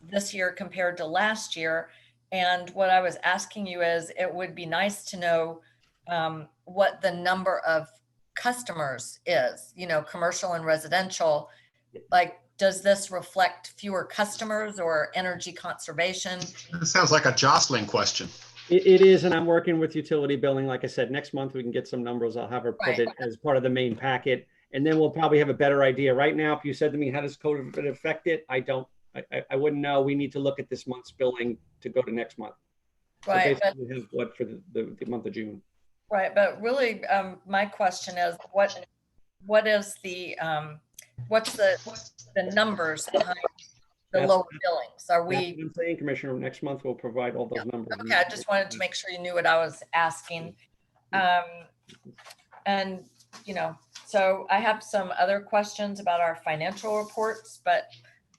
S3: this year compared to last year. And what I was asking you is, it would be nice to know what the number of customers is, you know, commercial and residential. Like, does this reflect fewer customers or energy conservation?
S1: It sounds like a Jocelyn question.
S5: It is, and I'm working with utility billing. Like I said, next month we can get some numbers. I'll have her put it as part of the main packet, and then we'll probably have a better idea. Right now, if you said to me, how does COVID affect it? I wouldn't know. We need to look at this month's billing to go to next month.
S3: Right.
S5: So we have what for the month of June.
S3: Right, but really, my question is, what is the what's the numbers behind the lower billings? Are we?
S5: I'm saying, Commissioner, next month we'll provide all those numbers.
S3: Okay, I just wanted to make sure you knew what I was asking. And, you know, so I have some other questions about our financial reports, but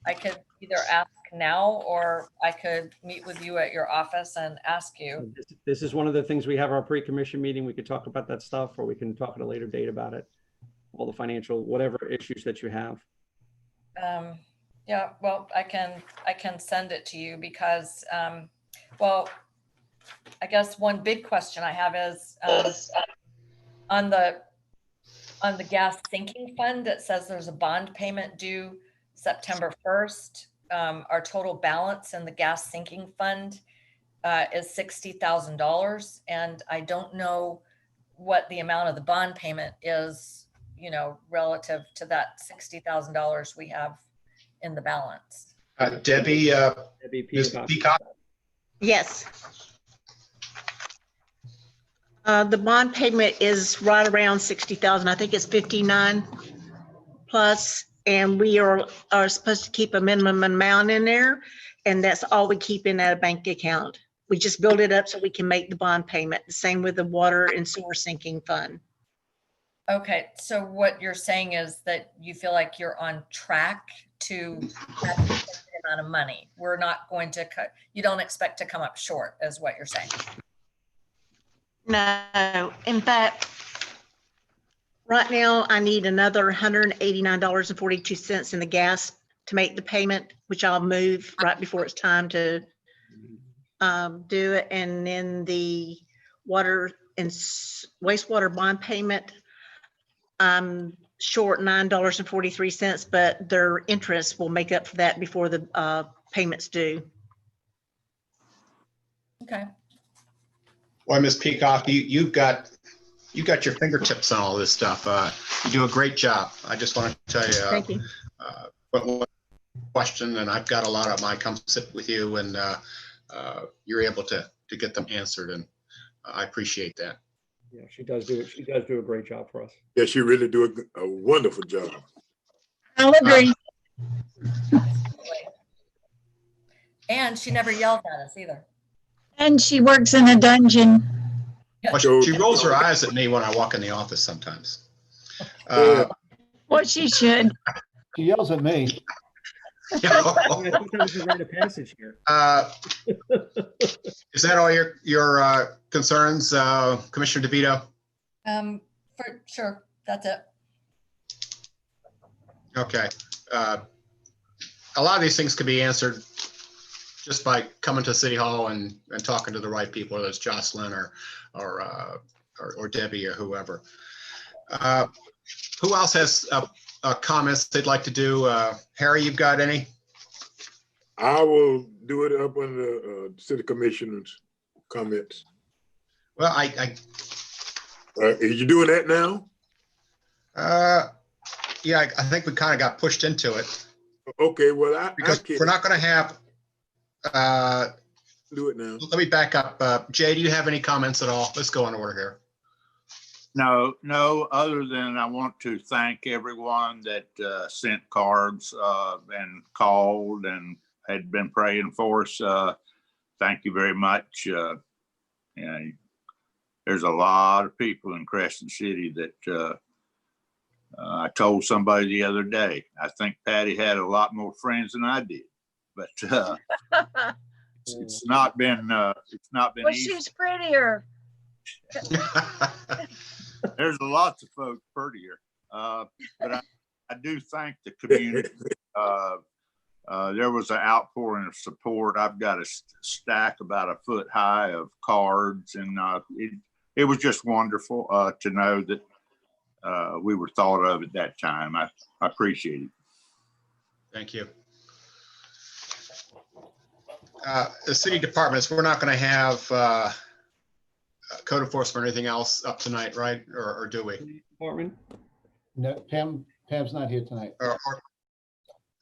S3: I could either ask now, or I could meet with you at your office and ask you.
S5: This is one of the things we have our pre-commission meeting. We could talk about that stuff, or we can talk at a later date about it. All the financial, whatever issues that you have.
S3: Yeah, well, I can send it to you because, well, I guess one big question I have is on the gas sinking fund, it says there's a bond payment due September 1st. Our total balance in the gas sinking fund is $60,000, and I don't know what the amount of the bond payment is, you know, relative to that $60,000 we have in the balance.
S1: Debbie, Ms. Peacock.
S11: Yes. The bond payment is right around 60,000. I think it's 59 plus, and we are supposed to keep a minimum amount in there, and that's all we keep in that bank account. We just build it up so we can make the bond payment. The same with the water and sewer sinking fund.
S3: Okay, so what you're saying is that you feel like you're on track to have the amount of money. We're not going to cut, you don't expect to come up short, is what you're saying.
S11: No, in fact, right now I need another $189.42 in the gas to make the payment, which I'll move right before it's time to do it. And then the water and wastewater bond payment, I'm short $9.43, but their interest will make up for that before the payments due.
S3: Okay.
S1: Well, Ms. Peacock, you got your fingertips on all this stuff. You do a great job. I just want to tell you.
S11: Thank you.
S1: But one question, and I've got a lot of mine, come sit with you, and you're able to get them answered, and I appreciate that.
S5: Yeah, she does do it. She does do a great job for us.
S2: Yeah, she really do a wonderful job.
S4: I'll agree.
S3: And she never yelled at us either.
S4: And she works in a dungeon.
S1: Well, she rolls her eyes at me when I walk in the office sometimes.
S4: Well, she should.
S10: She yells at me.
S5: Sometimes we write a passage here.
S1: Is that all your concerns, Commissioner DeVito?
S3: For sure, that's it.
S1: Okay. A lot of these things can be answered just by coming to City Hall and talking to the right people, whether it's Jocelyn or Debbie or whoever. Who else has comments they'd like to do? Harry, you've got any?
S2: I will do it up on the city commissioners' comments.
S1: Well,
S2: Are you doing that now?
S1: Yeah, I think we kind of got pushed into it.
S2: Okay, well,
S1: because we're not going to have.
S2: Do it now.
S1: Let me back up. Jay, do you have any comments at all? Let's go in order here.
S6: No, other than I want to thank everyone that sent cards and called and had been praying for us. Thank you very much. There's a lot of people in Crescent City that I told somebody the other day. I think Patty had a lot more friends than I did, but it's not been
S4: Well,
S6: easy.
S4: she's prettier.
S6: There's lots of folks prettier, but I do thank the community. There was an outpouring of support. I've got a stack about a foot high of cards, and it was just wonderful to know that we were thought of at that time. I appreciate it.
S1: Thank you. The city departments, we're not going to have code enforcement or anything else up tonight, right? Or do we?
S5: Department?
S10: No, Pam's not here tonight.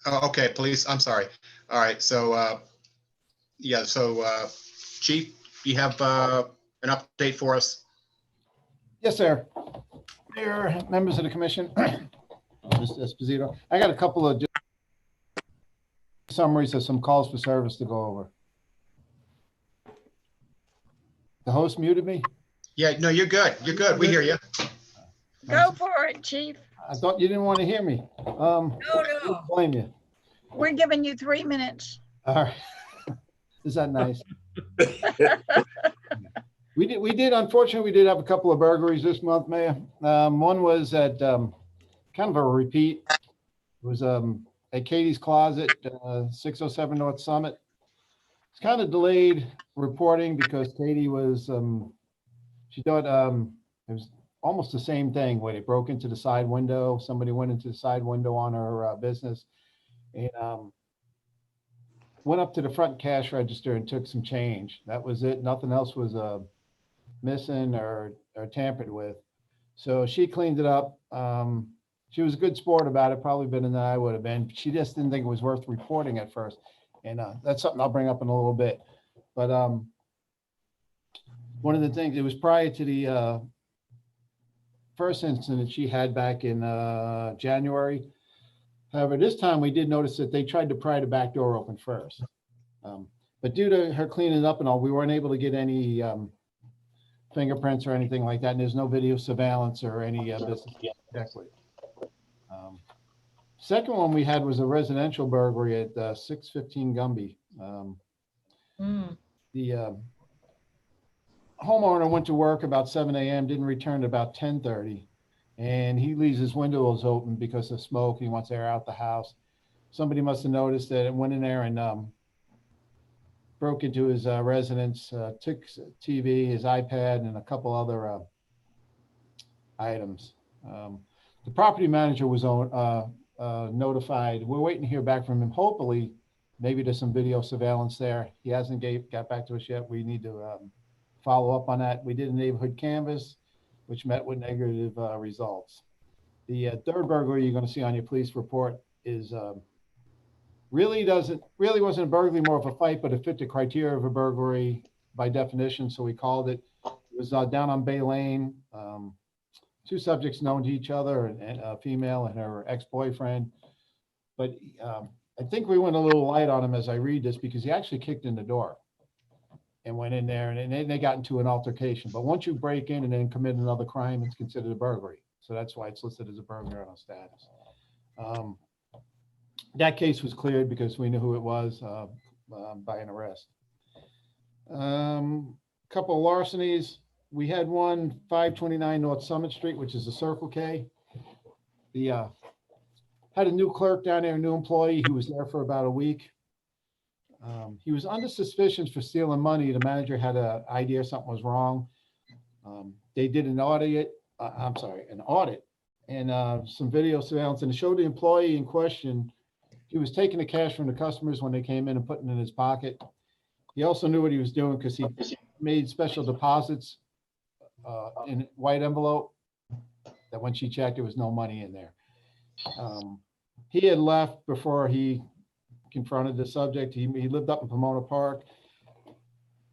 S1: Oh, okay, police, I'm sorry. All right, so, yeah, so Chief, you have an update for us?
S10: Yes, sir. Dear members of the commission, Mr. Esposito, I got a couple of summaries of some calls for service to go over. The host muted me?
S1: Yeah, no, you're good. You're good. We hear you.
S4: Go for it, Chief.
S10: I thought you didn't want to hear me.
S4: No.
S10: Blame you.
S4: We're giving you 3 minutes.
S10: All right. Is that nice? We did, unfortunately, we did have a couple of burglaries this month, Mayor. One was at kind of a repeat. It was at Katie's Closet, 607 North Summit. It's kind of delayed reporting because Katie was, she thought it was almost the same thing where they broke into the side window. Somebody went into the side window on her business and went up to the front cash register and took some change. That was it. Nothing else was missing or tampered with. So she cleaned it up. She was a good sport about it, probably better than I would have been. She just didn't think it was worth reporting at first. And that's something I'll bring up in a little bit. But one of the things, it was prior to the first incident she had back in January. However, this time we did notice that they tried to pry the back door open first. But due to her cleaning up and all, we weren't able to get any fingerprints or anything like that. And there's no video surveillance or any business to check with. Second one we had was a residential burglary at 615 Gumby. The homeowner went to work about 7 a.m., didn't return to about 10:30. And he leaves his windows open because of smoke. He wants air out the house. Somebody must have noticed that it went in there and broke into his residence, took TV, his iPad, and a couple other items. The property manager was notified. We're waiting to hear back from him. Hopefully, maybe there's some video surveillance there. He hasn't got back to us yet. We need to follow up on that. We did a neighborhood canvas, which met with negative results. The third burglary you're going to see on your police report is really wasn't a burglary, more of a fight, but it fit the criteria of a burglary by definition, so we called it. It was down on Bay Lane. Two subjects known to each other, and a female and her ex-boyfriend. But I think we went a little light on him as I read this because he actually kicked in the door and went in there, and then they got into an altercation. But once you break in and then commit another crime, it's considered a burglary. So that's why it's listed as a burglary on status. That case was cleared because we knew who it was by an arrest. Couple of larcenies. We had one 529 North Summit Street, which is a Circle K. The had a new clerk down there, a new employee who was there for about a week. He was under suspicion for stealing money. The manager had an idea something was wrong. They did an audit, and some video surveillance, and it showed the employee in question. He was taking the cash from the customers when they came in and putting it in his pocket. He also knew what he was doing because he made special deposits in white envelope that when she checked, there was no money in there. He had left before he confronted the subject. He lived up in Pomona Park.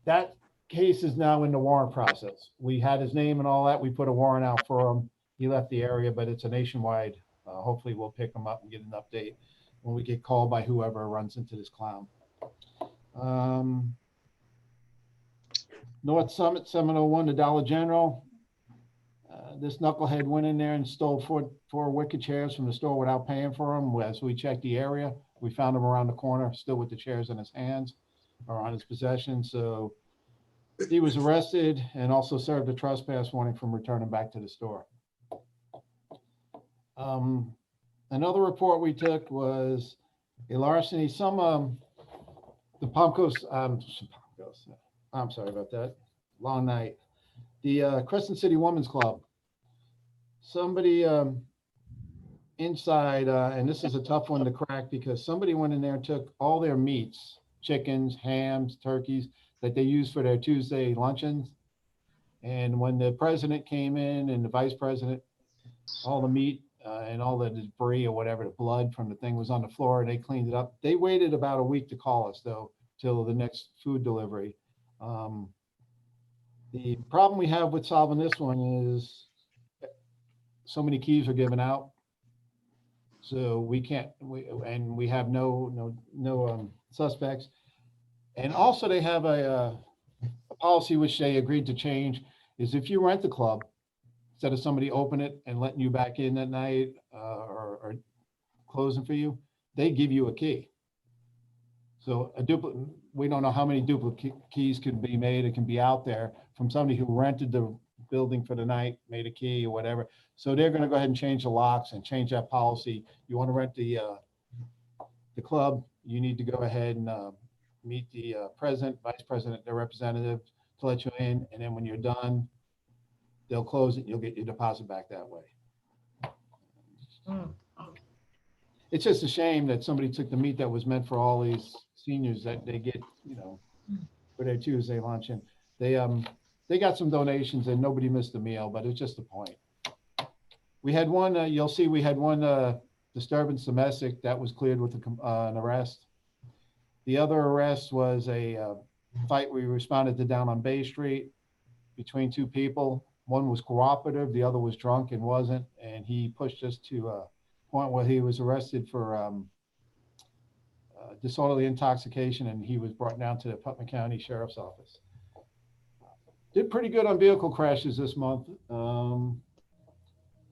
S10: That case is now in the warrant process. We had his name and all that. We put a warrant out for him. He left the area, but it's a nationwide. Hopefully we'll pick him up and get an update when we get called by whoever runs into this clown. North Summit 701 to Dollar General. This knucklehead went in there and stole four wicker chairs from the store without paying for them. As we checked the area, we found him around the corner, still with the chairs in his hands or on his possession. So he was arrested and also served a trespass warning from returning back to the store. Another report we took was a larceny. The Palm Coast, I'm sorry about that. Long night. The Crescent City Women's Club. Somebody inside, and this is a tough one to crack because somebody went in there and took all their meats, chickens, hams, turkeys that they use for their Tuesday luncheons. And when the president came in and the vice president, all the meat and all the debris or whatever, the blood from the thing was on the floor and they cleaned it up. They waited about a week to call us though, till the next food delivery. The problem we have with solving this one is so many keys are given out. So we can't, we have no suspects. And also they have a policy which they agreed to change is if you rent the club, instead of somebody open it and letting you back in at night or closing for you, they give you a key. So we don't know how many duplicate keys can be made. It can be out there from somebody who rented the building for the night, made a key or whatever. So they're going to go ahead and change the locks and change that policy. You want to rent the club, you need to go ahead and meet the president, vice president, their representative to let you in. And then when you're done, they'll close it. You'll get your deposit back that way. It's just a shame that somebody took the meat that was meant for all these seniors that they get, for their Tuesday lunch. And they got some donations and nobody missed a meal, but it's just a point. We had one, you'll see we had one disturbance domestic that was cleared with an arrest. The other arrest was a fight we responded to down on Bay Street between two people. One was cooperative, the other was drunk and wasn't. And he pushed us to a point where he was arrested for disorderly intoxication, and he was brought down to the Putnam County Sheriff's Office. Did pretty good on vehicle crashes this month.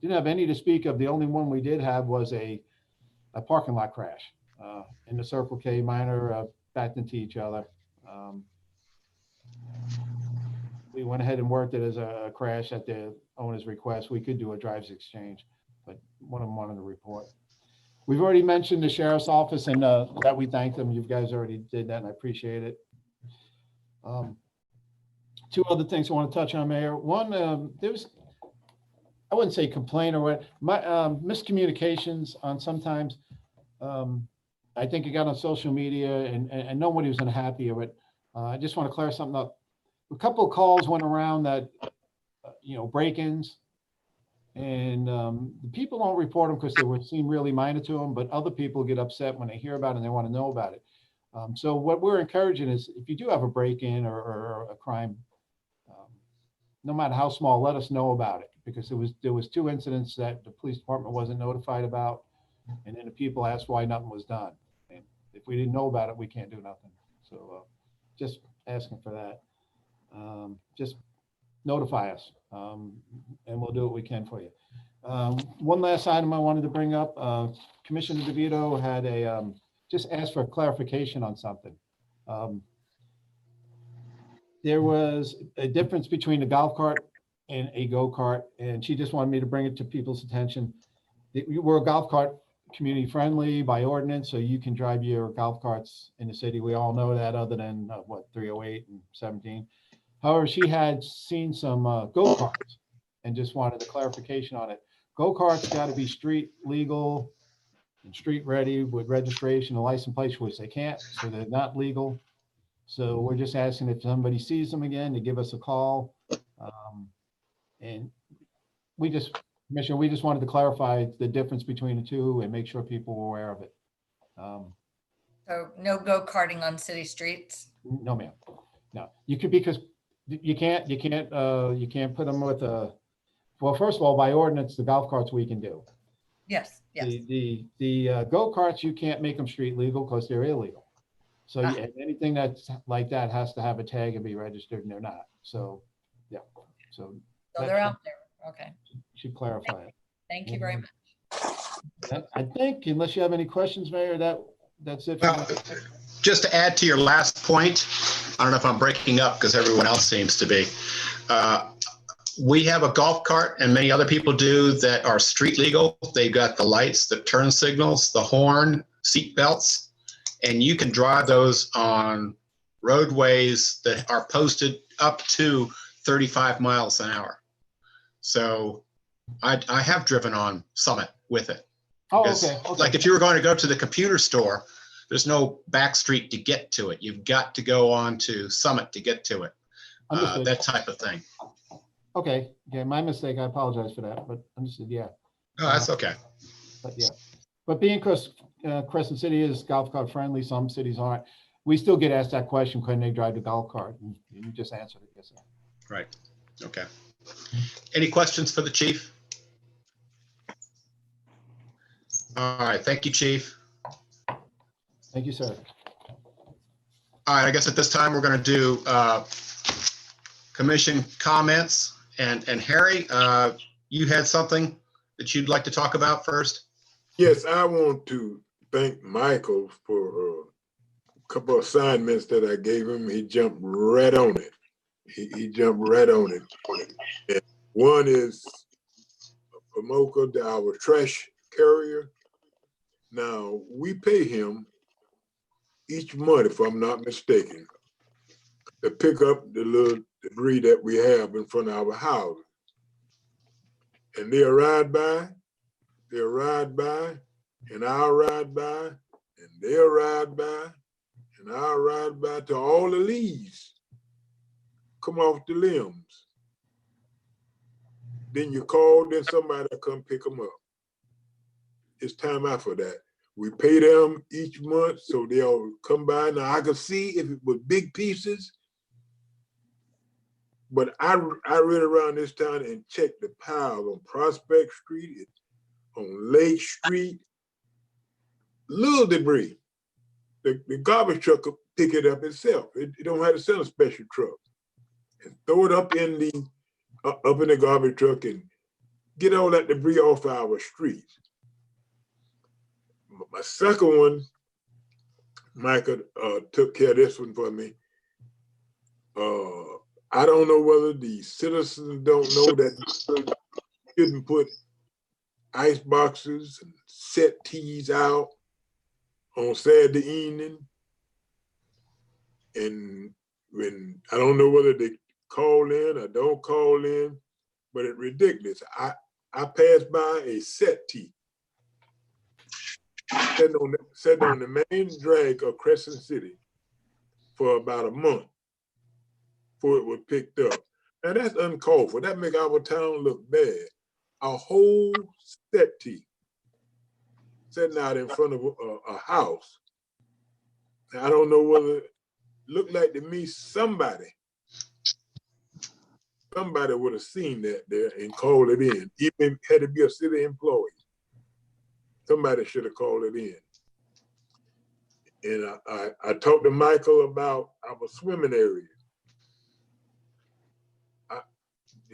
S10: Didn't have any to speak of. The only one we did have was a parking lot crash in the Circle K. Minor backed into each other. We went ahead and worked it as a crash at the owner's request. We could do a drives exchange, but one of them wanted to report. We've already mentioned the Sheriff's Office and that we thank them. You guys already did that and I appreciate it. Two other things I want to touch on, Mayor. One, there was, I wouldn't say complaint or what, miscommunications on sometimes. I think it got on social media and nobody was unhappy of it. I just want to clear something up. A couple of calls went around that, break-ins, and the people don't report them because they would seem really minor to them, but other people get upset when they hear about it and they want to know about it. So what we're encouraging is if you do have a break-in or a crime, no matter how small, let us know about it, because there was two incidents that the police department wasn't notified about, and then the people asked why nothing was done. And if we didn't know about it, we can't do nothing. So just asking for that. Just notify us, and we'll do what we can for you. One last item I wanted to bring up, Commissioner DeVito had just asked for clarification on something. There was a difference between a golf cart and a go-kart, and she just wanted me to bring it to people's attention. We're a golf cart community friendly by ordinance, so you can drive your golf carts in the city. We all know that, other than 308 and 17. However, she had seen some go-karts and just wanted a clarification on it. Go-karts got to be street legal and street ready with registration and license plates, which they can't, so they're not legal. So we're just asking if somebody sees them again to give us a call. And Commissioner, we just wanted to clarify the difference between the two and make sure people were aware of it.
S12: So no go-karting on city streets?
S10: No, ma'am. No, you could, because You can't put them with a, well, first of all, by ordinance, the golf carts we can do.
S11: Yes, yes.
S10: The go-karts, you can't make them street legal because they're illegal. So
S11: Ah.
S10: anything that's like that has to have a tag and be registered, and they're not. So, yeah. So
S11: So they're out there. Okay.
S10: should clarify it.
S11: Thank you very much.
S10: I think, unless you have any questions, Mayor, that's it.
S1: Well, just to add to your last point, I don't know if I'm breaking up because everyone else seems to be. We have a golf cart, and many other people do, that are street legal. They've got the lights, the turn signals, the horn, seat belts, and you can drive those on roadways that are posted up to 35 miles an hour. So I have driven on Summit with it.
S10: Oh, okay.
S1: Like if you were going to go to the computer store, there's no back street to get to it. You've got to go on to Summit to get to it. That type of thing.
S10: Okay, my mistake. I apologize for that, but understood. Yeah.
S1: Oh, that's okay.
S10: But yeah, but being Crescent City is golf cart friendly, some cities aren't. We still get asked that question: can they drive the golf cart? And you just answered it. Yes, sir.
S1: Right. Okay. Any questions for the chief? All right. Thank you, Chief.
S10: Thank you, sir.
S1: All right. I guess at this time we're going to do commission comments. And Harry, you had something that you'd like to talk about first?
S2: Yes, I want to thank Michael for a couple of assignments that I gave him. He jumped right on it. He jumped right on it. And one is Pomoka, our trash carrier. Now, we pay him each month, if I'm not mistaken, to pick up the little debris that we have in front of our house. And they'll ride by, and I'll ride by, and they'll ride by, and I'll ride by till all the leaves come off the limbs. Then you call, then somebody will come pick them up. It's time out for that. We pay them each month, so they'll come by. Now I can see if it was big pieces, but I ran around this town and checked the piles on Prospect Street, on Lake Street, little debris. The garbage truck will pick it up itself. It don't have to send a special truck. And throw it up in the garbage truck and get all that debris off our streets. My second one, Michael took care of this one for me. I don't know whether the citizens don't know that you shouldn't put ice boxes and set teas out on Saturday evening. And when I don't know whether they call in or don't call in, but it's ridiculous. I passed by a set tea sitting on the main drag of Crescent City for about a month before it was picked up. Now that's uncalled for. That make our town look bad. A whole set tea sitting out in front of a house. Now, I don't know whether it looked like to me somebody would have seen that there and called it in. Even had to be a city employee. Somebody should have called it in. And I talked to Michael about our swimming area.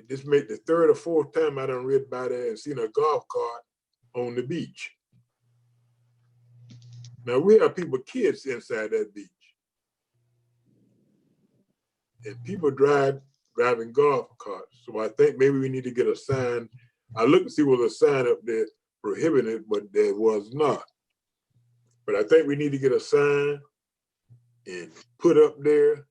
S2: This made the third or fourth time I done read by there and seen a golf cart on the beach. Now we have kids inside that beach. And people driving golf carts. So I think maybe we need to get a sign. I looked to see what was a sign up there prohibiting it, but there was not. But I think we need to get a sign and put up there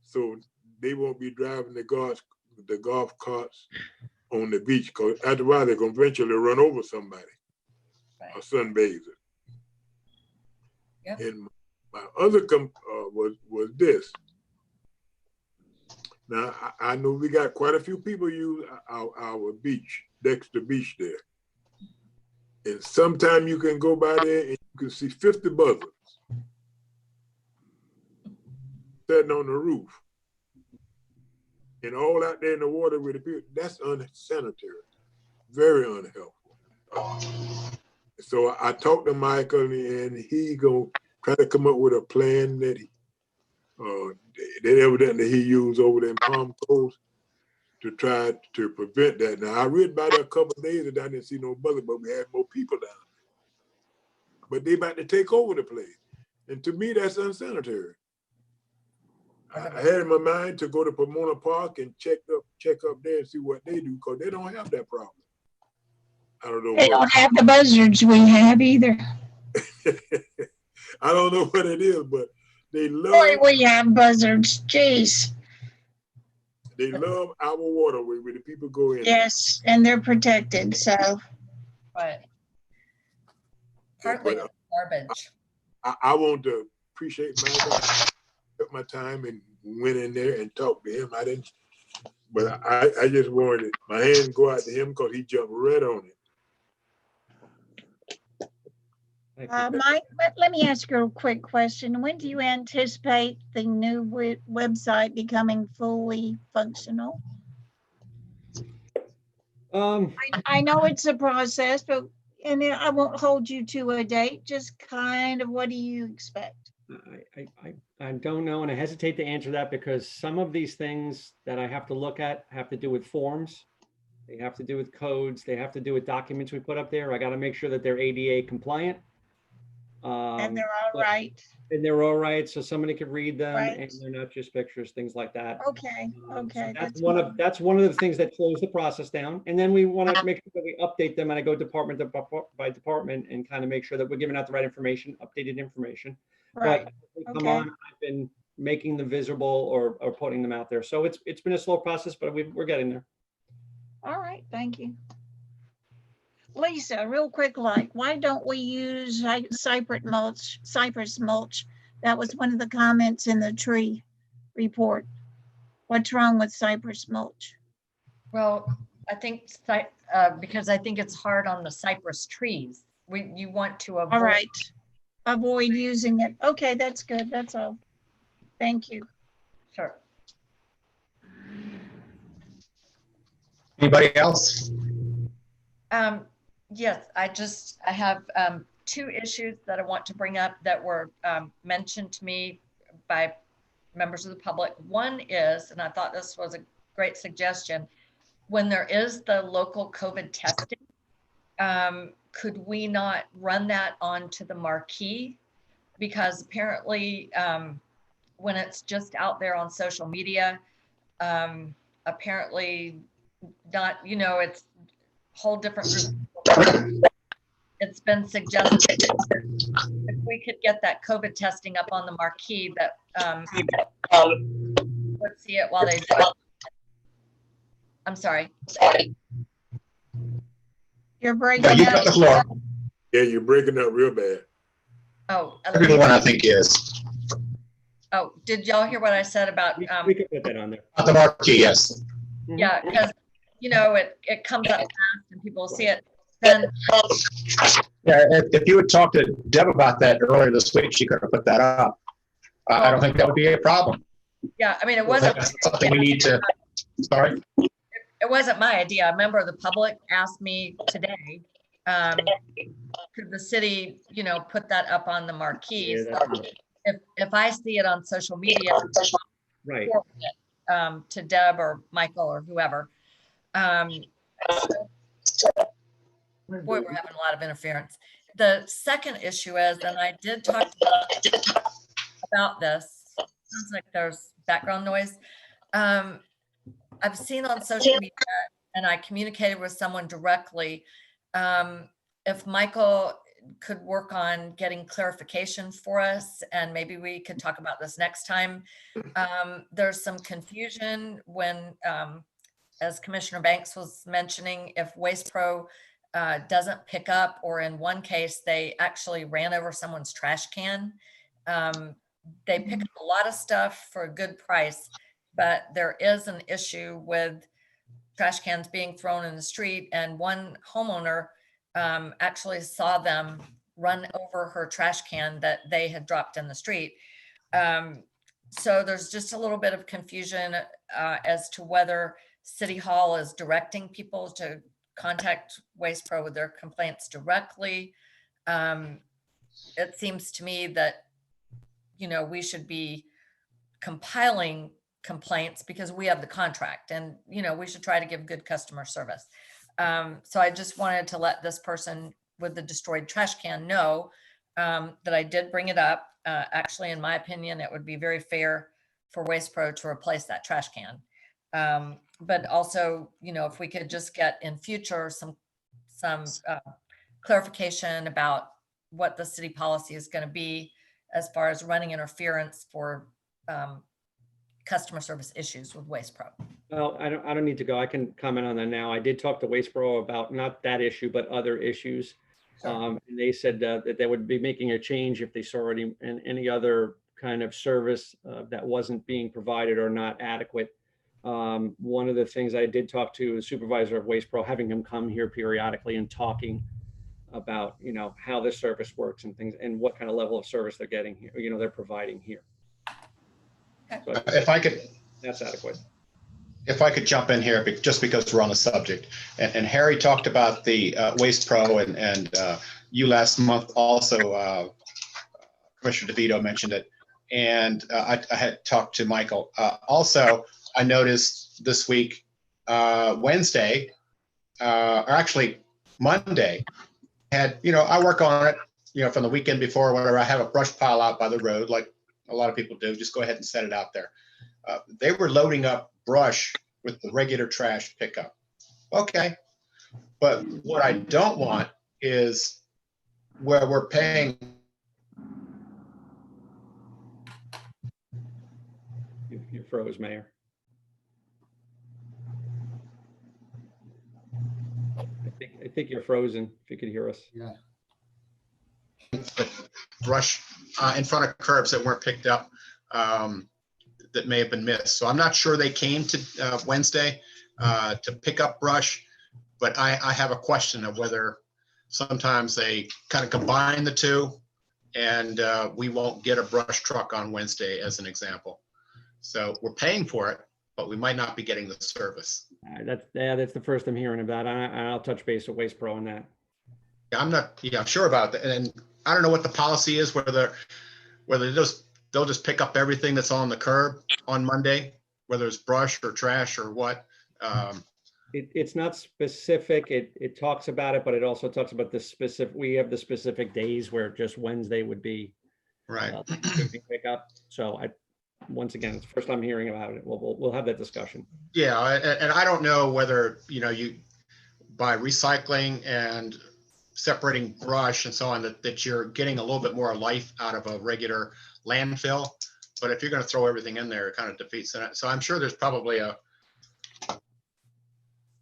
S2: so they won't be driving the golf carts on the beach, because otherwise they're going to eventually run over somebody, right, or sunbather. Yep. And my other was this. Now, I know we got quite a few people use our beach, Dexter Beach there. And sometime you can go by there and you can see 50 buzzards sitting on the roof. and all out there in the water with the people, that's unsanitary, very unhelpful. So I talked to Michael, and he gonna try to come up with a plan that evidently he used over there in Palm Coast to try to prevent that. Now I read about it a couple of days and I didn't see no bother, but we had more people down there. But they about to take over the place, and to me that's unsanitary. I had in my mind to go to Pomona Park and check up there and see what they do, because they don't have that problem. I don't know.
S4: They don't have the buzzards we have either.
S2: I don't know what it is, but they love.
S4: Boy, we have buzzards. Jeez.
S2: They love our waterway where the people go in.
S4: Yes, and they're protected. So.
S3: But partly
S2: But,
S3: garbage.
S2: I want to appreciate took my time and went in there and talked to him. I didn't, but I just wanted my hand go out to him because he jumped right on it.
S4: Mike, let me ask you a quick question. When do you anticipate the new website becoming fully functional? I know it's a process, but I won't hold you to a date. Just kind of what do you expect?
S5: I don't know, and I hesitate to answer that because some of these things that I have to look at have to do with forms. They have to do with codes. They have to do with documents we put up there. I got to make sure that they're ADA compliant.
S4: And they're all right.
S5: And they're all right, so somebody could read them,
S4: Right.
S5: and they're not just pictures, things like that.
S4: Okay, okay.
S5: So that's one of the things that slows the process down. And then we want to make sure that we update them, and I go department by department and kind of make sure that we're giving out the right information, updated information.
S4: Right.
S5: But as they come
S4: Okay.
S5: on, I've been making them visible or putting them out there. So it's been a slow process, but we're getting there.
S4: All right, thank you. Lisa, real quick, why don't we use cypress mulch? That was one of the comments in the tree report. What's wrong with cypress mulch?
S3: Well, I think because I think it's hard on the cypress trees. You want to avoid.
S4: All right, avoid using it. Okay, that's good. That's all. Thank you.
S3: Sure.
S1: Anybody else?
S3: Yes, I have two issues that I want to bring up that were mentioned to me by members of the public. One is, and I thought this was a great suggestion, when there is the local COVID testing, could we not run that onto the marquee? Because apparently when it's just out there on social media, apparently not, it's whole different group. It's been suggested if we could get that COVID testing up on the marquee that would see it while they do it. I'm sorry.
S4: You're breaking
S1: You
S4: up.
S1: got the floor.
S2: Yeah, you're breaking up real bad.
S3: Oh,
S1: Everyone, I think, is.
S3: oh, did y'all hear what I said about?
S5: We could put that on there.
S1: On the marquee, yes.
S3: Yeah, because it comes up fast and people see it. Then
S1: Yeah, if you had talked to Deb about that earlier this week, she could have put that up. I don't think that would be a problem.
S3: yeah, I mean, it wasn't.
S1: That's something we need to, sorry?
S3: It wasn't my idea. A member of the public asked me today, could the city, put that up on the marquee?
S5: Yeah,
S3: So if I see it on social media,
S5: Right.
S3: forward it, to Deb or Michael or whoever. Boy, we're having a lot of interference. The second issue is, and I did talk about this, sounds like there's background noise. I've seen on social media, and I communicated with someone directly, if Michael could work on getting clarification for us, and maybe we could talk about this next time. There's some confusion when, as Commissioner Banks was mentioning, if Waste Pro doesn't pick up, or in one case, they actually ran over someone's trash can. They pick up a lot of stuff for a good price, but there is an issue with trash cans being thrown in the street, and one homeowner actually saw them run over her trash can that they had dropped in the street. So there's just a little bit of confusion as to whether City Hall is directing people to contact Waste Pro with their complaints directly. It seems to me that, we should be compiling complaints because we have the contract, and, we should try to give good customer service. So I just wanted to let this person with the destroyed trash can know that I did bring it up. Actually, in my opinion, it would be very fair for Waste Pro to replace that trash can. But also, if we could just get in future some clarification about what the city policy is going to be as far as running interference for customer service issues with Waste Pro.
S5: Well, I don't need to go. I can comment on that now. I did talk to Waste Pro about not that issue, but other issues. And they said that they would be making a change if they saw any other kind of service that wasn't being provided or not adequate. One of the things I did talk to the supervisor of Waste Pro, having him come here periodically and talking about, how this service works and things and what kind of level of service they're getting here, they're providing here. So
S1: If I could,
S5: that's adequate.
S1: if I could jump in here, just because we're on the subject, and Harry talked about the Waste Pro, and you last month also, Commissioner DeVito mentioned it, and I had talked to Michael. Also, I noticed this week, Wednesday, or actually Monday, I work on it, from the weekend before or whatever. I have a brush pile out by the road, like a lot of people do. Just go ahead and set it out there. They were loading up brush with the regular trash pickup. Okay. But what I don't want is where we're paying.
S5: You froze, Mayor. I think you're frozen, if you could hear us.
S10: Yeah.
S1: Brush in front of curbs that weren't picked up, that may have been missed. So I'm not sure they came to Wednesday to pick up brush, but I have a question of whether sometimes they kind of combine the two, and we won't get a brush truck on Wednesday, as an example. So we're paying for it, but we might not be getting the service.
S5: That's the first I'm hearing about. I'll touch base with Waste Pro on that.
S1: Yeah, I'm not sure about that, and I don't know what the policy is, whether they'll just pick up everything that's on the curb on Monday, whether it's brush or trash or what.
S5: It's not specific. It talks about it, but it also talks about the specific. We have the specific days where just Wednesday would be
S1: Right.
S5: Pickup. So once again, it's the first time hearing about it. We'll have that discussion.
S1: Yeah, and I don't know whether you by recycling and separating brush and so on that you're getting a little bit more life out of a regular landfill. But if you're going to throw everything in there, it kind of defeats that. So I'm sure there's probably a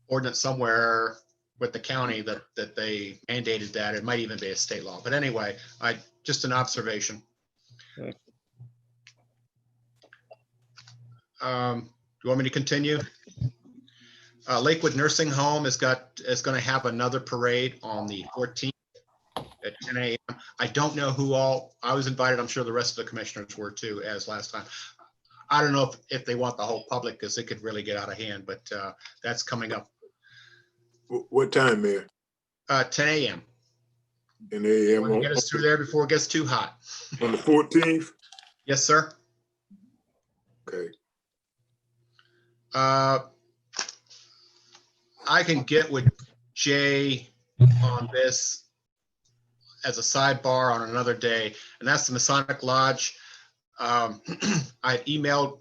S1: ordinance somewhere with the county that they mandated that. It might even be a state law. But anyway, just an observation.
S5: Okay.
S1: You want me to continue? Lakewood Nursing Home is going to have another parade on the 14th at 10 a.m. I don't know who all. I was invited. I'm sure the rest of the commissioners were too, as last time. I don't know if they want the whole public, because it could really get out of hand, but that's coming up.
S2: What time, Mayor?
S1: 10 a.m.
S2: 10 a.m.
S1: Get us through there before it gets too hot.
S2: On the 14th?
S1: Yes, sir.
S2: Okay.
S1: I can get with Jay on this as a sidebar on another day, and that's the Masonic Lodge. I emailed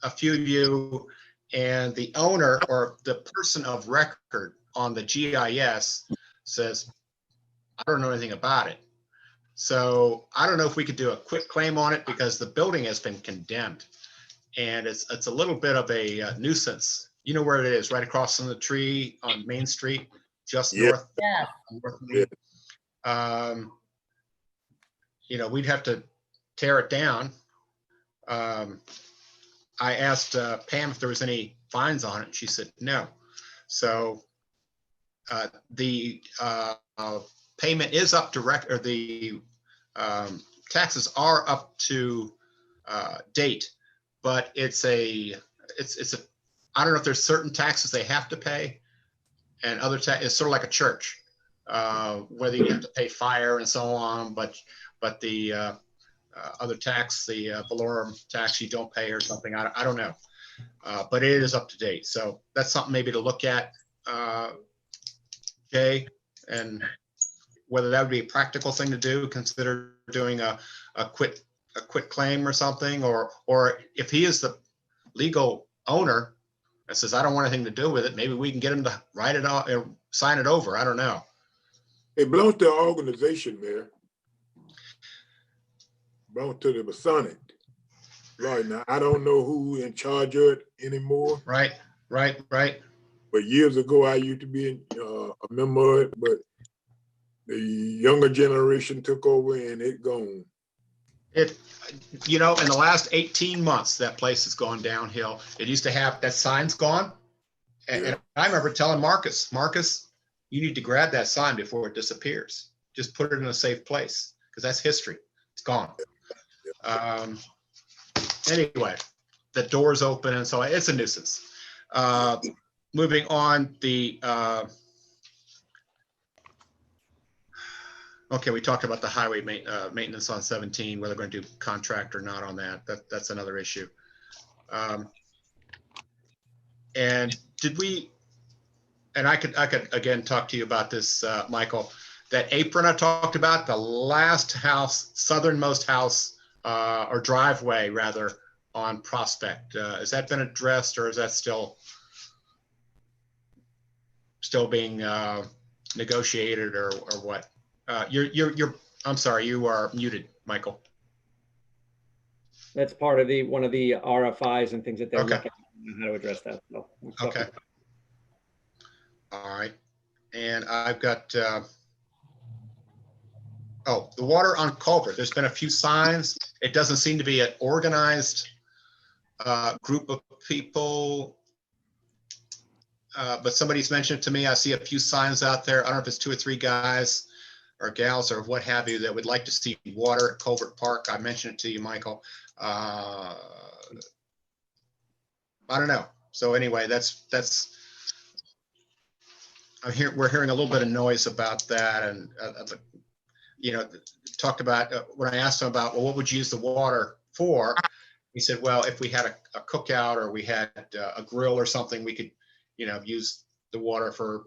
S1: a few of you, and the owner or the person of record on the GIS says, I don't know anything about it. So I don't know if we could do a quick claim on it, because the building has been condemned, and it's a little bit of a nuisance. You know where it is, right across from the tree on Main Street, just north.
S3: Yeah.
S1: North Main. We'd have to tear it down. I asked Pam if there was any fines on it. She said no. So the payment is up to the taxes are up to date, but it's a, I don't know if there's certain taxes they have to pay and other it's sort of like a church, whether you have to pay fire and so on, but the other tax, the valorum tax, you don't pay or something. I don't know, but it is up to date. So that's something maybe to look at, Jay, and whether that would be a practical thing to do. Consider doing a quit claim or something, or if he is the legal owner and says, I don't want anything to do with it, maybe we can get him to write it off or sign it over. I don't know.
S2: It belongs to our organization, Mayor. Belongs to the Masonic. Right now, I don't know who in charge of it anymore.
S1: Right.
S2: But years ago, I used to be a member of it, but the younger generation took over and it gone.
S1: It, you know, in the last 18 months, that place has gone downhill. It used to have, that sign's gone. And I remember telling Marcus, you need to grab that sign before it disappears. Just put it in a safe place, because that's history. It's gone. Anyway, the door's open, and so it's a nuisance. Moving on, okay, we talked about the highway maintenance on 17, whether we're going to do contract or not on that. That's another issue. And did we, and I could again talk to you about this, Michael, that apron I talked about, the last house, southernmost house, or driveway rather, on Prospect. Has that been addressed, or is that still being negotiated, or what? I'm sorry, you are muted, Michael.
S5: That's part of one of the RFIs and things that they're
S1: Okay.
S5: looking at, how to address that. So,
S1: Okay. All right. And I've got, oh, the water on Culver. There's been a few signs. It doesn't seem to be an organized group of people, but somebody's mentioned it to me. I see a few signs out there. I don't know if it's 2 or 3 guys or gals or what have you that would like to see water at Culvert Park. I mentioned it to you, Michael. I don't know. So anyway, we're hearing a little bit of noise about that, and you know, talked about when I asked him about, well, what would you use the water for? He said, well, if we had a cookout or we had a grill or something, we could, you know, use the water for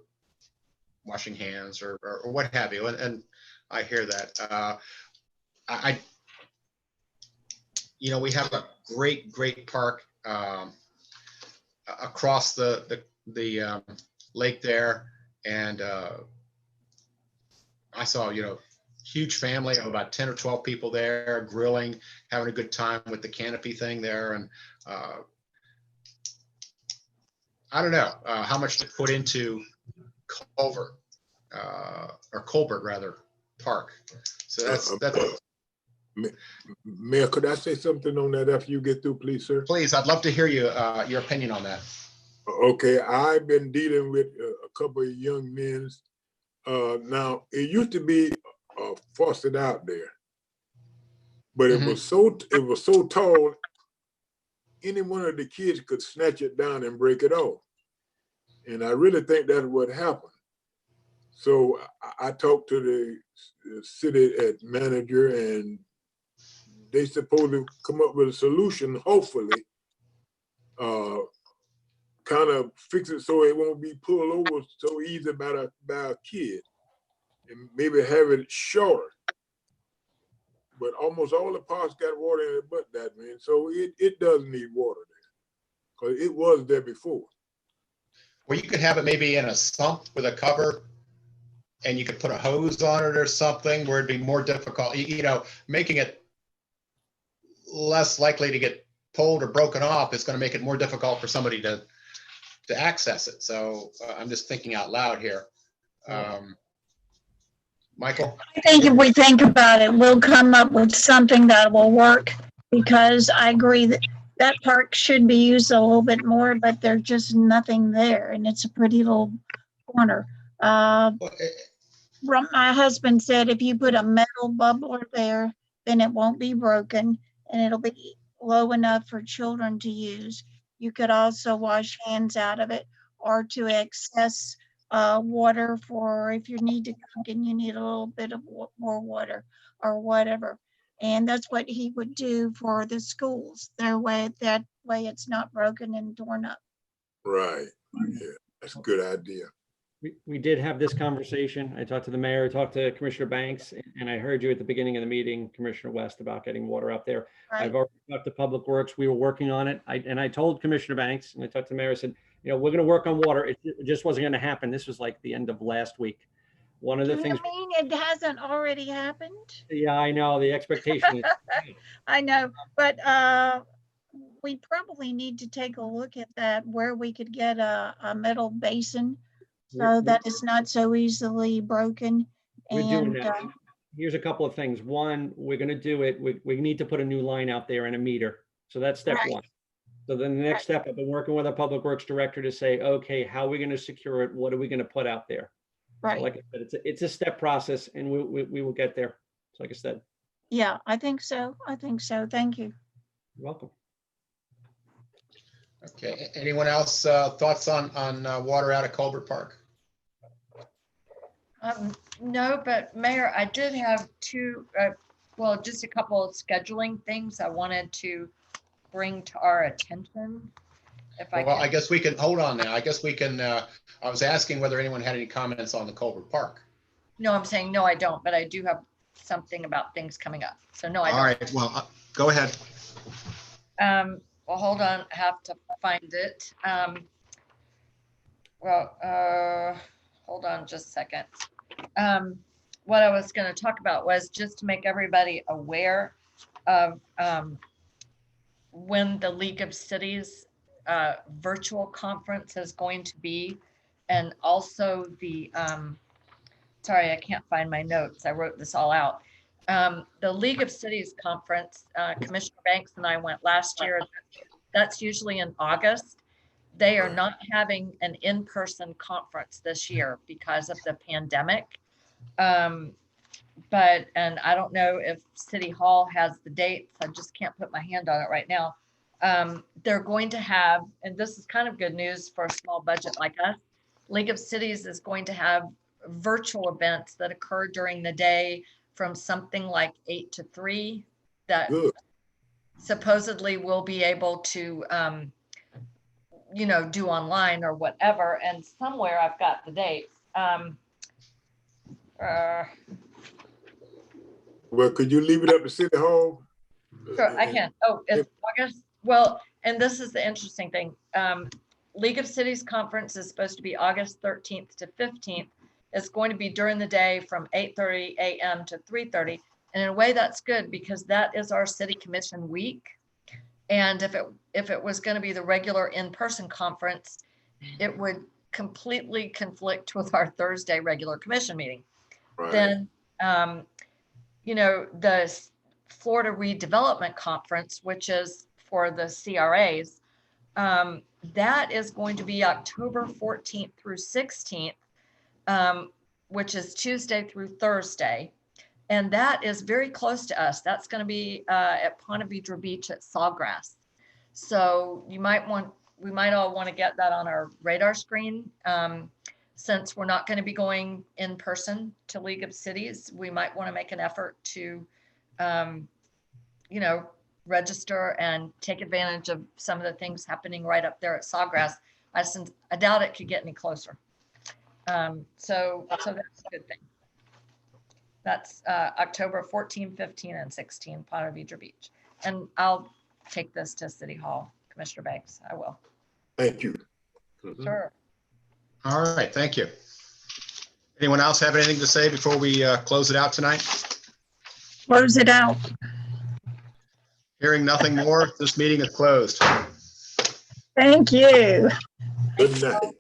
S1: washing hands or what have you. And I hear that. You know, we have a great park across the lake there, and I saw, you know, huge family of about 10 or 12 people there grilling, having a good time with the canopy thing there. And I don't know how much to put into Culver or Colbert rather Park. So that's
S2: Mayor, could I say something on that after you get through, please, sir?
S1: Please, I'd love to hear you your opinion on that.
S2: Okay, I've been dealing with a couple of young men. Now, it used to be a faucet out there, but it was so tall, any one of the kids could snatch it down and break it off. And I really think that's what happened. So I talked to the city manager, and they supposed to come up with a solution, hopefully, kind of fix it so it won't be pulled over so easy by a kid, and maybe have it shorter. But almost all the parks got water in it but that, man. So it does need water there, because it was there before.
S1: Well, you could have it maybe in a sump with a cover, and you could put a hose on it or something where it'd be more difficult, you know, making it less likely to get pulled or broken off is going to make it more difficult for somebody to access it. So I'm just thinking out loud here. Michael?
S4: I think if we think about it, we'll come up with something that will work, because I agree that that park should be used a little bit more, but there's just nothing there, and it's a pretty little corner. My husband said if you put a metal bubbler there, then it won't be broken, and it'll be low enough for children to use. You could also wash hands out of it, or to access water for if you need to cook and you need a little bit of more water or whatever. And that's what he would do for the schools. That way it's not broken and torn up.
S2: Right. Yeah, that's a good idea.
S5: We did have this conversation. I talked to the mayor, talked to Commissioner Banks, and I heard you at the beginning of the meeting, Commissioner West, about getting water out there.
S4: Right.
S5: I've already talked to Public Works. We were working on it. I told Commissioner Banks, and I talked to the mayor, I said, you know, we're going to work on water. It just wasn't going to happen. This was like the end of last week. One of the
S4: Do you
S5: things,
S4: mean it hasn't already happened?
S5: yeah, I know, the expectation is,
S4: I know, but we probably need to take a look at that, where we could get a metal basin so that it's not so easily broken.
S5: we're doing
S4: And
S5: that. Here's a couple of things. One, we're going to do it. We need to put a new line out there and a meter. So that's step
S4: Right.
S5: one. So then the next step, I've been working with our Public Works director to say, okay, how are we going to secure it? What are we going to put out there? So
S4: right,
S5: like I said, it's a step process, and we will get there. So like I said,
S4: yeah, I think so. I think so. Thank you.
S5: you're welcome.
S1: Okay, anyone else thoughts on water out of Colbert Park?
S3: No, but Mayor, I did have well, just a couple of scheduling things I wanted to bring to our attention. If I
S1: Well,
S3: can.
S1: I guess we can, hold on now. I guess we can, I was asking whether anyone had any comments on the Colbert Park.
S3: No, I'm saying, no, I don't, but I do have something about things coming up. So no, I
S1: All
S3: don't.
S1: right, well, go ahead.
S3: Well, hold on, I have to find it. Hold on just a second. What I was going to talk about was just to make everybody aware of when the League of Cities virtual conference is going to be, and also the, sorry, I can't find my notes. I wrote this all out. The League of Cities conference, Commissioner Banks and I went last year. That's usually in August. They are not having an in-person conference this year because of the pandemic. And I don't know if City Hall has the dates. I just can't put my hand on it right now. They're going to have, and this is kind of good news for a small budget like us, League of Cities is going to have virtual events that occur during the day from something like 8 to 3 that
S2: Good.
S3: supposedly we'll be able to, you know, do online or whatever. And somewhere I've got the dates.
S2: Well, could you leave it up to City Hall?
S3: Sure, I can. Oh, it's August. Well, and this is the interesting thing. League of Cities conference is supposed to be August 13th to 15th. It's going to be during the day from 8:30 a.m. to 3:30. And in a way that's good because that is our city commission week. And if it was going to be the regular in-person conference, it would completely conflict with our Thursday regular commission meeting.
S2: Right.
S3: Then, you know, the Florida Redevelopment Conference, which is for the CRAs, that is going to be October 14th through 16th, which is Tuesday through Thursday. And that is very close to us. That's going to be at Ponte Vedra Beach at Sawgrass. So we might all want to get that on our radar screen. Since we're not going to be going in person to League of Cities, we might want to make an effort to, you know, register and take advantage of some of the things happening right up there at Sawgrass. I doubt it could get any closer. So that's a good thing. That's October 14, 15, and 16, Ponte Vedra Beach. And I'll take this to City Hall, Commissioner Banks. I will.
S2: Thank you.
S3: Sure.
S1: All right, thank you. Anyone else have anything to say before we close it out tonight?
S4: Close it out.
S1: Hearing nothing more, this meeting is closed.
S4: Thank you.
S2: Good night.